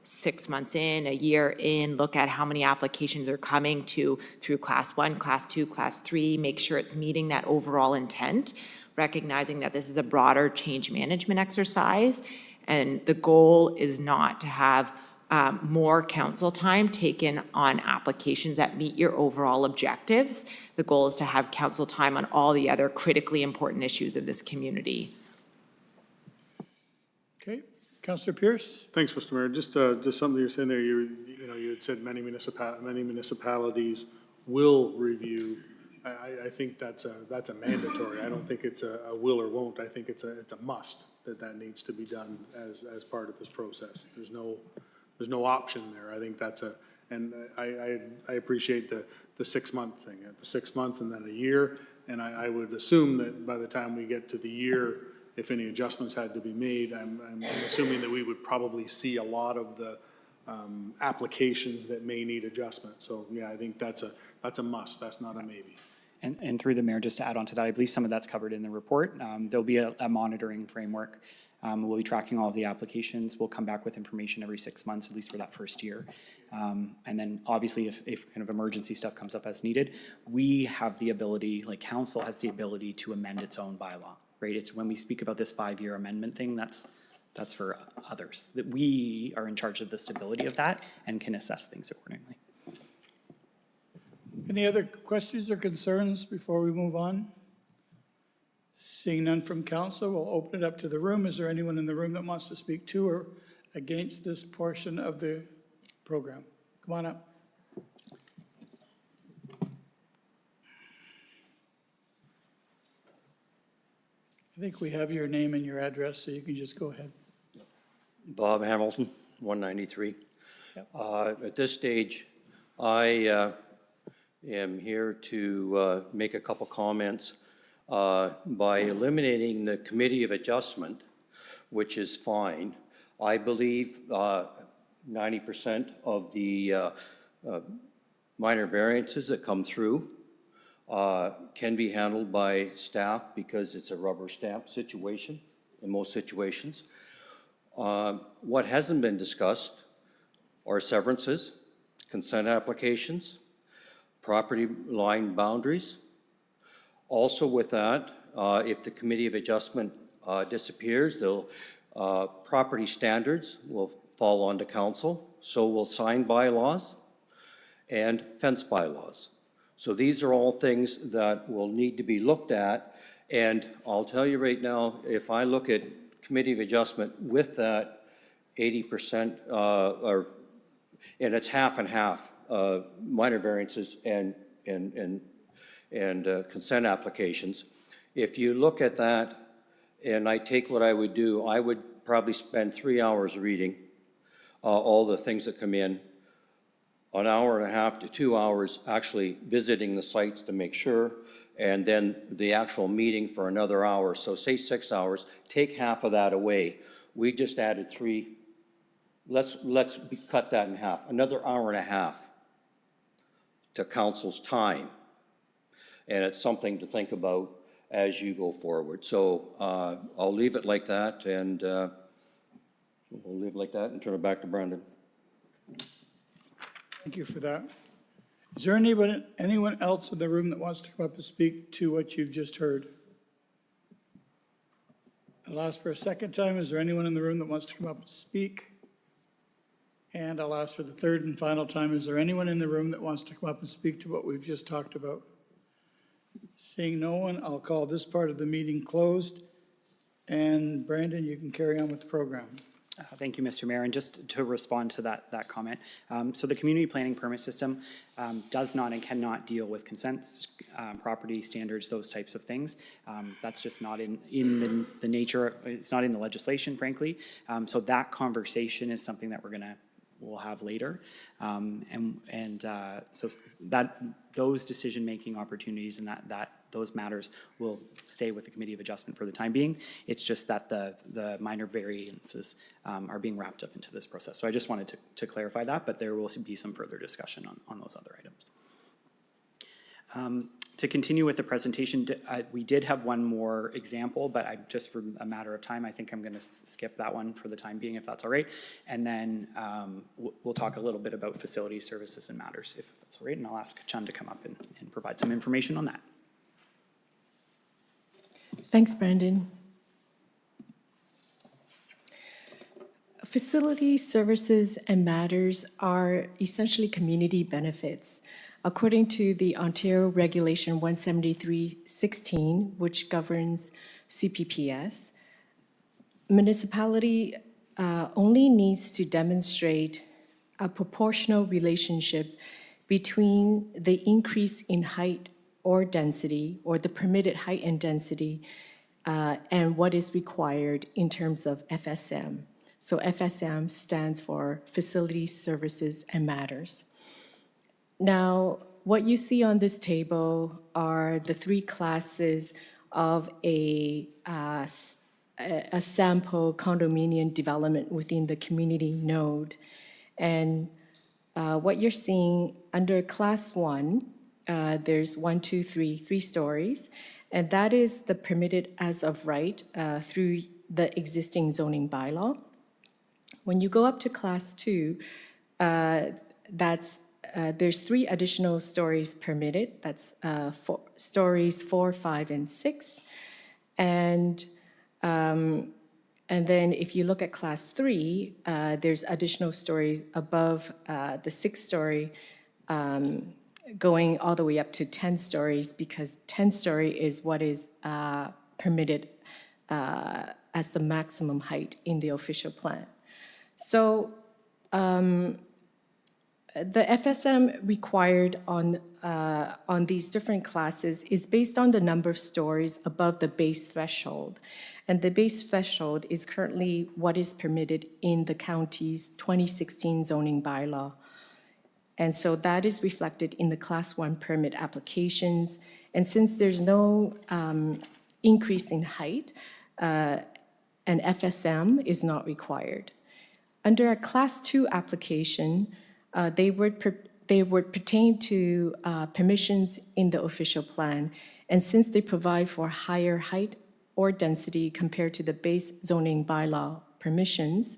6 months in, a year in, look at how many applications are coming through class 1, class 2, class 3, make sure it's meeting that overall intent, recognizing that this is a broader change management exercise. And the goal is not to have more council time taken on applications that meet your overall objectives. The goal is to have council time on all the other critically important issues of this community. Okay, Councillor Pierce. Thanks, Mr. Mayor. Just something you're saying there, you had said many municipalities will review. I think that's a mandatory. I don't think it's a will or won't. I think it's a must that needs to be done as part of this process. There's no option there. I think and I appreciate the 6 month thing, at the 6 months and then a year. And I would assume that by the time we get to the year, if any adjustments had to be made, I'm assuming that we would probably see a lot of the applications that may need adjustment. So yeah, I think that's a must. That's not a maybe. And through the mayor, just to add on to that, I believe some of that's covered in the report. There'll be a monitoring framework. We'll be tracking all of the applications. We'll come back with information every 6 months, at least for that first year. And then obviously if kind of emergency stuff comes up as needed, we have the ability, like council has the ability to amend its own bylaw, right? It's when we speak about this 5-year amendment thing, that's for others. That we are in charge of the stability of that and can assess things accordingly. Any other questions or concerns before we move on? Seeing none from council, we'll open it up to the room. Is there anyone in the room that wants to speak to or against this portion of the program? Come on up. I think we have your name and your address, so you can just go ahead. Bob Hamilton, 193. Yep. At this stage, I am here to make a couple comments. By eliminating the Committee of Adjustment, which is fine, I believe 90% of the minor variances that come through can be handled by staff because it's a rubber stamp situation in most situations. What hasn't been discussed are severances, consent applications, property line boundaries. Also with that, if the Committee of Adjustment disappears, property standards will fall onto council, so will sign bylaws and fence bylaws. So these are all things that will need to be looked at. And I'll tell you right now, if I look at Committee of Adjustment with that 80%, and it's half and half, minor variances and consent applications. If you look at that, and I take what I would do, I would probably spend 3 hours reading all the things that come in, an hour and a half to 2 hours actually visiting the sites to make sure, and then the actual meeting for another hour. So say 6 hours, take half of that away. We just added 3. Let's cut that in half, another hour and a half to council's time. And it's something to think about as you go forward. So I'll leave it like that, and we'll leave it like that and turn it back to Brendan. Thank you for that. Is there anyone else in the room that wants to come up and speak to what you've just heard? I'll ask for a second time. Is there anyone in the room that wants to come up and speak? And I'll ask for the third and final time. Is there anyone in the room that wants to come up and speak to what we've just talked about? Seeing no one, I'll call this part of the meeting closed. And Brandon, you can carry on with the program. Thank you, Mr. Mayor. And just to respond to that comment, so the community planning permit system does not and cannot deal with consents, property standards, those types of things. That's just not in the nature, it's not in the legislation, frankly. So that conversation is something that we'll have later. So that those decision-making opportunities and those matters will stay with the Committee of Adjustment for the time being. It's just that the minor variances are being wrapped up into this process. So I just wanted to clarify that, but there will be some further discussion on those other items. To continue with the presentation, we did have one more example, but just for a matter of time, I think I'm going to skip that one for the time being, if that's all right. And then we'll talk a little bit about facility services and matters, if that's all right. And I'll ask Chun to come up and provide some information on that. Thanks, Brandon. Facility services and matters are essentially community benefits. According to the Ontario Regulation 173-16, which governs CPPS, municipality only needs to demonstrate a proportional relationship between the increase in height or density, or the permitted height and density, and what is required in terms of FSM. So FSM stands for Facility Services and Matters. Now, what you see on this table are the 3 classes of a sample condominium development within the community node. And what you're seeing under class 1, there's 1, 2, 3 stories, and that is the permitted as of right through the existing zoning bylaw. When you go up to class 2, there's 3 additional stories permitted. That's stories 4, 5, and 6. And then if you look at class 3, there's additional stories above the 6-story, going all the way up to 10 stories, because 10-story is what is permitted as the maximum height in the official plan. So The FSM required on these different classes is based on the number of stories above the base threshold. And the base threshold is currently what is permitted in the county's 2016 zoning bylaw. And so that is reflected in the Class 1 permit applications. And since there's no increase in height, an FSM is not required. Under a Class 2 application, they would pertain to permissions in the official plan. And since they provide for higher height or density compared to the base zoning bylaw permissions,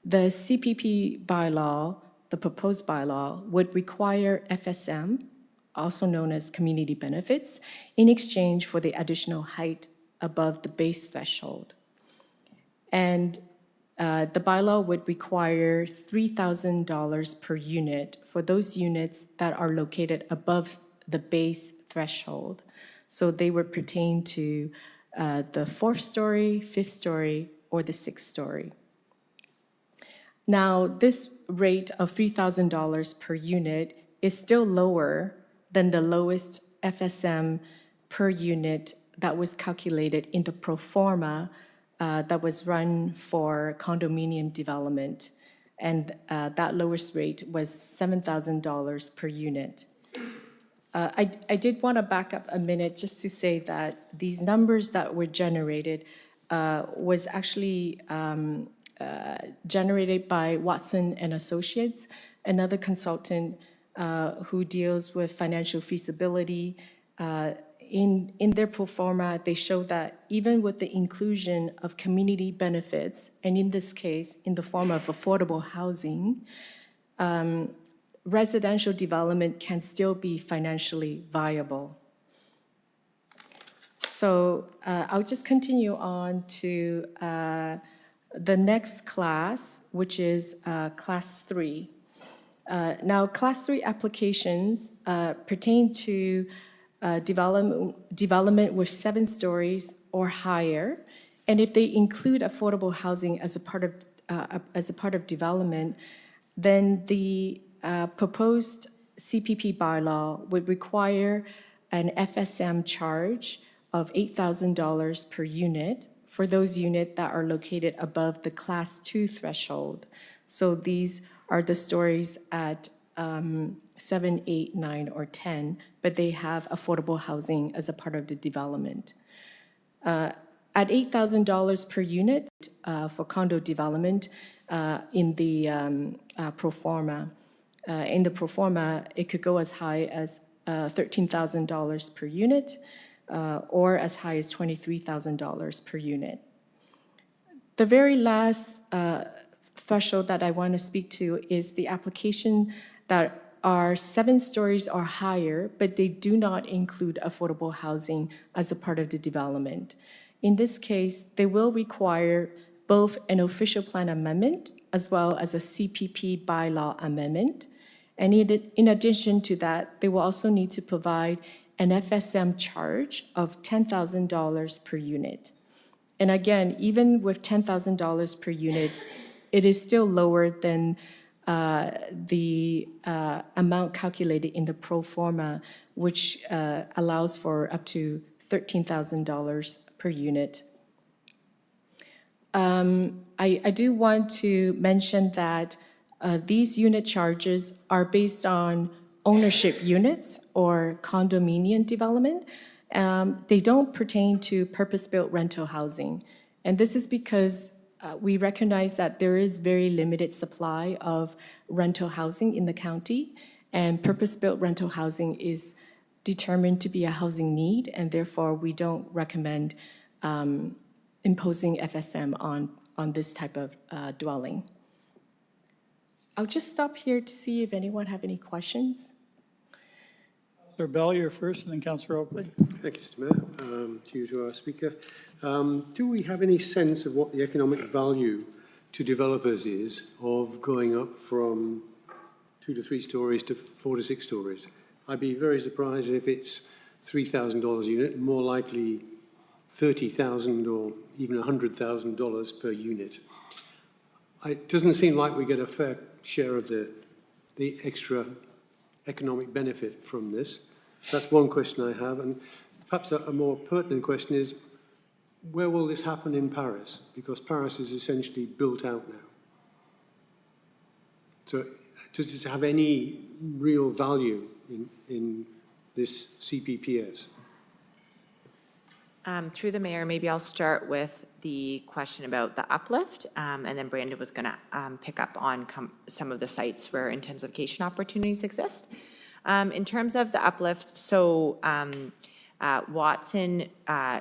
the CPP bylaw, the proposed bylaw, would require FSM, also known as community benefits, in exchange for the additional height above the base threshold. And the bylaw would require $3,000 per unit for those units that are located above the base threshold. So they would pertain to the 4th story, 5th story, or the 6th story. Now, this rate of $3,000 per unit is still lower than the lowest FSM per unit that was calculated in the pro forma that was run for condominium development. And that lowest rate was $7,000 per unit. I did want to back up a minute just to say that these numbers that were generated was actually generated by Watson and Associates, another consultant who deals with financial feasibility. In their pro forma, they show that even with the inclusion of community benefits, and in this case, in the form of affordable housing, residential development can still be financially viable. So I'll just continue on to the next class, which is Class 3. Now, Class 3 applications pertain to development with 7 stories or higher, and if they include affordable housing as a part of development, then the proposed CPP bylaw would require an FSM charge of $8,000 per unit for those units that are located above the Class 2 threshold. So these are the stories at 7, 8, 9, or 10, but they have affordable housing as a part of the development. At $8,000 per unit for condo development in the pro forma, it could go as high as $13,000 per unit or as high as $23,000 per unit. The very last threshold that I want to speak to is the application that are 7 stories or higher, but they do not include affordable housing as a part of the development. In this case, they will require both an official plan amendment as well as a CPP bylaw amendment. And in addition to that, they will also need to provide an FSM charge of $10,000 per unit. And again, even with $10,000 per unit, it is still lower than the amount calculated in the pro forma, which allows for up to $13,000 per unit. I do want to mention that these unit charges are based on ownership units or condominium development. They don't pertain to purpose-built rental housing. And this is because we recognize that there is very limited supply of rental housing in the county, and purpose-built rental housing is determined to be a housing need, and therefore we don't recommend imposing FSM on this type of dwelling. I'll just stop here to see if anyone have any questions. Councillor Bell, you're first, and then Councillor Oakley. Thank you, Mr. Mayor. To you, to our speaker. Do we have any sense of what the economic value to developers is of going up from 2 to 3 stories to 4 to 6 stories? I'd be very surprised if it's $3,000 a unit, more likely $30,000 or even $100,000 per unit. It doesn't seem like we get a fair share of the the extra economic benefit from this? That's one question I have. And perhaps a more pertinent question is, where will this happen in Paris? Because Paris is essentially built out now. So does this have any real value in this CPPS? Through the mayor, maybe I'll start with the question about the uplift, and then Brandon was going to pick up on some of the sites where intensification opportunities exist. In terms of the uplift, so Watson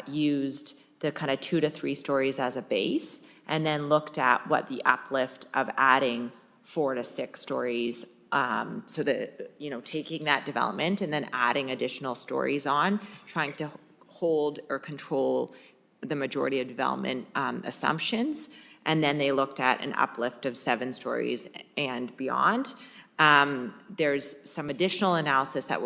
used the kind of 2 to 3 stories as a base, and then looked at what the uplift of adding 4 to 6 stories, so that, you know, taking that development and then adding additional stories on, trying to hold or control the majority of development assumptions. And then they looked at an uplift of 7 stories and beyond. There's some additional analysis that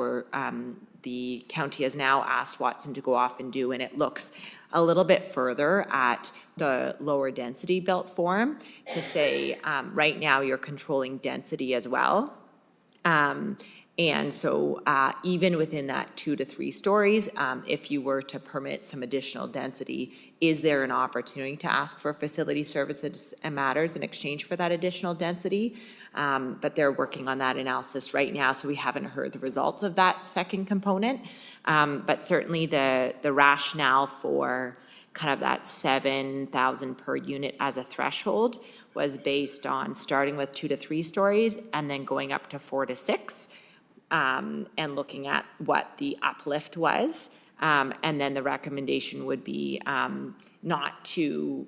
the county has now asked Watson to go off and do, and it looks a little bit further at the lower density built form to say, right now you're controlling density as well. And so even within that 2 to 3 stories, if you were to permit some additional density, is there an opportunity to ask for facility services and matters in exchange for that additional density? But they're working on that analysis right now, so we haven't heard the results of that second component. But certainly the rationale for kind of that 7,000 per unit as a threshold was based on starting with 2 to 3 stories and then going up to 4 to 6. And looking at what the uplift was. And then the recommendation would be not to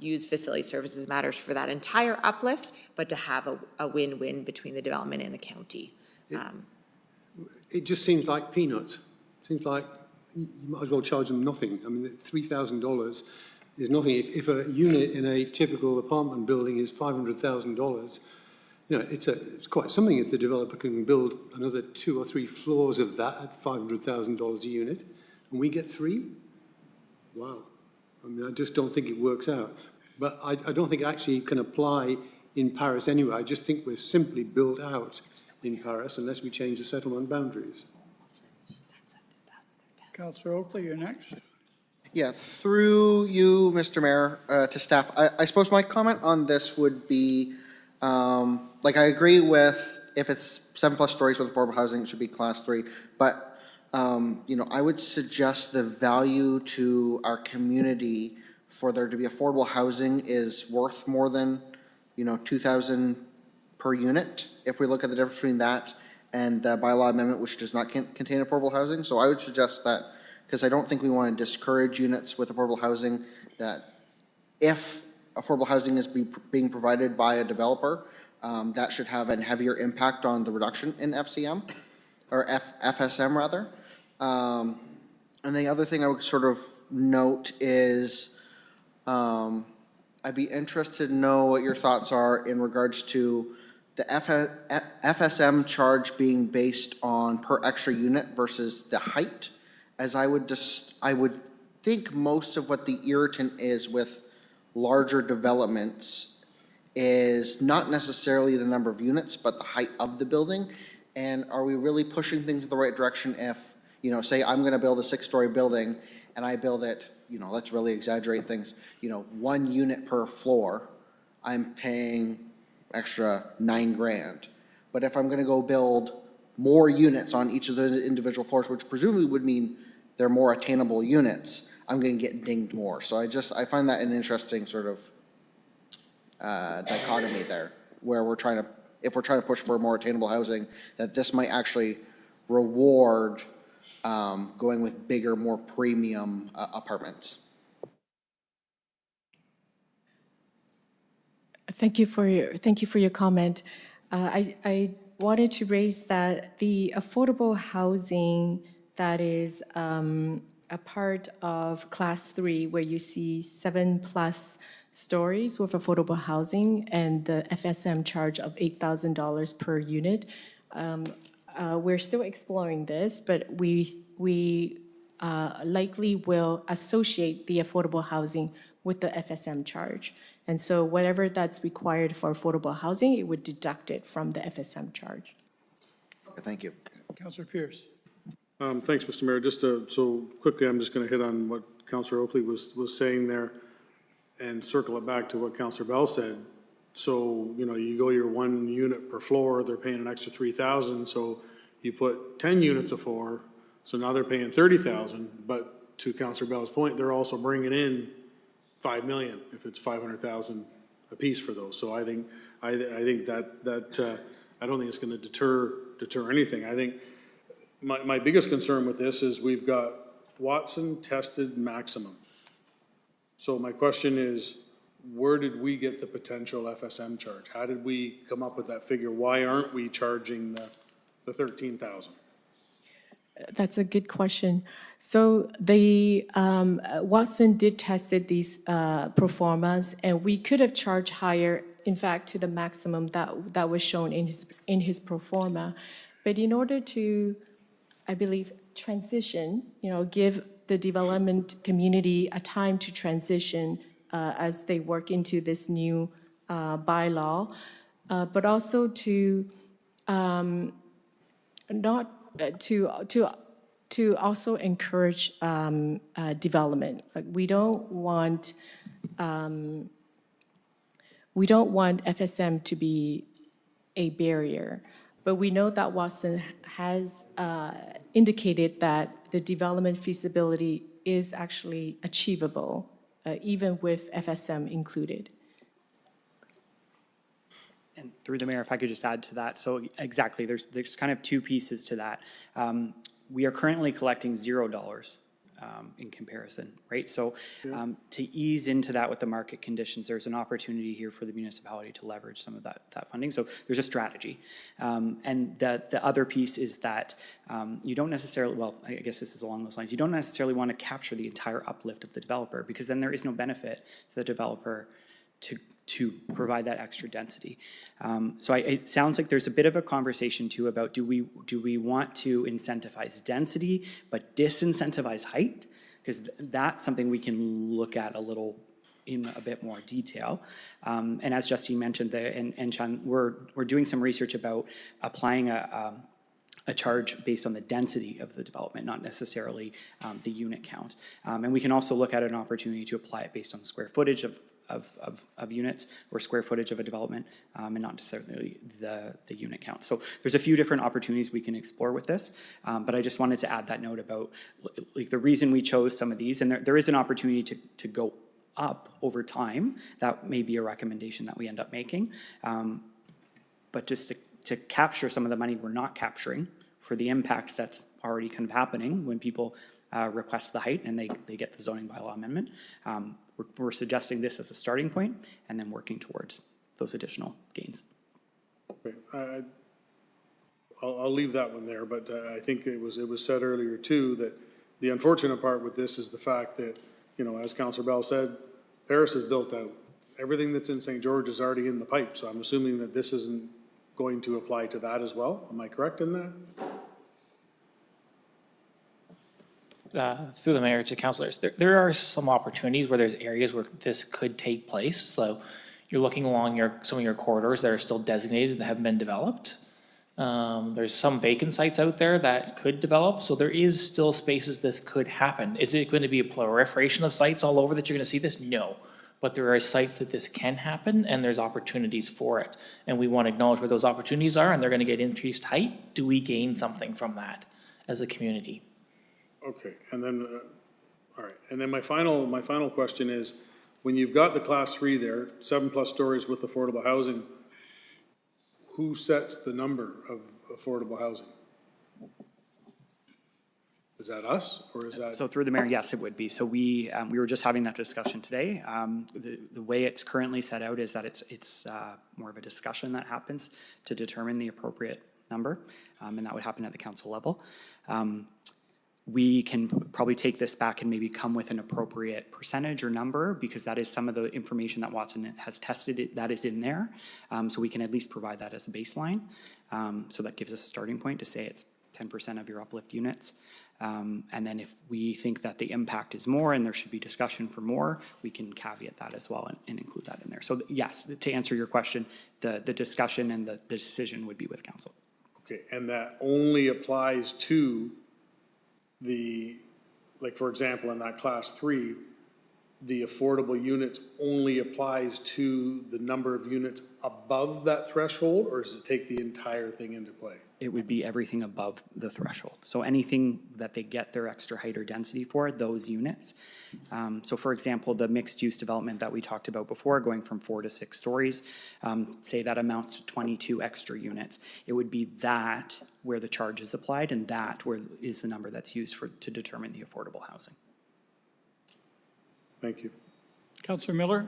use facility services matters for that entire uplift, but to have a win-win between the development and the county. It just seems like peanuts. Seems like you might as well charge them nothing. I mean, $3,000 is nothing. If a unit in a typical apartment building is $500,000, you know, it's quite something if the developer can build another 2 or 3 floors of that at $500,000 a unit, and we get 3? Wow. I mean, I just don't think it works out. But I don't think it actually can apply in Paris anyway. I just think we're simply built out in Paris unless we change the settlement boundaries. Councillor Oakley, you're next. Yeah, through you, Mr. Mayor, to staff, I suppose my comment on this would be, like, I agree with if it's 7+ stories with affordable housing, it should be class 3. But, you know, I would suggest the value to our community for there to be affordable housing is worth more than, you know, $2,000 per unit. If we look at the difference between that and the bylaw amendment, which does not contain affordable housing. So I would suggest that, because I don't think we want to discourage units with affordable housing, that if affordable housing is being provided by a developer, that should have a heavier impact on the reduction in FCM, or FSM rather. And the other thing I would sort of note is, I'd be interested to know what your thoughts are in regards to the FSM charge being based on per extra unit versus the height, as I would think most of what the irritant is with larger developments is not necessarily the number of units, but the height of the building. And are we really pushing things in the right direction if, you know, say I'm gonna build a 6-story building and I build it, you know, let's really exaggerate things, you know, 1 unit per floor, I'm paying extra $9,000. But if I'm gonna go build more units on each of the individual floors, which presumably would mean they're more attainable units, I'm gonna get dinged more. So I find that an interesting sort of dichotomy there, where if we're trying to push for more attainable housing, that this might actually reward going with bigger, more premium apartments. Thank you for your comment. I wanted to raise that the affordable housing that is a part of class 3, where you see 7+ stories with affordable housing and the FSM charge of $8,000 per unit. We're still exploring this, but we likely will associate the affordable housing with the FSM charge. And so whatever that's required for affordable housing, it would deduct it from the FSM charge. Okay, thank you. Councillor Pierce. Thanks, Mr. Mayor. Just so quickly, I'm just going to hit on what Councillor Oakley was saying there and circle it back to what Councillor Bell said. So, you know, you go your 1 unit per floor, they're paying an extra 3,000. So you put 10 units a floor, so now they're paying 30,000. But to Councillor Bell's point, they're also bringing in 5 million if it's 500,000 a piece for those. So I think that I don't think it's going to deter anything. I think my biggest concern with this is we've got Watson tested maximum. So my question is, where did we get the potential FSM charge? How did we come up with that figure? Why aren't we charging the 13,000? That's a good question. So the Watson did tested these pro formas, and we could have charged higher, in fact, to the maximum that was shown in his pro forma. But in order to, I believe, transition, you know, give the development community a time to transition as they work into this new bylaw, but also to to also encourage development. Like, we don't want FSM to be a barrier, but we know that Watson has indicated that the development feasibility is actually achievable, even with FSM included. And through the mayor, if I could just add to that. So exactly, there's kind of two pieces to that. We are currently collecting $0 in comparison, right? So to ease into that with the market conditions, there's an opportunity here for the municipality to leverage some of that funding. So there's a strategy. And the other piece is that you don't necessarily, well, I guess this is along those lines, you don't necessarily want to capture the entire uplift of the developer, because then there is no benefit to the developer to provide that extra density. So it sounds like there's a bit of a conversation too about do we want to incentivize density but disincentivize height? Because that's something we can look at a little in a bit more detail. And as Justine mentioned, and Chan, we're doing some research about applying a charge based on the density of the development, not necessarily the unit count. And we can also look at an opportunity to apply it based on the square footage of units or square footage of a development, and not necessarily the unit count. So there's a few different opportunities we can explore with this, but I just wanted to add that note about like the reason we chose some of these, and there is an opportunity to go up over time. That may be a recommendation that we end up making, but just to capture some of the money we're not capturing for the impact that's already kind of happening when people request the height and they get the zoning bylaw amendment. We're suggesting this as a starting point and then working towards those additional gains. Okay. I'll leave that one there, but I think it was said earlier too that the unfortunate part with this is the fact that, you know, as Councillor Bell said, Paris is built out. Everything that's in St. George is already in the pipe, so I'm assuming that this isn't going to apply to that as well. Am I correct in that? Through the mayor to councilors, there are some opportunities where there's areas where this could take place. So you're looking along some of your corridors that are still designated that haven't been developed. There's some vacant sites out there that could develop. So there is still spaces this could happen. Is it going to be a proliferation of sites all over that you're going to see this? No. But there are sites that this can happen, and there's opportunities for it. And we want to acknowledge where those opportunities are, and they're going to get increased height. Do we gain something from that as a community? Okay, and then, all right, and then my final question is, when you've got the class 3 there, 7+ stories with affordable housing, who sets the number of affordable housing? Is that us, or is that? So through the mayor, yes, it would be. So we were just having that discussion today. The way it's currently set out is that it's more of a discussion that happens to determine the appropriate number, and that would happen at the council level. We can probably take this back and maybe come with an appropriate percentage or number, because that is some of the information that Watson has tested that is in there. So we can at least provide that as a baseline. So that gives us a starting point to say it's 10% of your uplift units. And then if we think that the impact is more and there should be discussion for more, we can caveat that as well and include that in there. So yes, to answer your question, the discussion and the decision would be with council. Okay, and that only applies to the, like, for example, in that class 3, the affordable units only applies to the number of units above that threshold, or does it take the entire thing into play? It would be everything above the threshold. So anything that they get their extra height or density for, those units. So for example, the mixed use development that we talked about before, going from 4 to 6 stories, say that amounts to 22 extra units. It would be that where the charge is applied, and that where is the number that's used to determine the affordable housing. Thank you. Councillor Miller?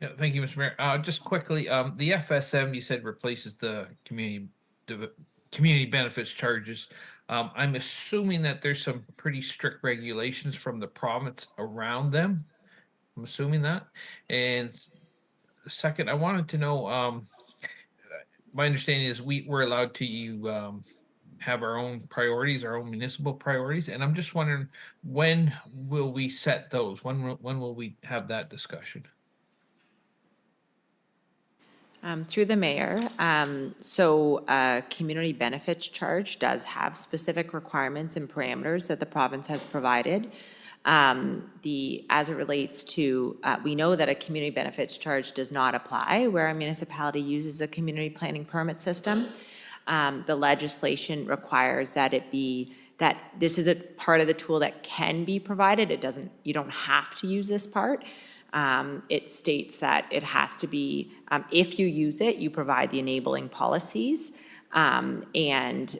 Yeah, thank you, Mr. Mayor. Just quickly, the FSM you said replaces the community benefits charges. I'm assuming that there's some pretty strict regulations from the province around them. I'm assuming that. And second, I wanted to know, my understanding is we're allowed to have our own priorities, our own municipal priorities. And I'm just wondering, when will we set those? When will we have that discussion? Through the mayor, so a community benefits charge does have specific requirements and parameters that the province has provided. As it relates to, we know that a community benefits charge does not apply where a municipality uses a community planning permit system. The legislation requires that it be, that this is a part of the tool that can be provided. It doesn't, you don't have to use this part. It states that it has to be, if you use it, you provide the enabling policies, and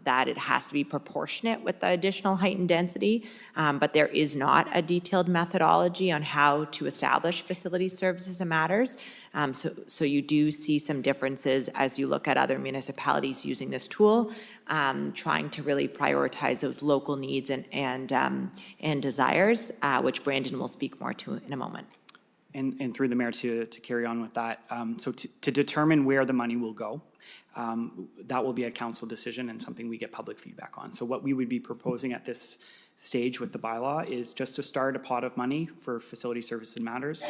that it has to be proportionate with the additional height and density. But there is not a detailed methodology on how to establish facility services and matters. So you do see some differences as you look at other municipalities using this tool, trying to really prioritize those local needs and desires, which Brandon will speak more to in a moment. And through the mayor to carry on with that, so to determine where the money will go, that will be a council decision and something we get public feedback on. So what we would be proposing at this stage with the bylaw is just to start a pot of money for facility service and matters.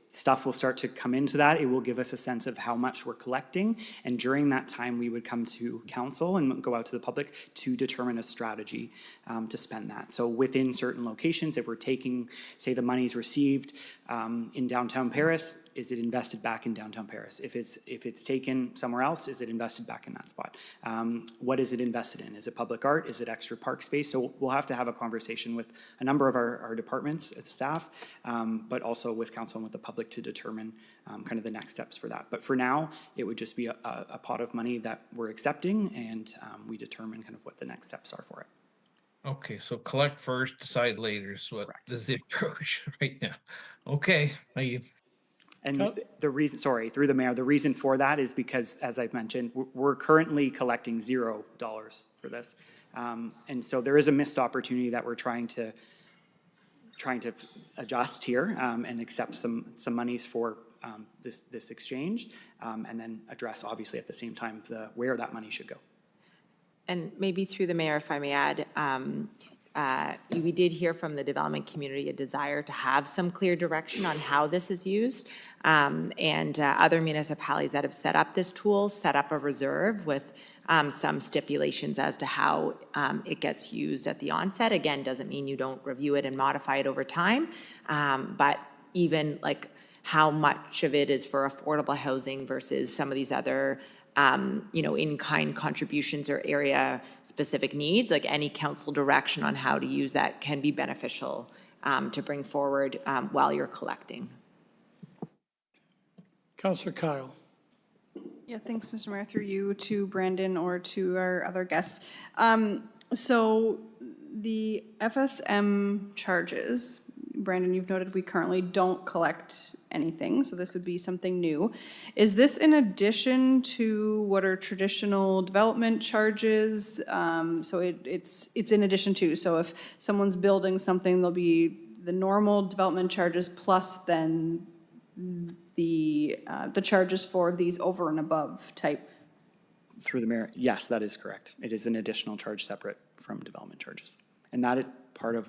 Stuff will start to come into that. It will give us a sense of how much we're collecting. And during that time, we would come to council and go out to the public to determine a strategy to spend that. So within certain locations, if we're taking, say the money's received in downtown Paris, is it invested back in downtown Paris? If it's taken somewhere else, is it invested back in that spot? What is it invested in? Is it public art? Is it extra park space? So we'll have to have a conversation with a number of our departments, staff, but also with council and with the public to determine kind of the next steps for that. But for now, it would just be a pot of money that we're accepting, and we determine kind of what the next steps are for it. Okay, so collect first, decide later is what is the approach right now. Okay, thank you. And the reason, sorry, through the mayor, the reason for that is because, as I've mentioned, we're currently collecting $0 for this. And so there is a missed opportunity that we're trying to adjust here and accept some monies for this exchange, and then address, obviously, at the same time, where that money should go. And maybe through the mayor, if I may add, we did hear from the development community a desire to have some clear direction on how this is used. And other municipalities that have set up this tool, set up a reserve with some stipulations as to how it gets used at the onset. Again, doesn't mean you don't review it and modify it over time, but even like how much of it is for affordable housing versus some of these other in-kind contributions or area-specific needs, like any council direction on how to use that can be beneficial to bring forward while you're collecting. Councillor Kyle. Yeah, thanks, Mr. Mayor. Through you to Brandon or to our other guests. So the FSM charges, Brandon, you've noted we currently don't collect anything, so this would be something new. Is this in addition to what are traditional development charges? So it's in addition to, so if someone's building something, there'll be the normal development charges plus then the charges for these over and above type Through the mayor, yes, that is correct. It is an additional charge separate from development charges. And that is part of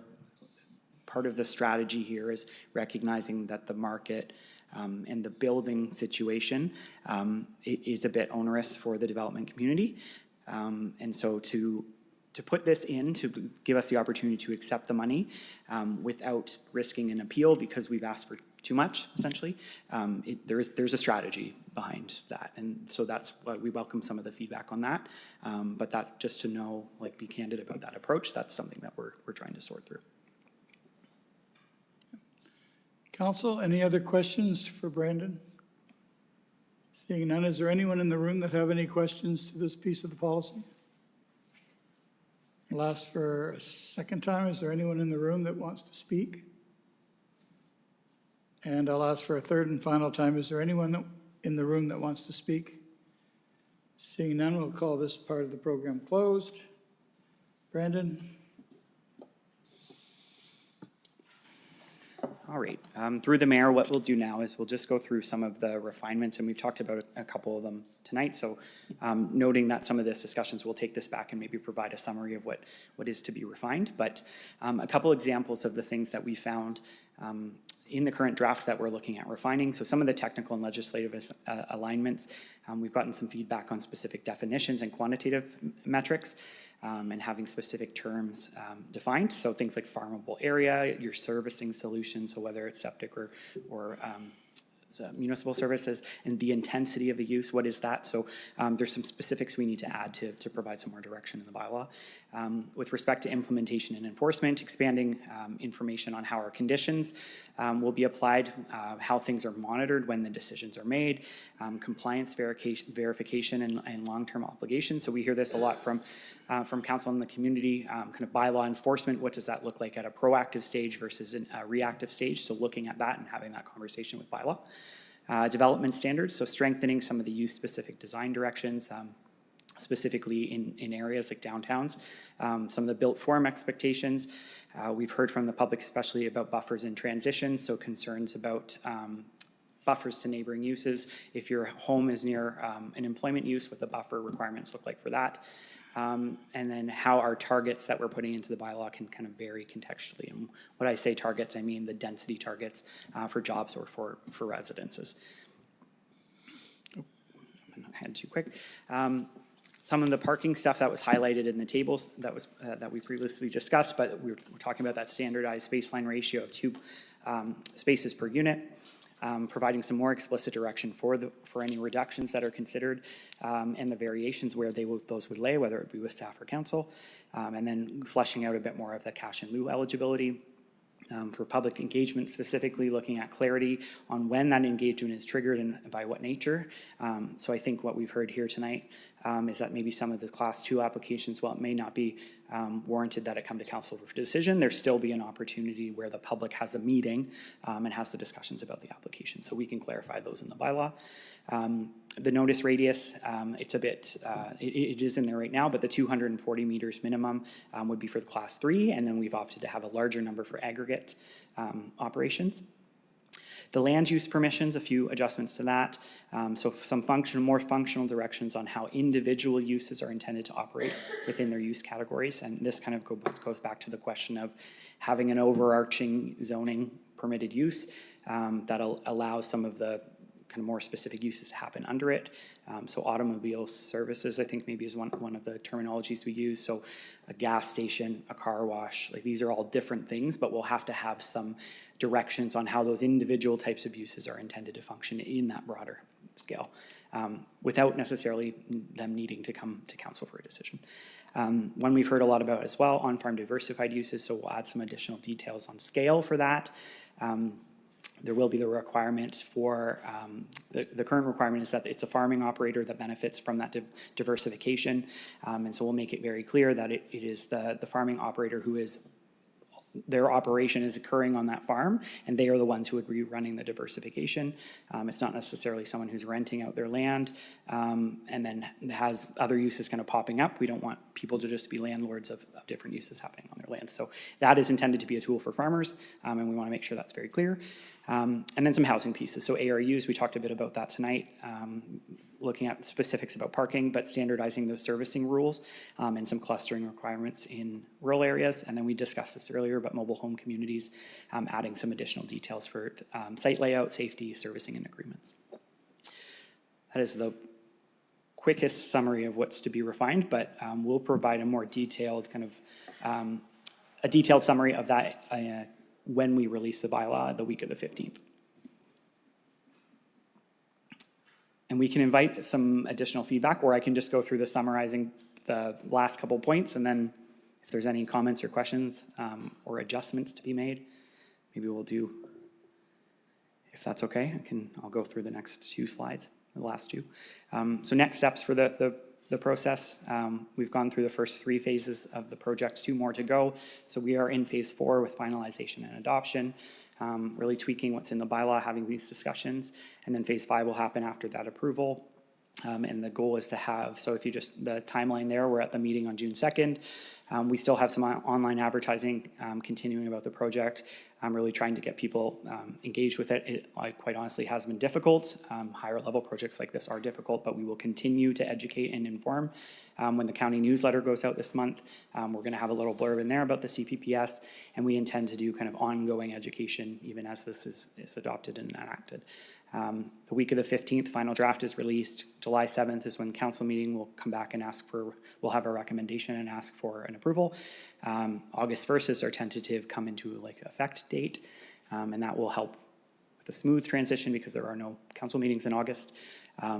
the strategy here, is recognizing that the market and the building situation is a bit onerous for the development community. And so to put this in, to give us the opportunity to accept the money without risking an appeal because we've asked for too much, essentially, there's a strategy behind that. And so that's why we welcome some of the feedback on that. But that, just to know, like, be candid about that approach, that's something that we're trying to sort through. Council, any other questions for Brandon? Seeing none, is there anyone in the room that have any questions to this piece of the policy? I'll ask for a second time. Is there anyone in the room that wants to speak? And I'll ask for a third and final time. Is there anyone in the room that wants to speak? Seeing none, we'll call this part of the program closed. Brandon? All right, through the mayor, what we'll do now is we'll just go through some of the refinements, and we've talked about a couple of them tonight. So noting that some of this discussions, we'll take this back and maybe provide a summary of what is to be refined. But a couple examples of the things that we found in the current draft that we're looking at refining. So some of the technical and legislative alignments, we've gotten some feedback on specific definitions and quantitative metrics, and having specific terms defined. So things like farmable area, your servicing solution, so whether it's septic or municipal services, and the intensity of the use, what is that? So there's some specifics we need to add to provide some more direction in the bylaw. With respect to implementation and enforcement, expanding information on how our conditions will be applied, how things are monitored when the decisions are made, compliance verification and long-term obligations. So we hear this a lot from council and the community, kind of bylaw enforcement. What does that look like at a proactive stage versus a reactive stage? So looking at that and having that conversation with bylaw. Development standards, so strengthening some of the use-specific design directions, specifically in areas like downtowns. Some of the built form expectations. We've heard from the public, especially about buffers in transition, so concerns about buffers to neighboring uses. If your home is near an employment use, what the buffer requirements look like for that. And then how our targets that we're putting into the bylaw can kind of vary contextually. And when I say targets, I mean the density targets for jobs or for residences. Oh, I'm ahead too quick. Some of the parking stuff that was highlighted in the tables that we previously discussed, but we're talking about that standardized baseline ratio of 2 spaces per unit. Providing some more explicit direction for any reductions that are considered and the variations where those would lay, whether it be with staff or council, and then fleshing out a bit more of the cash in lieu eligibility. For public engagement, specifically looking at clarity on when that engagement is triggered and by what nature. So I think what we've heard here tonight is that maybe some of the Class 2 applications, while it may not be warranted that it come to council for decision, there still be an opportunity where the public has a meeting and has the discussions about the application. So we can clarify those in the bylaw. The notice radius, it's a bit, it is in there right now, but the 240 meters minimum would be for the Class 3, and then we've opted to have a larger number for aggregate operations. The land use permissions, a few adjustments to that. So some more functional directions on how individual uses are intended to operate within their use categories. And this kind of goes back to the question of having an overarching zoning permitted use that allows some of the kind of more specific uses to happen under it. So automobile services, I think maybe is one of the terminologies we use. So a gas station, a car wash, like these are all different things, but we'll have to have some directions on how those individual types of uses are intended to function in that broader scale, without necessarily them needing to come to council for a decision. One we've heard a lot about as well, on-farm diversified uses, so we'll add some additional details on scale for that. There will be the requirement for, the current requirement is that it's a farming operator that benefits from that diversification. And so we'll make it very clear that it is the farming operator who is, their operation is occurring on that farm, and they are the ones who would be running the diversification. It's not necessarily someone who's renting out their land and then has other uses kind of popping up. We don't want people to just be landlords of different uses happening on their land. So that is intended to be a tool for farmers, and we want to make sure that's very clear. And then some housing pieces. So ARUs, we talked a bit about that tonight. looking at specifics about parking, but standardizing those servicing rules and some clustering requirements in rural areas. And then we discussed this earlier, but mobile home communities, adding some additional details for site layout, safety, servicing, and agreements. That is the quickest summary of what's to be refined, but we'll provide a more detailed a detailed summary of that when we release the bylaw the week of the 15th. And we can invite some additional feedback, or I can just go through the summarizing the last couple points, and then if there's any comments or questions or adjustments to be made, maybe we'll do, if that's okay, I'll go through the next 2 slides, the last 2. So next steps for the process, we've gone through the first 3 phases of the project, 2 more to go. So we are in phase 4 with finalization and adoption. Really tweaking what's in the bylaw, having these discussions, and then phase 5 will happen after that approval. And the goal is to have, so if you just, the timeline there, we're at the meeting on June 2nd. We still have some online advertising continuing about the project. I'm really trying to get people engaged with it. It quite honestly has been difficult. Higher level projects like this are difficult, but we will continue to educate and inform. When the county newsletter goes out this month, we're gonna have a little blurb in there about the CPPS, and we intend to do kind of ongoing education even as this is adopted and enacted. The week of the 15th, final draft is released. July 7th is when council meeting will come back and we'll have a recommendation and ask for an approval. August 1st is our tentative come into effect date, and that will help with a smooth transition because there are no council meetings in August.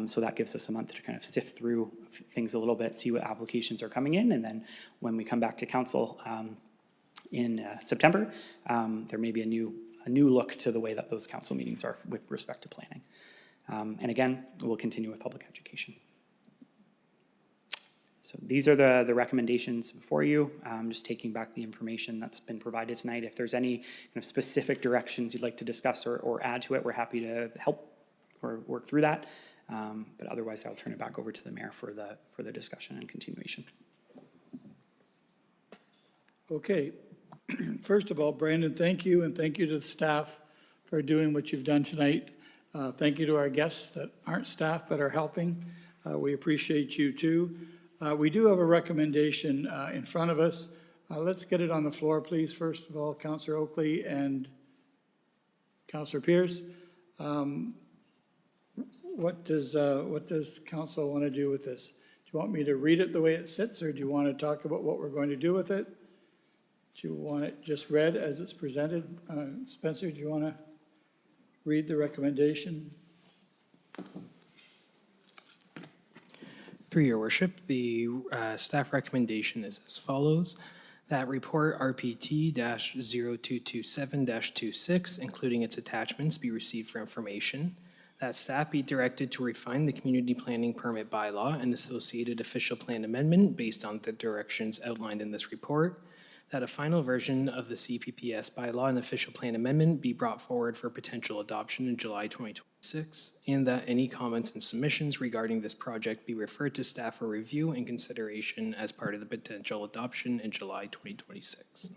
So that gives us a month to kind of sift through things a little bit, see what applications are coming in, and then when we come back to council in September, there may be a new look to the way that those council meetings are with respect to planning. And again, we'll continue with public education. So these are the recommendations for you. Just taking back the information that's been provided tonight. If there's any kind of specific directions you'd like to discuss or add to it, we're happy to help or work through that. But otherwise, I'll turn it back over to the mayor for the discussion and continuation. Okay. First of all, Brandon, thank you, and thank you to the staff for doing what you've done tonight. Thank you to our guests that aren't staff but are helping. We appreciate you too. We do have a recommendation in front of us. Let's get it on the floor, please. First of all, Councillor Oakley and Councillor Pierce. What does council want to do with this? Do you want me to read it the way it sits, or do you want to talk about what we're going to do with it? Do you want it just read as it's presented? Spencer, do you want to read the recommendation? Through your worship, the staff recommendation is as follows. That report RPT-0227-26, including its attachments, be received for information. That staff be directed to refine the community planning permit bylaw and associated official plan amendment based on the directions outlined in this report. That a final version of the CPPS bylaw and official plan amendment be brought forward for potential adoption in July 2026, and that any comments and submissions regarding this project be referred to staff for review and consideration as part of the potential adoption in July 2026.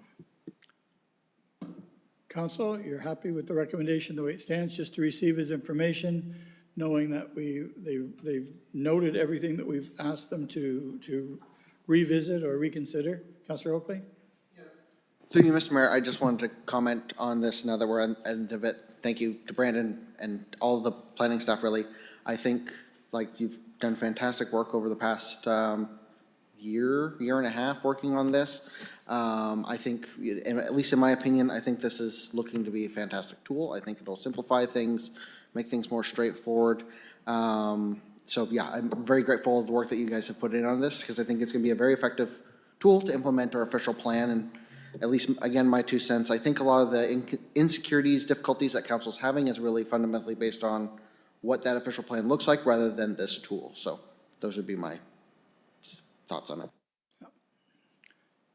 Council, you're happy with the recommendation the way it stands, just to receive his information, knowing that they've noted everything that we've asked them to revisit or reconsider? Councillor Oakley? Through you, Mr. Mayor, I just wanted to comment on this now that we're at the end of it. Thank you to Brandon and all the planning staff, really. I think, you've done fantastic work over the past year and a half working on this. I think, at least in my opinion, I think this is looking to be a fantastic tool. I think it'll simplify things, make things more straightforward. So yeah, I'm very grateful of the work that you guys have put in on this, because I think it's going to be a very effective tool to implement our official plan. And at least, again, my 2 cents, I think a lot of the insecurities, difficulties that council's having is really fundamentally based on what that official plan looks like rather than this tool. So those would be my thoughts on it.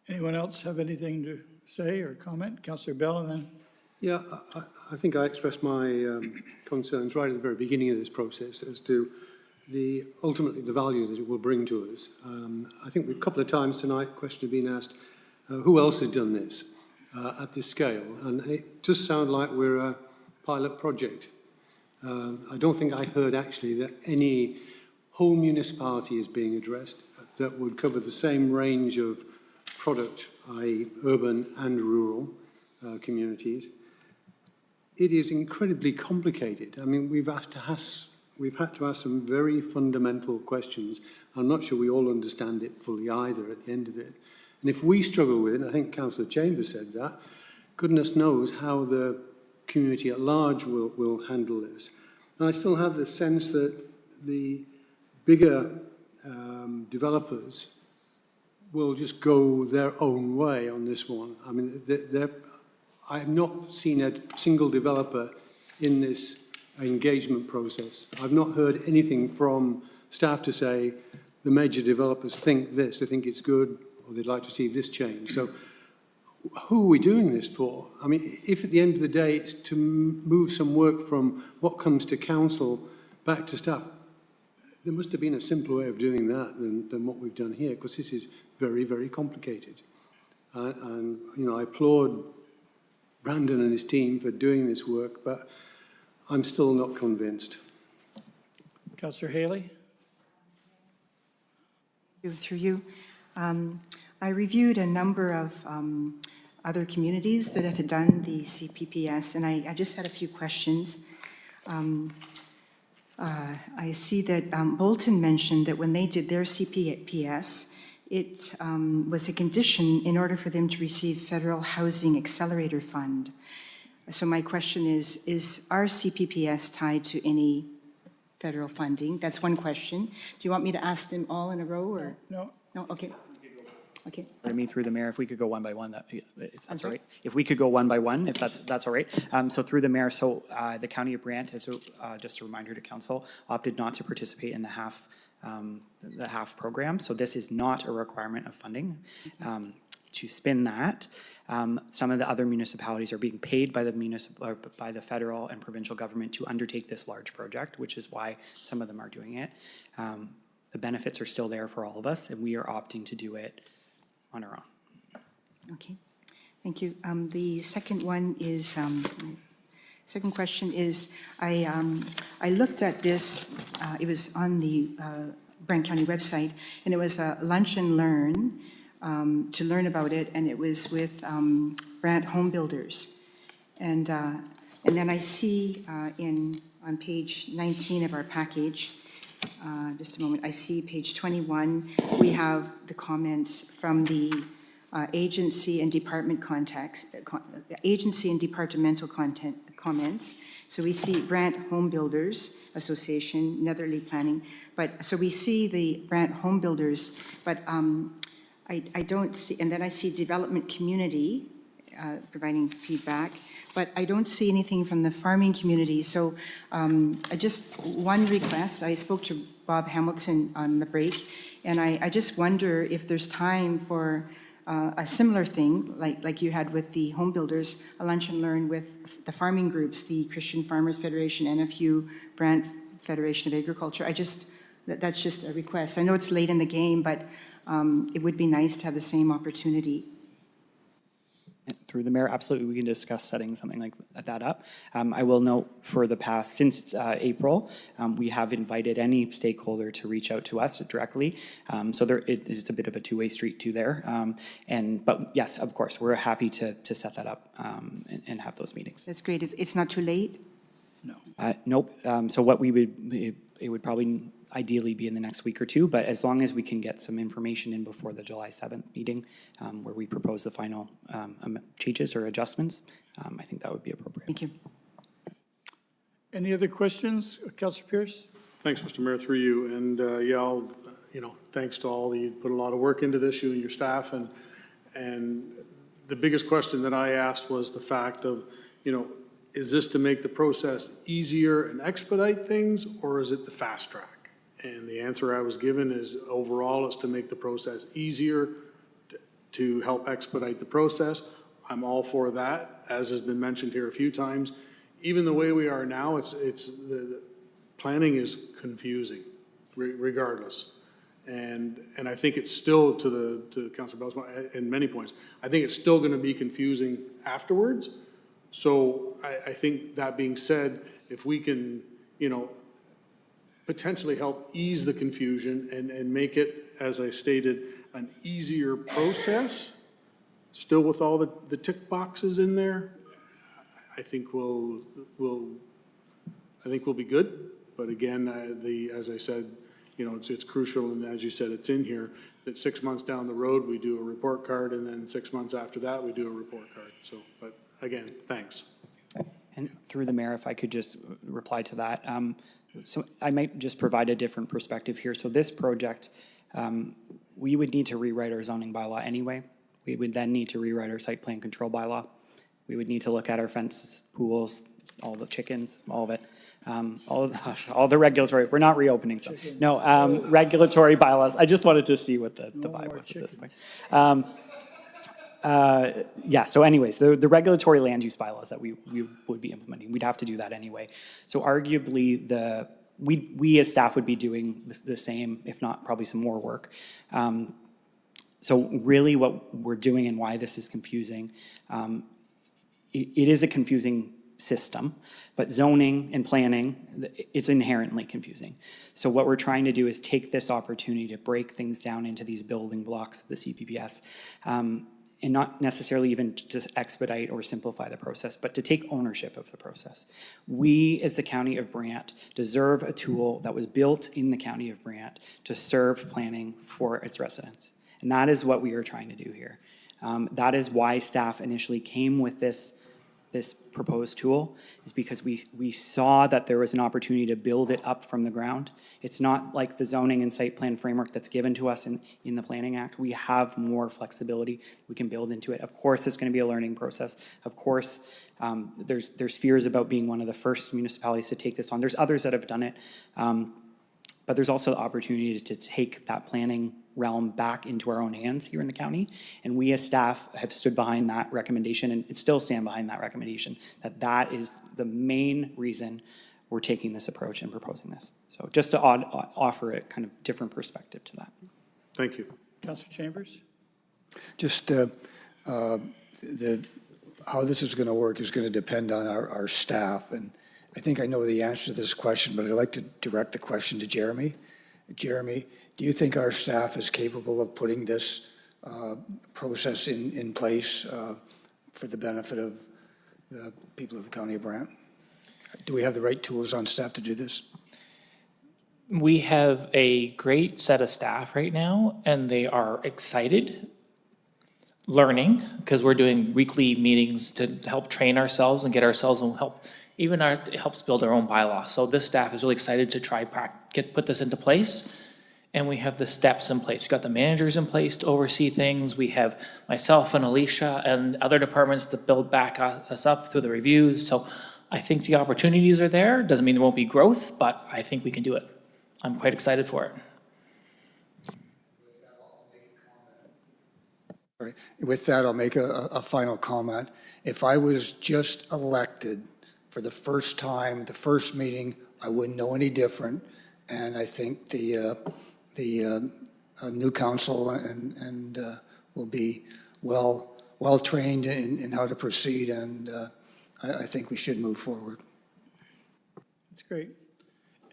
Anyone else have anything to say or comment? Councillor Bell, and then. Yeah, I think I expressed my concerns right at the very beginning of this process as to ultimately the value that it will bring to us. I think a couple of times tonight, questions have been asked, who else has done this at this scale? And it does sound like we're a pilot project. I don't think I heard actually that any whole municipality is being addressed that would cover the same range of product, i.e. urban and rural communities. It is incredibly complicated. I mean, we've had to ask some very fundamental questions. I'm not sure we all understand it fully either at the end of it. And if we struggle with it, and I think Councillor Chambers said that, goodness knows how the community at large will handle this. And I still have the sense that the bigger developers will just go their own way on this one. I mean, I have not seen a single developer in this engagement process. I've not heard anything from staff to say the major developers think this, they think it's good, or they'd like to see this change. So who are we doing this for? I mean, if at the end of the day it's to move some work from what comes to council back to staff, there must have been a simpler way of doing that than what we've done here, because this is very, very complicated. And, you know, I applaud Brandon and his team for doing this work, but I'm still not convinced. Councillor Haley? Through you. I reviewed a number of other communities that had done the CPPS, and I just had a few questions. I see that Bolton mentioned that when they did their CPPS, it was a condition in order for them to receive Federal Housing Accelerator Fund. So my question is our CPPS tied to any federal funding? That's one question. Do you want me to ask them all in a row, or? No. No, okay. Okay. I mean, through the mayor, if we could go one by one, if I'm that's sorry? all right. If we could go one by one, if that's all right. So through the mayor, so the County of Brant, has just a reminder to council, opted not to participate in the HAF program. So this is not a requirement of funding. To spin that, some of the other municipalities are being paid by the federal and provincial government to undertake this large project, which is why some of them are doing it. The benefits are still there for all of us, and we are opting to do it on our own. Okay, thank you. The second one is, second question is, I looked at this, it was on the Brant County website, and it was a lunch and learn to learn about it, and it was with Brant Home Builders. And then I see on page 19 of our package, just a moment, I see page 21, we have the comments from the agency and department agency and departmental comments. So we see Brant Home Builders Association, Netherly Planning, but so we see the Brant Home Builders, but I don't see, and then I see development community providing feedback, but I don't see anything from the farming community. So I just, one request, I spoke to Bob Hamilton on the break, and I just wonder if there's time for a similar thing, like you had with the home builders, a lunch and learn with the farming groups, the Christian Farmers Federation, NFU, Brant Federation of Agriculture. That's just a request. I know it's late in the game, but it would be nice to have the same opportunity. Through the mayor, absolutely, we can discuss setting something like that up. I will note for the past, since April, we have invited any stakeholder to reach out to us directly. So it is a bit of a two-way street too there. But yes, of course, we're happy to set that up and have those meetings. That's great. It's not too late? No. Nope. So what it would probably ideally be in the next week or two, but as long as we can get some information in before the July 7th meeting, where we propose the final changes or adjustments, I think that would be appropriate. Thank you. Any other questions? Councillor Pierce? Thanks, Mr. Mayor, through you. And yeah, thanks to all, you put a lot of work into this, you and your staff. And the biggest question that I asked was the fact of, is this to make the process easier and expedite things, or is it the fast track? And the answer I was given is overall it's to make the process easier, to help expedite the process. I'm all for that, as has been mentioned here a few times. Even the way we are now, the planning is confusing, regardless. And I think it's still, to Councilor Bell's point, in many points, I think it's still going to be confusing afterwards. So I think that being said, if we can, potentially help ease the confusion and make it, as I stated, an easier process, still with all the tick boxes in there, I think we'll be good. But again, as I said, you know, it's crucial, and as you said, it's in here, that 6 months down the road, we do a report card, and then 6 months after that, we do a report card. So, but again, thanks. And through the mayor, if I could just reply to that. So I might just provide a different perspective here. So this project, we would need to rewrite our zoning bylaw anyway. We would then need to rewrite our site plan control bylaw. We would need to look at our fences, pools, all the chickens, all of it. All the regulatory, we're not reopening some. No, regulatory bylaws. I just wanted to see what the vibe was at this point. Yeah, so anyways, the regulatory land use bylaws that we would be implementing, we'd have to do that anyway. So arguably, we as staff would be doing the same, if not probably some more work. So really what we're doing and why this is confusing, it is a confusing system, but zoning and planning, it's inherently confusing. So what we're trying to do is take this opportunity to break things down into these building blocks of the CPPS, and not necessarily even to expedite or simplify the process, but to take ownership of the process. We, as the County of Brant, deserve a tool that was built in the County of Brant to serve planning for its residents. And that is what we are trying to do here. That is why staff initially came with this proposed tool, is because we saw that there was an opportunity to build it up from the ground. It's not like the zoning and site plan framework that's given to us in the Planning Act. We have more flexibility we can build into it. Of course, it's going to be a learning process. Of course, there's fears about being one of the first municipalities to take this on. There's others that have done it, but there's also the opportunity to take that planning realm back into our own hands here in the county. And we as staff have stood behind that recommendation and still stand behind that recommendation, that is the main reason we're taking this approach and proposing this. So just to offer a kind of different perspective to that. Thank you. Councillor Chambers? Just how this is going to work is going to depend on our staff. And I think I know the answer to this question, but I'd like to direct the question to Jeremy. Jeremy, do you think our staff is capable of putting this process in place for the benefit of the people of the County of Brant? Do we have the right tools on staff to do this? We have a great set of staff right now, and they are excited, learning, because we're doing weekly meetings to help train ourselves and get ourselves and help, it helps build our own bylaw. So this staff is really excited to try put this into place. And we have the steps in place. We've got the managers in place to oversee things. We have myself and Alicia and other departments to build back us up through the reviews. So I think the opportunities are there. Doesn't mean there won't be growth, but I think we can do it. I'm quite excited for it. All right. With that, I'll make a final comment. If I was just elected for the first time, the first meeting, I wouldn't know any different. And I think the new council and will be well trained in how to proceed, and I think we should move forward. That's great.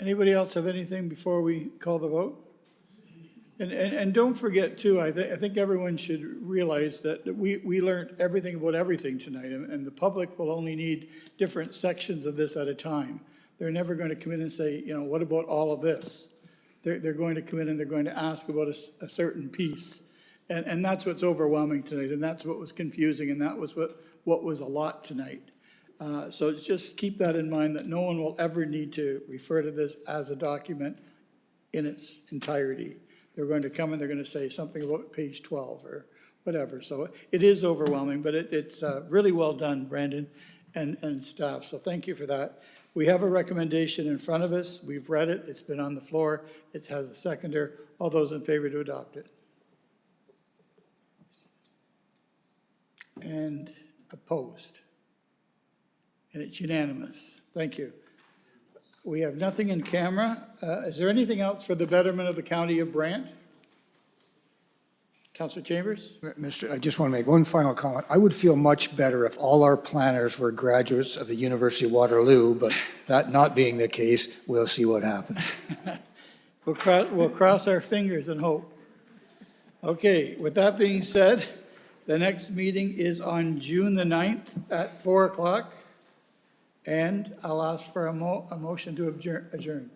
Anybody else have anything before we call the vote? And don't forget too, I think everyone should realize that we learned everything about everything tonight, and the public will only need different sections of this at a time. They're never going to come in and say, you know, what about all of this? They're going to come in and they're going to ask about a certain piece. And that's what's overwhelming tonight, and that's what was confusing, and that was what was a lot tonight. So just keep that in mind, that no one will ever need to refer to this as a document in its entirety. They're going to come and they're going to say something about page 12 or whatever. So it is overwhelming, but it's really well done, Brandon and staff. So thank you for that. We have a recommendation in front of us. We've read it. It's been on the floor. It has a seconder. All those in favor to adopt it? And opposed? And it's unanimous. Thank you. We have nothing in camera. Is there anything else for the betterment of the County of Brant? Councillor Chambers? I just want to make one final comment. I would feel much better if all our planners were graduates of the University of Waterloo, but that not being the case, we'll see what happens. We'll cross our fingers and hope. Okay, with that being said, the next meeting is on June the 9th at 4 o'clock. And I'll ask for a motion to adjourn.